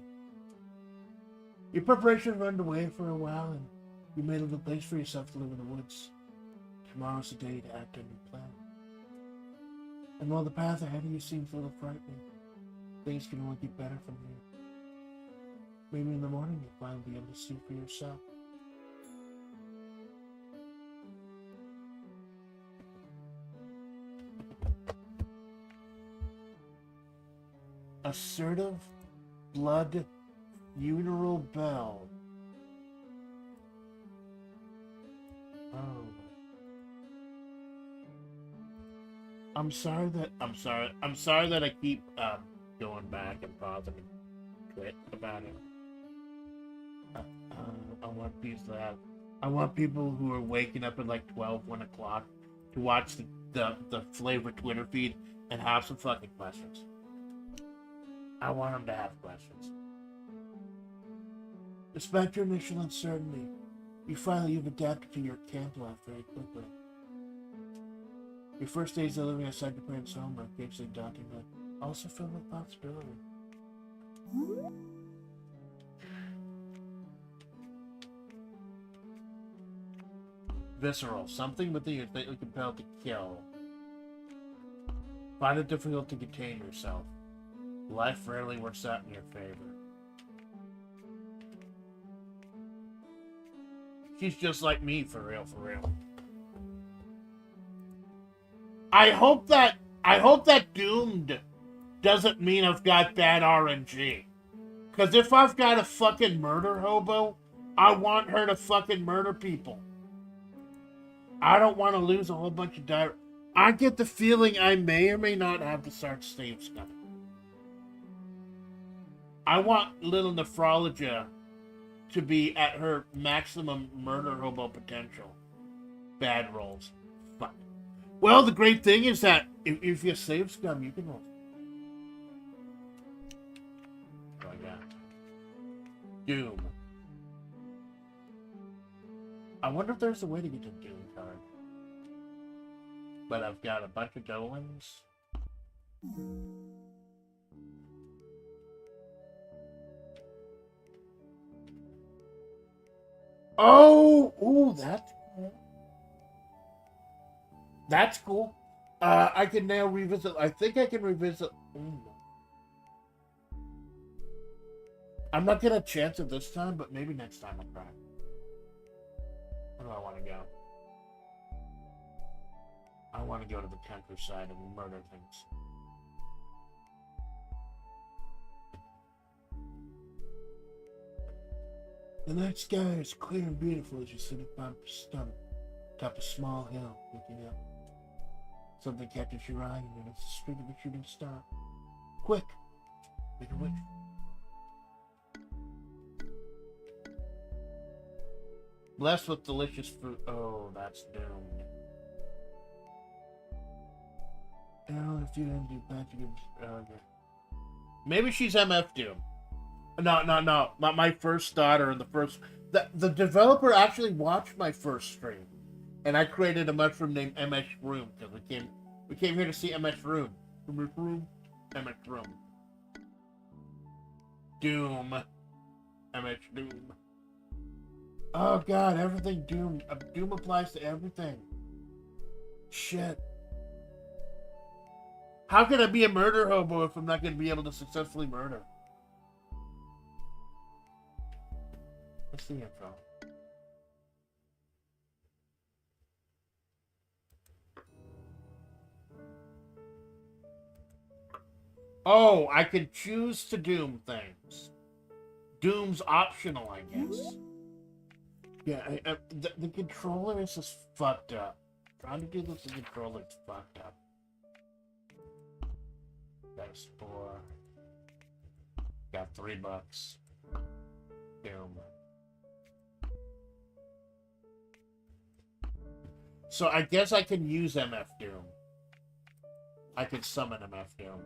Your preparation ran away for a while, and you made a little place for yourself to live in the woods. Tomorrow's the day to act on your plan. And while the path ahead of you seems a little frightening, things can only get better from here. Maybe in the morning you'll finally be able to see for yourself. Assertive blood funeral bell. Oh. I'm sorry that I keep going back and pausing and twit about it. I want people who are waking up at like 1 o'clock to watch the FlaVR Twitter feed and have some fucking questions. I want them to have questions. Despite your initial uncertainty, you've adapted to your camp life very quickly. Your first days of living outside your parents' home are occasionally daunting, but also filled with possibility. Visceral, something within you is faintly compelled to kill. Find it difficult to contain yourself. Life rarely works out in your favor. She's just like me, for real, for real. I hope that doomed doesn't mean I've got bad RNG. Because if I've got a fucking murder hobo, I want her to fucking murder people. I don't want to lose a whole bunch of dirt. I get the feeling I may or may not have the Sarge Steve's coming. I want little Nephrologia to be at her maximum murder hobo potential. Bad rolls. Fuck. Well, the great thing is that if you save scum, you can roll. Oh, yeah. Doom. I wonder if there's a way to get a Doom card. But I've got a bunch of Dolans. Oh, ooh, that's cool. I can now revisit. I think I can revisit. I'm not gonna chance it this time, but maybe next time I'll try. Where do I want to go? I want to go to the countryside and murder things. The night sky is clear and beautiful as you sit upon your stomach, atop a small hill, looking up. Something catches your eye and it's the streak of a shooting star. Quick! Make a wish. Blessed with delicious fruit. Oh, that's doomed. Oh, if you didn't do bad, you could. Okay. Maybe she's MF Doom. No. My first daughter and the developer actually watched my first stream, and I created a mushroom named MS Room because we came here to see MS Room. MS Room. Doom. MS Doom. Oh god, everything Doom. Doom applies to everything. Shit. How can I be a murder hobo if I'm not going to be able to successfully murder? What's the info? Oh, I can choose to doom things. Doom's optional, I guess. Yeah, the controller is just fucked up. Trying to do this with the controller is fucked up. Got a spore. Got $3. Doom. So I guess I can use MF Doom. I could summon MF Doom.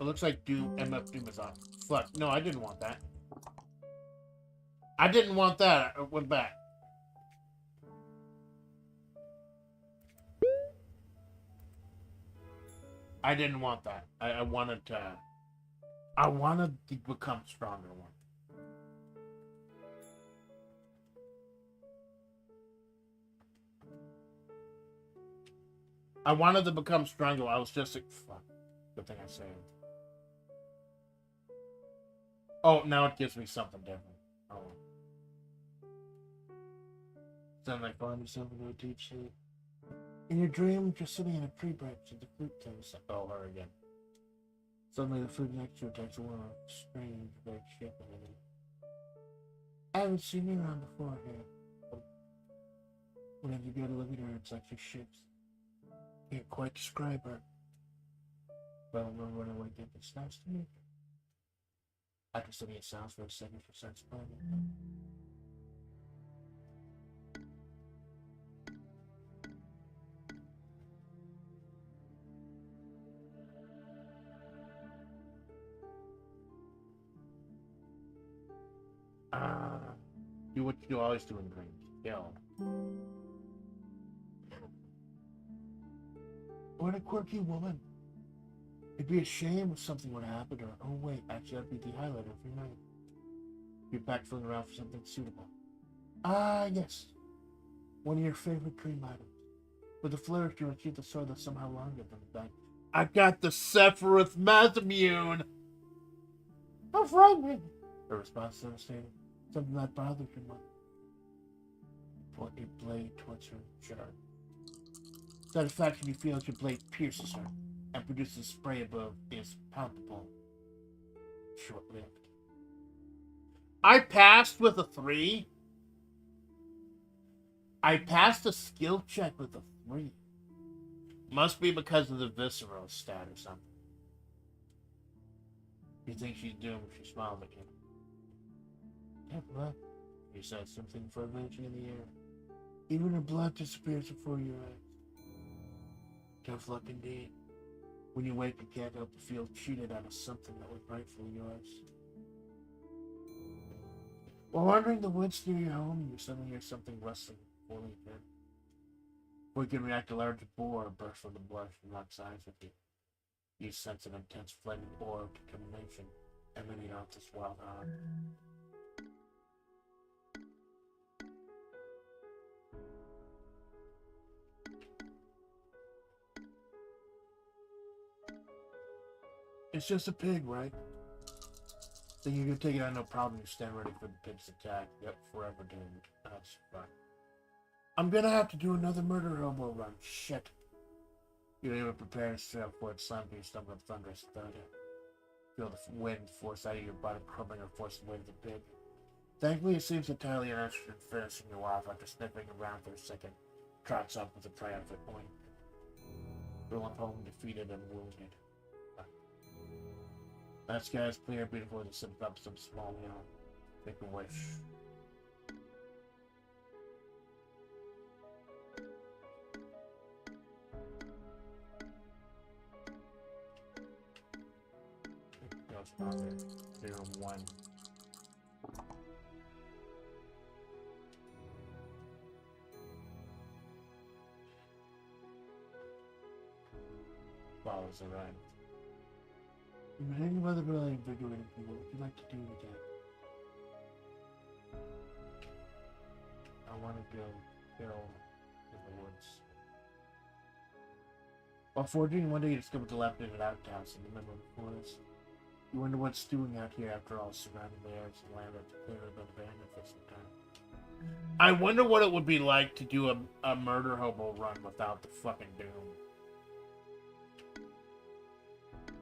It looks like MF Doom is on. Fuck, no, I didn't want that. I didn't want that. I went back. I didn't want that. I wanted to... I wanted to become stronger one. I wanted to become stronger. I was just like, fuck. Good thing I saved. Oh, now it gives me something different. Oh. Then I find yourself into a deep sleep. In your dream, you're sitting in a tree branch and the fruit takes... Oh, her again. Suddenly the fruit next to it takes a whirl. Strange, very shape of it. I haven't seen you around before here. Whenever you go to look at her, it's like she shakes. Can't quite describe her. But I remember when I wake up, it's nice to meet her. After studying sounds for a second, she starts playing. Do what you always do in dreams. Yell. What a quirky woman. It'd be a shame if something would happen to her. Oh wait, actually that'd be the highlighter of your night. You're back feeling around for something suitable. Ah, yes. One of your favorite dream items. With a flourish, you retrieve the sword that's somehow longer than the back. I got the Sephiroth Masamune! How frightening. Her response is devastating. Something that bothers you much. Point your blade towards her sharp. Satisfaction you feel as your blade pierces her and produces a spray above is palpable. Short-lived. I passed with a 3. I passed a skill check with a 3. Must be because of the visceral stat or something. You think she's doomed? She smiled at you. What? You said something for mention in the air. Even her blood disappears before your eyes. Tough luck indeed. When you wake, you can't help but feel cheated out of something that was rightfully yours. While wandering the woods near your home, you suddenly hear something rustling falling again. Before you can react, a large boar bursts from the brush and locks eyes with you. You sense an intense flaming aura of determination emanating off this wild heart. It's just a pig, right? Think you can take it out no problem. You stand ready for the pig's attack. Yep, forever doomed. That's fine. I'm gonna have to do another murder hobo run. Shit. You don't even prepare yourself for it. Slam you stumble of thunderous thunder. Feel the wind force out of your body, crumbling or forcing away to the pig. Thankfully, it seems entirely uninterested in finishing you off after sniffing around for a second. Trots up with a triumphant point. Rolling home defeated and wounded. That sky is clear, beautiful as it sits up some small hill. Make a wish. Ghostfather 01. Follows the rhyme. You've been hanging by the really invigorating people. What would you like to do again? I want to go kill in the woods. While foraging, one day you discovered the dilapidated outhouse in the middle of the forest. You wonder what's stewing out here after all, surrounding the areas and land that's clearly been abandoned for some time. I wonder what it would be like to do a murder hobo run without the fucking doom.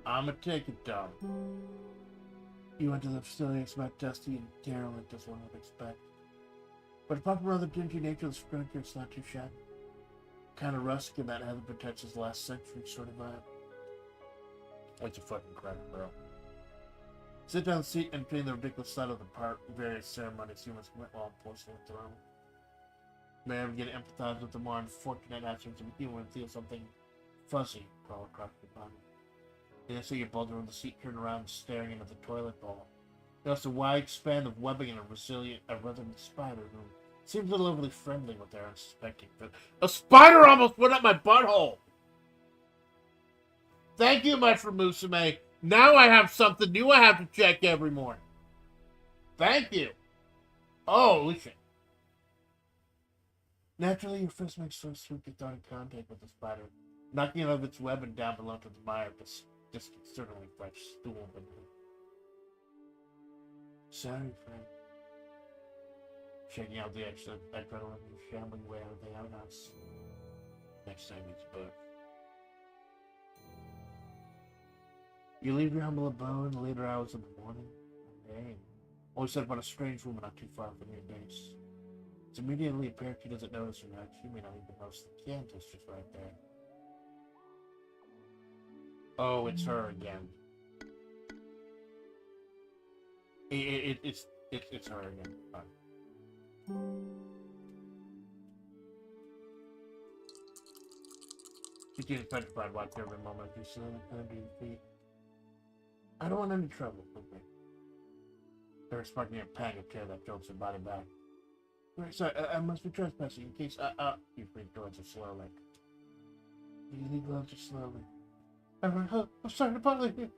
I'ma take it, Dom. You went to the facility, expect dusty and derelict as one would expect. But apart from the dingy nature of the structure, it's not too shabby. Kind of rustic and that heaven protects his last century sort of vibe. It's a fucking credit, bro. Sit down, seat, and between the ridiculous side of the park, various ceremonies humans commit while on porcelain throne. May ever get to empathize with the more unfortunate actions of a human and feel something fuzzy crawl across your body. Then see your bulger on the seat turn around staring into the toilet bowl. There's a wide span of webbing and a resonant spider who seems a little overly friendly with their unsuspecting fit. A spider almost went up my butthole! Thank you much for Musume. Now I have something new I have to check every morning. Thank you. Holy shit. Naturally, your fist makes first swoop get thrown in contact with the spider, knocking it out of its web and down below to the mire of this disconcertingly fresh stool beneath. Sorry, friend. Shaking out the extra adrenaline and shambling way out of the outhouse. Next time it's booked. You leave your humble abode in the later hours of the morning. Dang. Always said about a strange woman not too far from your base. It's immediately apparent she doesn't notice her now. She may not even notice the Cantus just right there. Oh, it's her again. It's her again. Fine. She seems petrified watching every moment as you slowly under your feet. I don't want any trouble, okay? They're sparking a pang of terror that jolts her body back. Right, sorry, I must be trespassing in case you bring towards her slowly. You leave gloves her slowly. I'm sorry to bother you.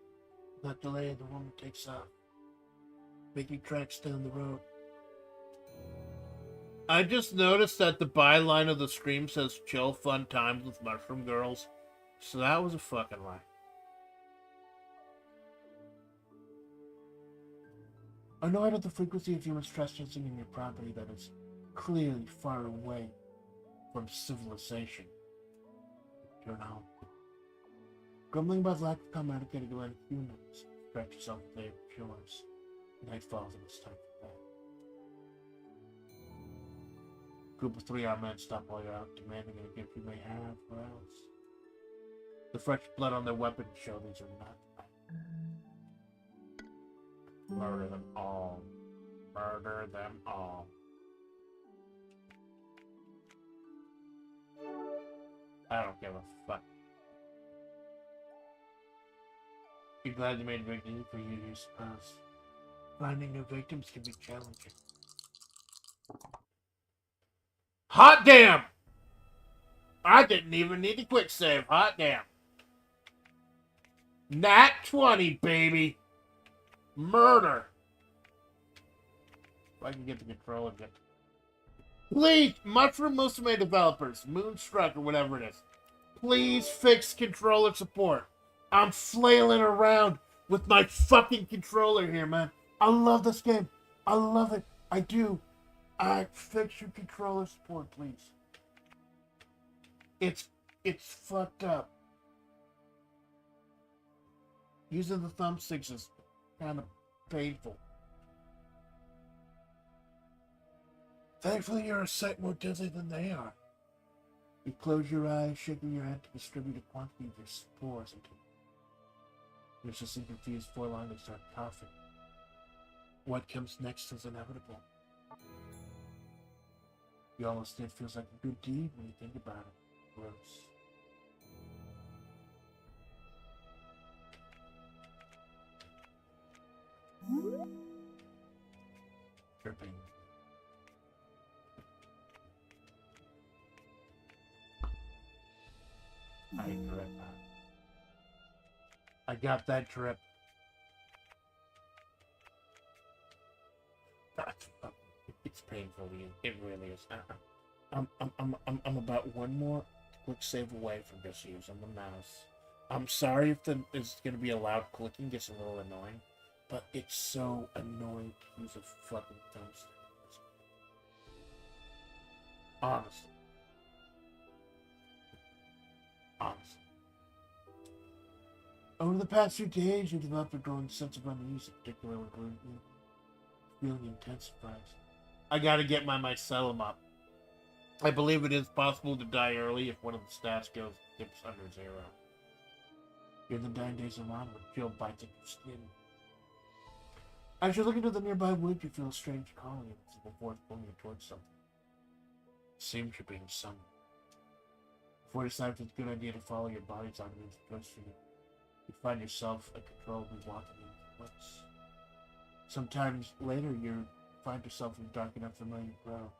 Without delay, the woman takes off, making tracks down the road. I just noticed that the byline of the stream says chill fun times with mushroom girls. So that was a fucking lie. Annoyed at the frequency of humans trespassing in your property that is clearly far away from civilization, turn home. Grumbling about lack of common etiquette to let humans stretch yourself with their chores. Night falls and it's time for bed. Group of 3 armed men stop while you're out, demanding any gift you may have, or else. The fresh blood on their weapons show these are not murder them all. Murder them all. I don't give a fuck. Be glad you made a victim for you, you suppose. Finding new victims can be challenging. Hot damn! I didn't even need to quick save. Hot damn. Nat 20, baby. Murder. If I can get the controller again. Please, Mushroom Musume developers, Moonstruck or whatever it is, please fix controller support. I'm flailing around with my fucking controller here, man. I love this game. I love it. I do. Fix your controller support, please. It's fucked up. Using the thumbsticks is kind of painful. Thankfully, you're a sight more deadly than they are. You close your eyes, shaking your head to distribute a quantity of your spores into you. You're just confused for long and start coughing. What comes next is inevitable. You almost did feels like a good deed when you think about it. Gross. Dripping. I drip. I got that drip. It's painful, Ian. It really is. I'm about one more quick save away from just using the mouse. I'm sorry if it's going to be a loud clicking, gets a little annoying, but it's so annoying to use a fucking thumbstick. Honestly. Over the past few days, you developed a growing sense of unease, particularly when feeling intensifies. I gotta get my mycelium up. I believe it is possible to die early if one of the stats dips under 0. You're the 9 days along when Jill bites at your skin. As you look into the nearby wood, you feel a strange calling as the force pulling you towards something. It seems you're being summoned. Before you decide if it's a good idea to follow your body's arguments choice for you, you find yourself uncontrollably walking into the woods. Sometimes later, you find yourself in a dark and unfamiliar crowd.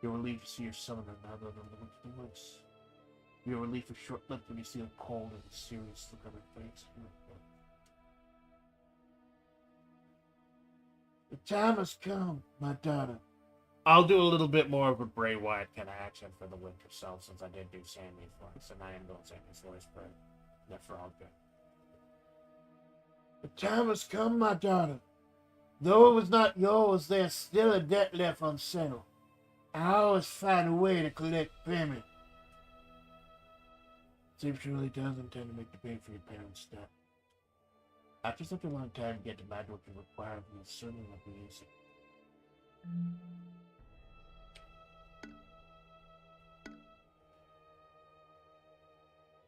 You're relieved to see your summoner now that I'm looking to the woods. Your relief is short-lived when you see a cold and serious look on her face. The time has come, my daughter. I'll do a little bit more of a Bray Wyatt kind of accent for the witch herself, since I did do Sammy's voice, and I am doing Sammy's voice, but that's for all good. The time has come, my daughter. Though it was not yours, there's still a debt left unsettled. I always find a way to collect payment. Seems she really does intend to make the pay for your parents' debt. After such a long time, to get to imagine what you require of you certainly won't be easy.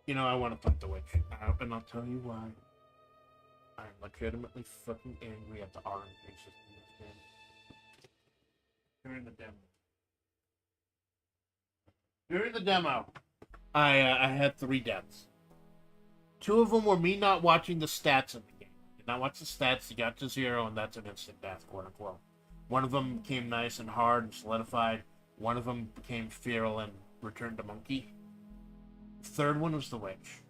You know, I want to put the witch out, and I'll tell you why. I'm legitimately fucking angry at the RNG system in this game. During the demo, I had 3 deaths. 2 of them were me not watching the stats in the game. I did not watch the stats, you got to 0, and that's an instant death, quote unquote. One of them became nice and hard and solidified. One of them became feral and returned to monkey. The third one was the witch.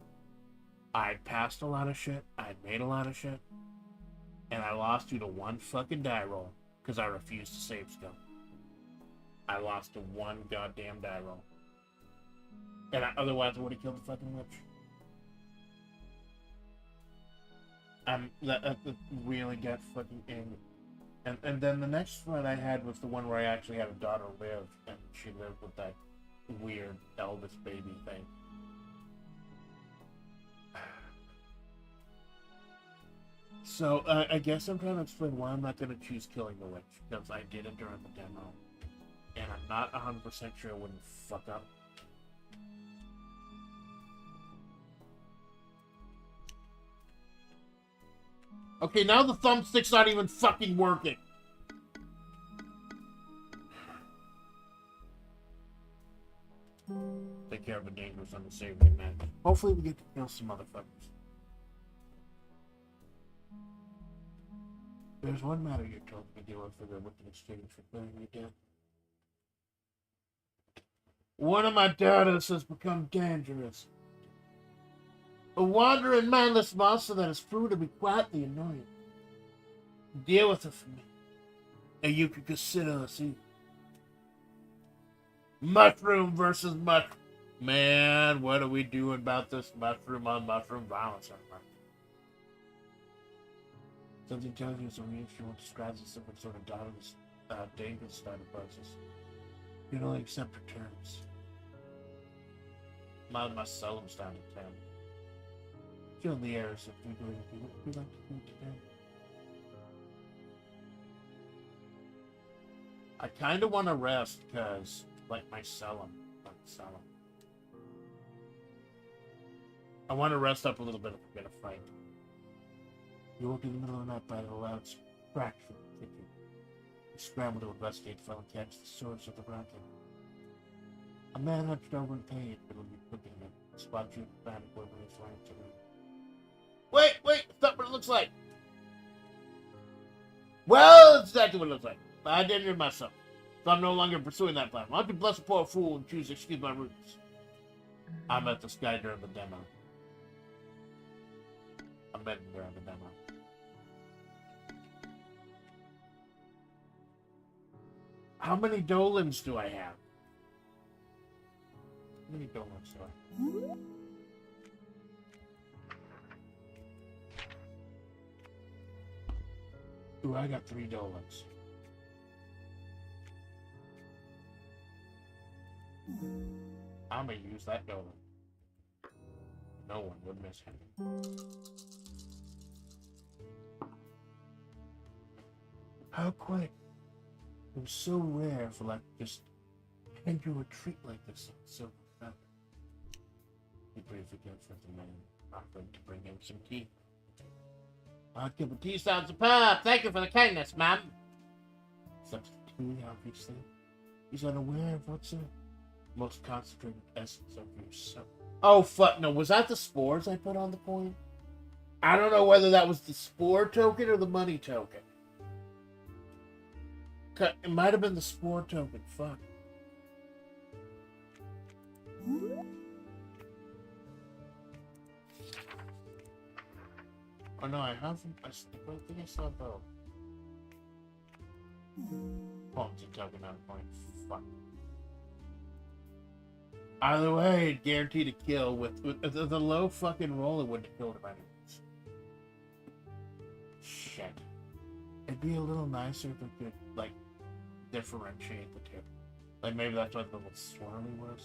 I'd passed a lot of shit, I'd made a lot of shit, and I lost due to 1 fucking die roll, because I refused to save skill. I lost to 1 goddamn die roll. And otherwise I would have killed the fucking witch. That really got fucking angry. And then the next one I had was the one where I actually had a daughter live, and she lived with that weird Elvis baby thing. So, I guess I'm trying to explain why I'm not going to choose killing the witch, because I did it during the demo, and I'm not 100% sure it wouldn't fuck up. Okay, now the thumbstick's not even fucking working. Take care of the dangerous unsavory man. Hopefully we get to kill some motherfuckers. There's one matter you're told me to deal with in exchange for clearing your debt. One of my daughters has become dangerous. A wandering, mindless monster that has proved to be quietly annoying. Deal with her for me, and you can consider us equal. Mushroom versus mushroom. Man, what are we doing about this mushroom on mushroom violence? Something tells you it's a reaction what describes as some sort of dangerous start of process. You can only accept her terms. My solemn stand at 10. Fill the airs if we're going to do what we like to do today. I kind of want to rest because, like my Selim. I want to rest up a little bit if we're going to fight. You woke in the middle of the night by the loud crack from the kitchen. You scrambled to investigate, fell and catch the source of the racket. A man hunched over in pain, but when you looked at him, spotted you in the panic where he was lying to him. Wait, that's what it looks like. Well, that's exactly what it looks like. I did it myself, so I'm no longer pursuing that plan. Why don't you bless a poor fool and choose to excuse my rudeness? I met this guy during the demo. I met him during the demo. How many dolans do I have? How many dolans do I have? Ooh, I got 3 dolans. I'm gonna use that dolan. No one would miss him. How quick. It was so rare for like just been to a treat like this on Silver Feather. He briefly goes for the man, offering to bring him some tea. I'll give a tea sounds superb. Thank you for the kindness, ma'am. Substitute, obviously. He's unaware of what's the most concentrated essence of your soul. Oh, fuck, no. Was that the spores I put on the coin? I don't know whether that was the spore token or the money token. It might have been the spore token. Fuck. Oh, no, I haven't. I think I saw both. Oh, it's a token on point. Fuck. Either way, guaranteed a kill. With the low fucking roll, it wouldn't have killed him anyways. Shit. It'd be a little nicer if it could, like, differentiate the two. Like, maybe that's what the little swirly was.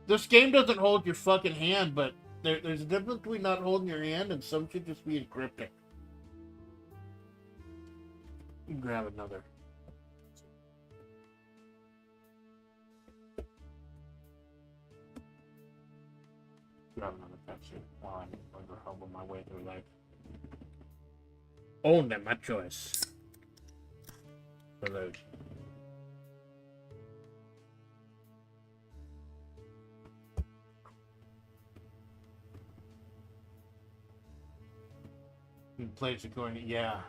This game doesn't hold your fucking hand, but there's a difference between not holding your hand and some should just be encrypted. You can grab another. Grab another Pepsi while I'm going to humble my way through life. Own them, my choice. For those. He plays according to, yeah.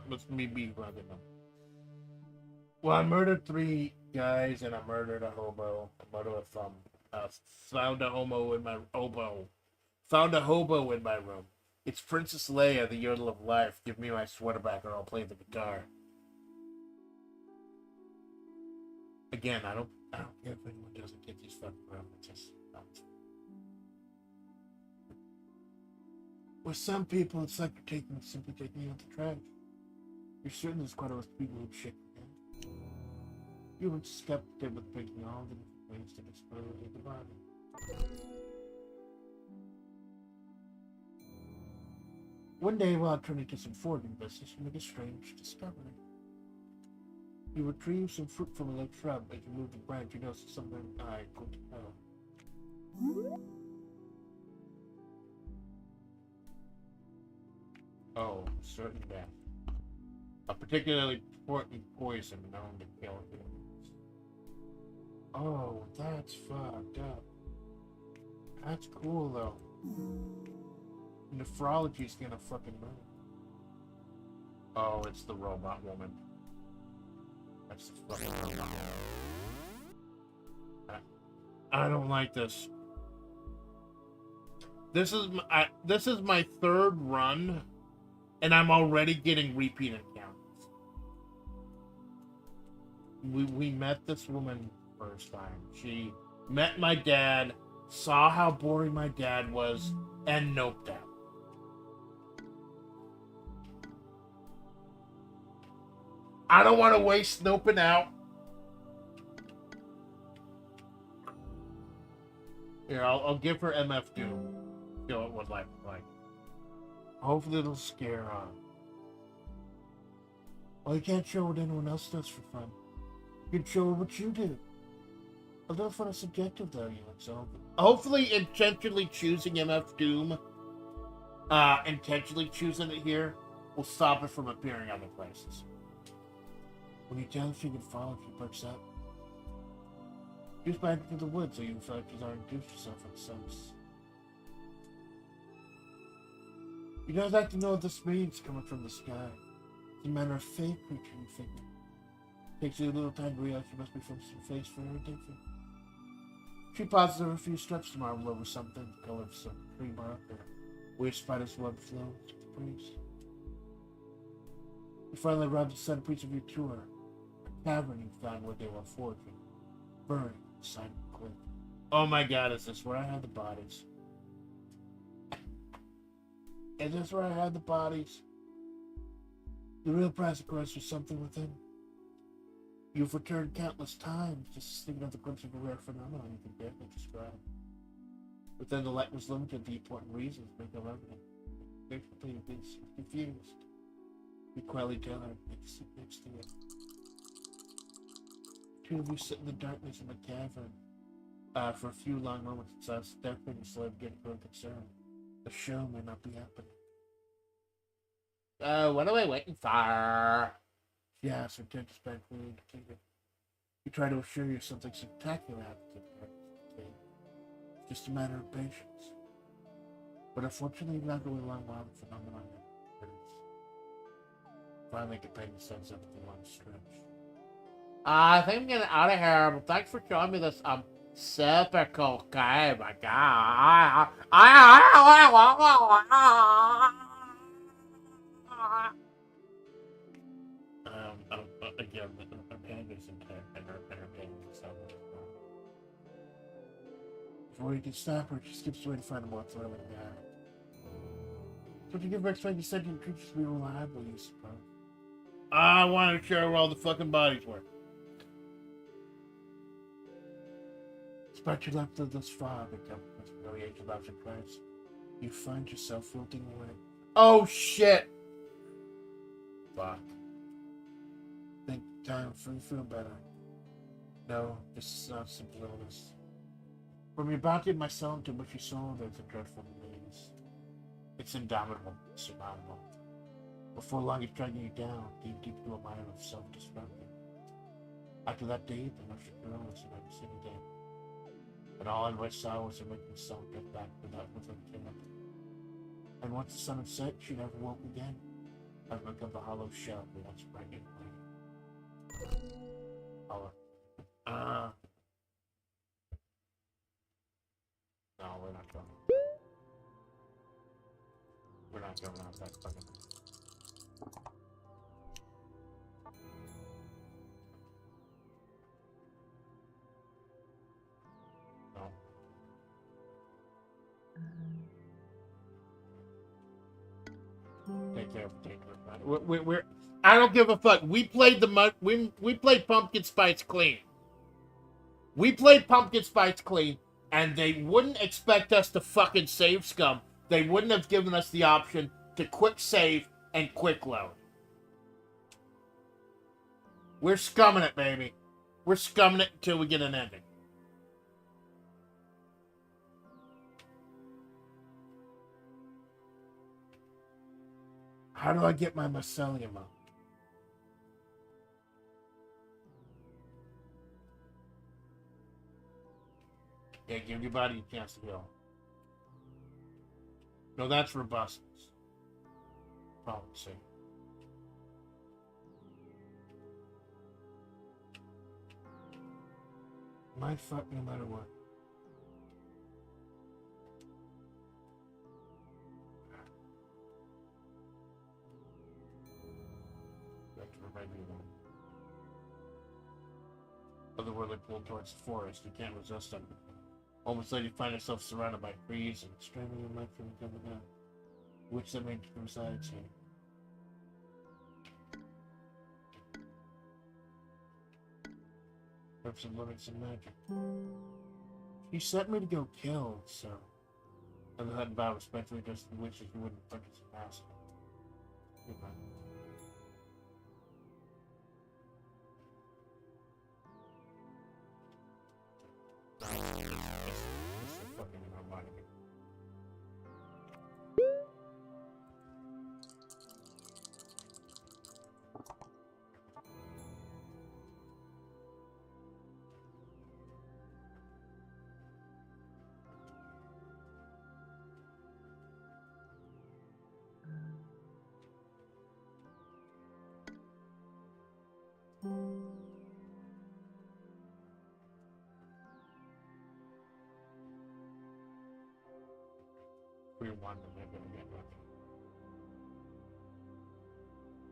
Must me be rubbing them. Well, I murdered 3 guys and I murdered a hobo. I murdered a thumb. Found a hobo in my hobo. Found a hobo in my room. It's Princess Leia, the Yodel of Life. Give me my sweater back or I'll play the guitar. Again, I don't care if anyone doesn't get these fucking references. With some people, it's like you're simply taking out the trash. You're certain there's quite a lot of people who shit. You were skeptical with thinking all the different ways to dispose of the body. One day, while turning to some foraging business, you make a strange discovery. You retrieve some fruit from a late shrub. As you move the branch, you notice something I couldn't tell. Oh, certain death. A particularly important poison known to kill humans. Oh, that's fucked up. That's cool, though. Nephrology's gonna fucking move. Oh, it's the robot woman. That's the fucking robot woman. I don't like this. This is my 3rd run, and I'm already getting repeat encounters. We met this woman first time. She met my dad, saw how boring my dad was, and noped out. I don't want to waste noping out. Here, I'll give her MF Doom. Show it what life is like. Hopefully it'll scare her. Well, you can't show what anyone else does for fun. You can show her what you do. A little fun is subjective, though, you know. Hopefully, intentionally choosing MF Doom, intentionally choosing it here, will stop it from appearing other places. When you tell her she can follow if she perks up, use back into the woods so you feel like she's already introduced yourself in a sense. You guys like to know what this means coming from the sky. It's a manner of fake creature you figure. Takes you a little time to realize you must be from some face very different. She pauses over a few steps to marvel over something, the color of some tree bark or weird spider's web flows with the breeze. You finally arrive at the centerpiece of your tour, a cavern you found where they were foraging, buried inside the cliff. Oh my god, is this where I had the bodies? Is this where I had the bodies? The real price, of course, was something within. You've returned countless times, just thinking of the glimpse of a rare phenomenon you can barely describe. But then the light was limited, the important reasons make them evident. Frequently you've been confused. You quietly tell her to sit next to you. two of you sit in the darkness of the cavern for a few long moments inside stepping and slowly getting grown concerned. The show may not be happening. What are we waiting for? She asks, her attention span clearly depleted. You try to assure you something spectacular happens at the cave. It's just a matter of patience. But unfortunately, you're not going along while the phenomenon occurs. Finally, companion sends up the long stretch. I think I'm getting out of here, but thanks for showing me this super cool game. My God. Again, her panda's intent and her pain is so much more. Before you can stop her, she skips away to find a more thrilling guy. So to give her expected sentient creatures to be reliable, you suppose? I wanted to show her where all the fucking bodies were. Despite your left thus far, become with humiliation about your price, you find yourself floating away. Oh shit! Fuck. Think time for you to feel better. No, this is not simple illness. From your body and my soul into which you soul, there's a dreadful disease. It's indomitable, surmountable. Before long, it's dragging you down, deep into a mire of self-destruction. After that day, the most illness I've ever seen again. And all I wish saw was to make the soul get back without within killing. And once the sun had set, she never woke again. I've become the hollow shell that once bright and clean. Hollow. No, we're not going. We're not going out that fucking. No. Take care of we're I don't give a fuck. We played we played Pumpkin Spice clean. We played Pumpkin Spice clean, and they wouldn't expect us to fucking save scum. They wouldn't have given us the option to quick save and quick load. We're scumming it, baby. We're scumming it until we get an ending. How do I get my mycelium up? Yeah, give your body a chance to heal. No, that's robustness. Policy. Might fuck no matter what. That's remind me of that. Otherworldly pull towards the forest. You can't resist them. Almost like you find yourself surrounded by trees and straining your life from coming out. Which that made resides here. Perhaps some limits and magic. She sent me to go kill, so. And that about especially just the wishes you wouldn't purchase a mask. Goodbye.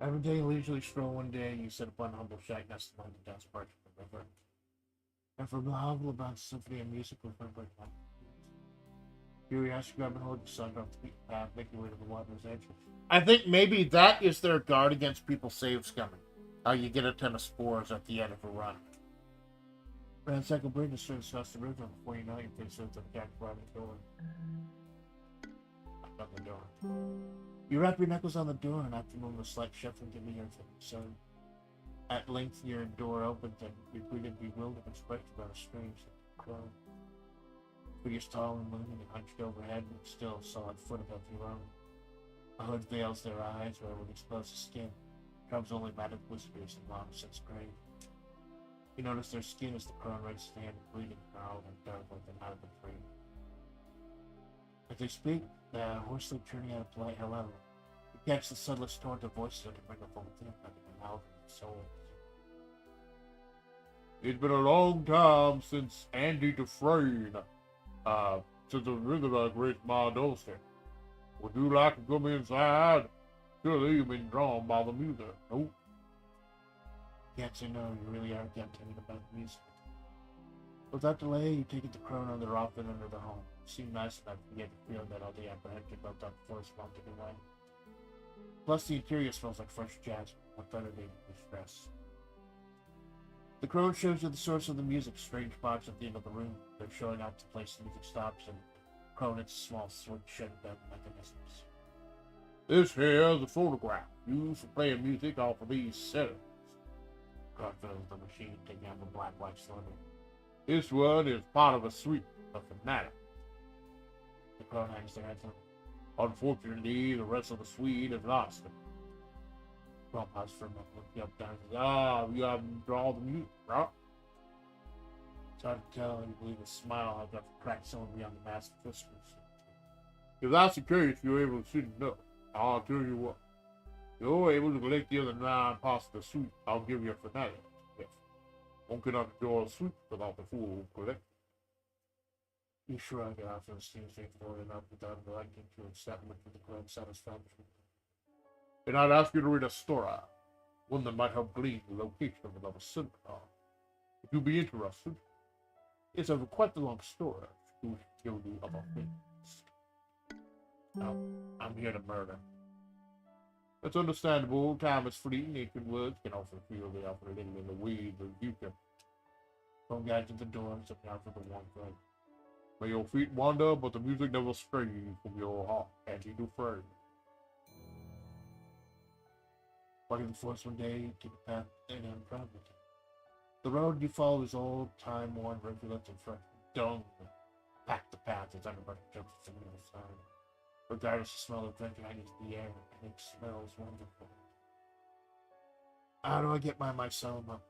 Every day you leisurely stroll one day, you sit upon a humble shack nestled among the dense parts of the river. And from the hovel about symphony and music with river and curiosity grab and hold the sun off the beaten path, making your way to the water's edge. I think maybe that is their guard against people save scumming. How you get a ton of spores at the end of a run. Ransack a bridge and swim across the river before you know you're faced with the cat right at the door. Knock on the door. You wrap your knuckles on the door and after a moment of slight shuffling can be heard from inside. At length, your door opens and you're greeted bewildered expression by a strange crow. Figure's tall and looming and hunched overhead, but still a solid foot above your own. A hood veils their eyes, where with exposed skin, covers only matted whiskers and long since gray. You notice their skin as the crow raises the hand bleeding, gnarled and dark like the knot of a tree. As they speak, they are hoarsely turning out a polite hello. You catch the subtlest tone of voices that can bring a full thing like an mouth and soul. It's been a long time since Andy Dufresne, since a visitor graced my doorstep. Would you like to come inside? Surely you've been drawn by the music. Nope. Can't say no, you really are captivated about the music. Without delay, you take it to Crone on the rock and under the home. You seem nice enough to get the feel that all the apprehension built up before it's melted away. Plus, the interior smells like fresh jasmine. What better than stress? The crone shows you the source of the music, strange box at the end of the room. They're showing out the place the music stops, and crone its small sword shut-down mechanisms. This here is a photograph used for playing music off of these settings. Crone fills the machine, taking out the black white cylinder. This one is part of a suite of fanatic. The crone hangs their heads up. Unfortunately, the rest of the suite is lost. Crone pauses for a moment, looking up, down, and says, You haven't drawn the music, right? it's hard to tell, you believe a smile has got cracked somewhere beyond the mask of whispers. If that's the case, you're able to see enough. I'll tell you what. If you're able to collect the other 9 parts of the suite, I'll give you a fanatic. Yes. Won't get out the door of the suite without the full collection. You shrug it off, and it seems straightforward enough without electing to accept much of the crone's satisfaction. And I'd ask you to read a story, one that might help glean the location of another synagogue. If you'd be interested, It's over quite the long story. Who killed you of all things? No, I'm here to murder. it's understandable. Time is fleeting. Ancient words can often feel they offer living in the weeds of the future. Crone guides you to the door and looking out for the warm light. May your feet wander, but the music never strays from your heart, and you do frame. Walking the forest one day, you take a path in and proud with it. The road you follow is old, time-worn rivulets and fresh dung. Pack the path as everybody jumps from the other side. Regardless, the smell of adventure hangs in the air, and it smells wonderful. How do I get my mycelium up?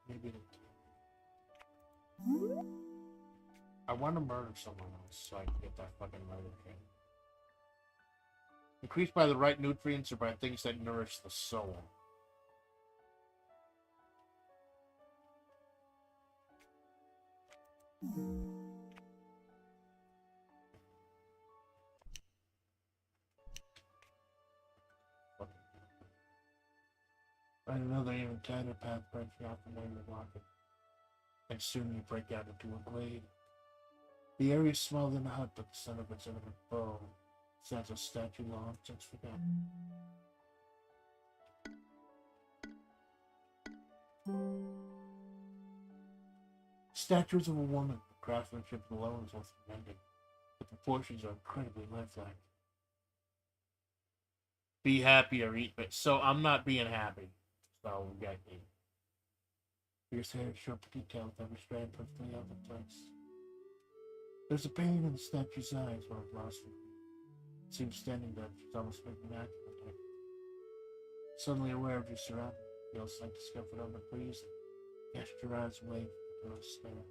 Maybe I want to murder someone else so I can get that fucking murder kit. Increased by the right nutrients or by things that nourish the soul. Find another even tighter path branching out from where you're walking. And soon you break out into a glade. The area is smaller than a hut, but the center of its intimate bow stands a statue long since forgotten. Statues of a woman, the craftsmanship alone is worth commending. The proportions are incredibly lifelike. Be happy or eat it. So I'm not being happy. So we got me. Fierce hair, sharp detail with every strand perfectly out of place. There's a pain in the statue's eyes when I've lost her. It seems standing there, she's almost making an act of it. Suddenly aware of your surroundings, feels like discovered on the breeze, and cast your eyes away from the stare.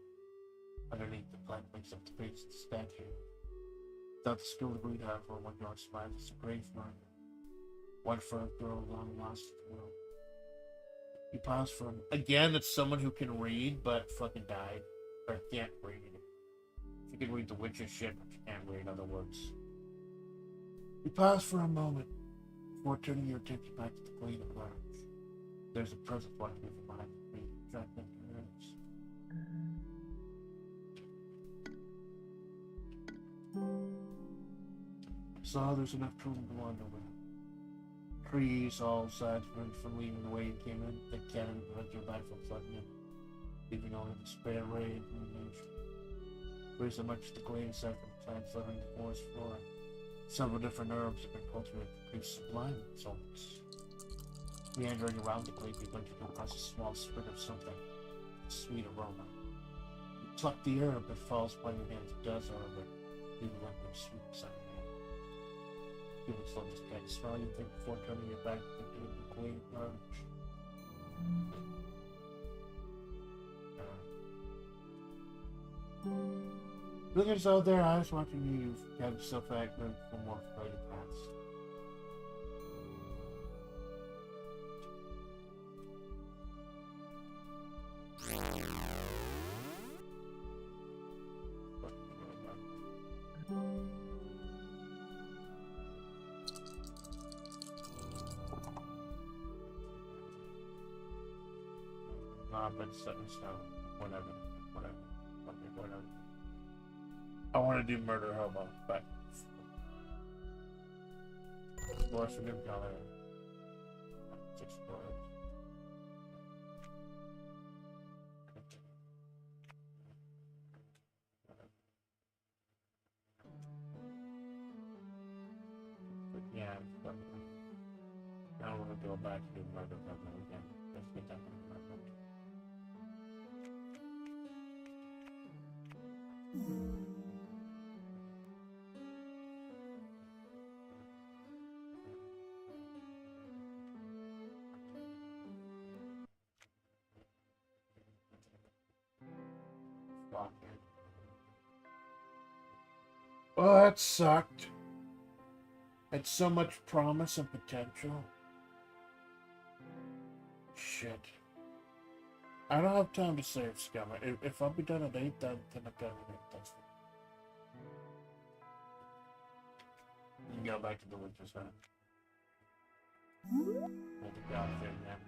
Underneath, the plaque makes up the face of the statue. Without the skill to read, however, one dark smile is a grave reminder. One for a girl long lost to the world. You pause for him. Again, it's someone who can read, but fucking died. Or can't read. You can read the Witcher shit, but you can't read other words. You pause for a moment before turning your attention back to the glade of large. There's a present watching you from behind the tree, attracting your eyes. So there's enough room to wander with. Trees all sides prevent from leaving the way you came in. The cannon prevents your life from flooding in, leaving only the spare ray of illumination. There's so much the glade aside from plants littering the forest floor. Several different herbs have been cultivated to produce sublime results. Meandering around the glade, you eventually come across a small sprig of something, a sweet aroma. You pluck the herb, it falls by your hands. It does, however, leave a lingering sweetness on your hand. You will slow this kind of smell you think before turning your back to the glade large. Look at yourself there, eyes watching you. You've got yourself active for more familiar paths. I've been set in stone. Whatever. I want to do murder hobo, but explores for new color. Let's explore it. But yeah, but I don't want to go back to do murder hobo again. Let's get that one murder. Oh, that sucked. Had so much promise and potential. Shit. I don't have time to save Scum. If I'll be done at 8, then I'm done at 8. That's fine. You can go back to the witch's hut. Hold the god thing then.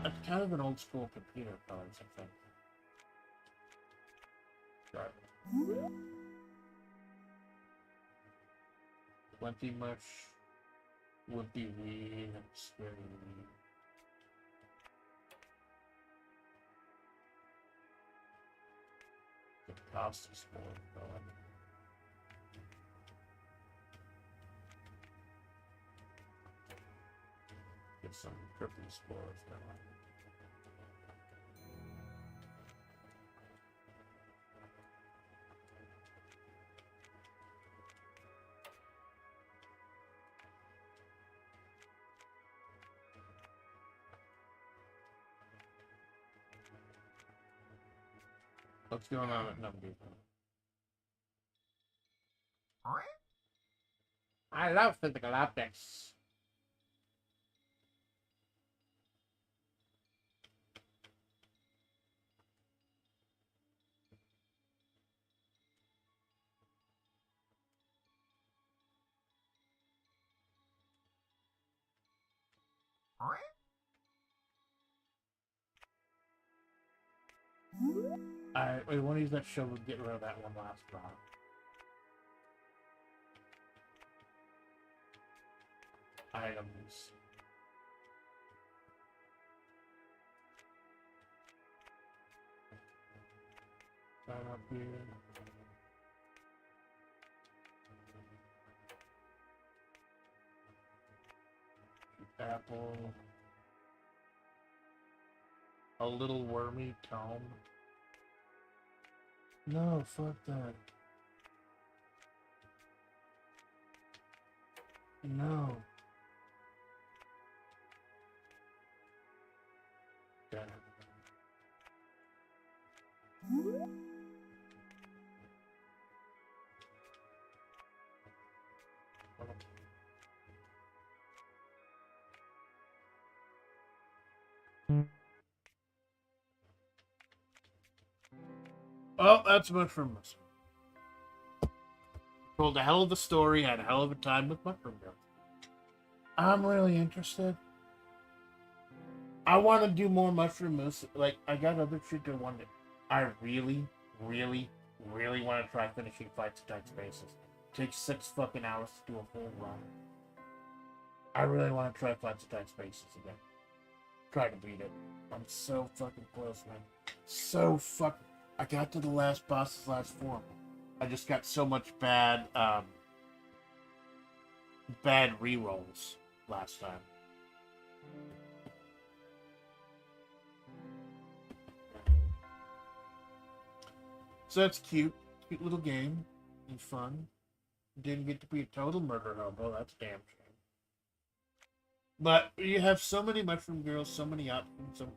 It's kind of an old school computer cards, I think. Right. Plenty much would be weed and scary weed. The cost is more going. Get some crippling spores going. What's going on at number? I love physical optics. Alright, we want to use that shovel to get rid of that one last rock. Items. That up here. Apple. A little wormy tome. No, fuck that. No. Damn it. Well, that's mushroom musume. Told a hell of a story, had a hell of a time with mushroom girl. I'm really interested. I want to do more mushroom musume. Like, I got other shit to want to. I really want to try finishing Fights in Tight Spaces. It takes 6 fucking hours to do a full run. I really want to try Fights in Tight Spaces again. try to beat it. I'm so fucking close, man. So fucking. I got to the last boss's last form. I just got so much bad rerolls last time. So it's cute little game and fun. Didn't get to be a total murder hobo. That's damn shame. But you have so many mushroom girls, so many options. So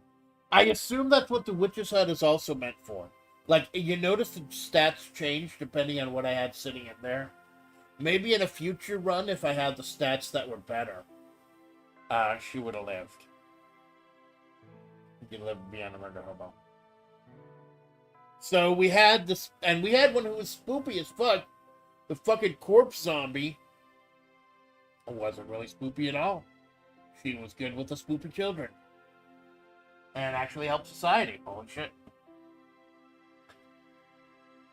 I assume that's what the Witch's Hut is also meant for. Like, you notice the stats change depending on what I had sitting in there. Maybe in a future run, if I had the stats that were better, she would have lived. You can live beyond a murder hobo. So we had this, and we had one who was spoopy as fuck. The fucking corpse zombie wasn't really spoopy at all. She was good with the spoopy children. And actually helped society. Holy shit.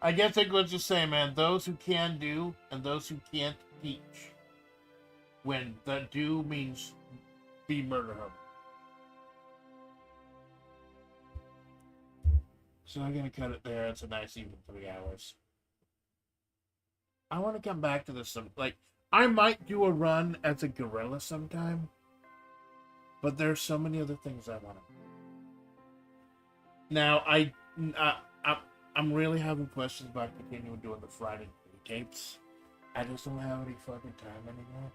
I guess I could just say, man, those who can do and those who can't teach. When the do means be murder hobo. So I'm gonna cut it there. It's a nice even 3 hours. I want to come back to this some like I might do a run as a gorilla sometime, but there's so many other things I want to. Now I'm really having questions about continuing doing the Friday tapes. I just don't have any fucking time anymore.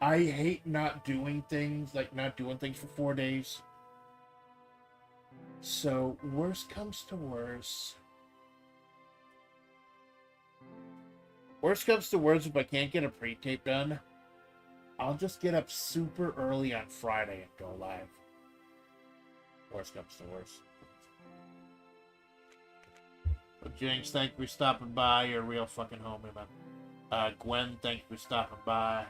I hate not doing things, like not doing things for 4 days. So, worst comes to worst. Worst comes to worst, if I can't get a pre-tape done, I'll just get up super early on Friday and go live. Worst comes to worst. But Jinx, thank you for stopping by. You're a real fucking homie, man. Gwen, thank you for stopping by.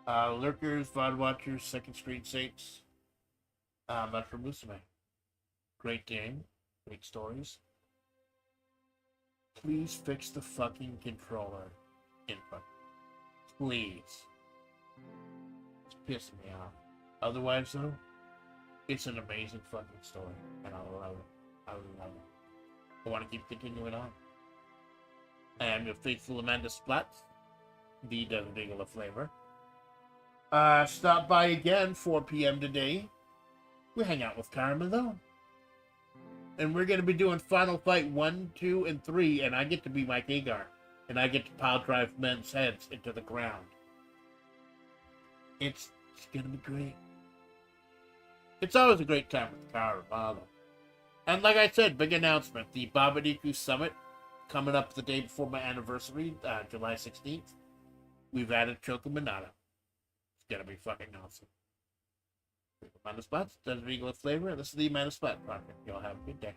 Lurkers, VOD Watchers, Second Street Saints. That's for Musume. Great game. Great stories. Please fix the fucking controller input. Please. It's pissing me off. Otherwise, though, it's an amazing fucking story. And I love it. I love it. I want to keep continuing on. I am your faithful Amanda Splatts, the Desert Eagle of Flavor. Stop by again, 4 p.m. today. We hang out with Karma, though. And we're going to be doing Final Fight 1, 2, and 3, and I get to be Mike Agar. And I get to pile drive men's heads into the ground. It's going to be great. It's always a great time with Karma. And like I said, big announcement. The Babadiku Summit coming up the day before my anniversary, July 16th. We've added Chocomanata. It's going to be fucking awesome. Amanda Splatts, Desert Eagle of Flavor, and this is the Amanda Splatts Project. Y'all have a good day.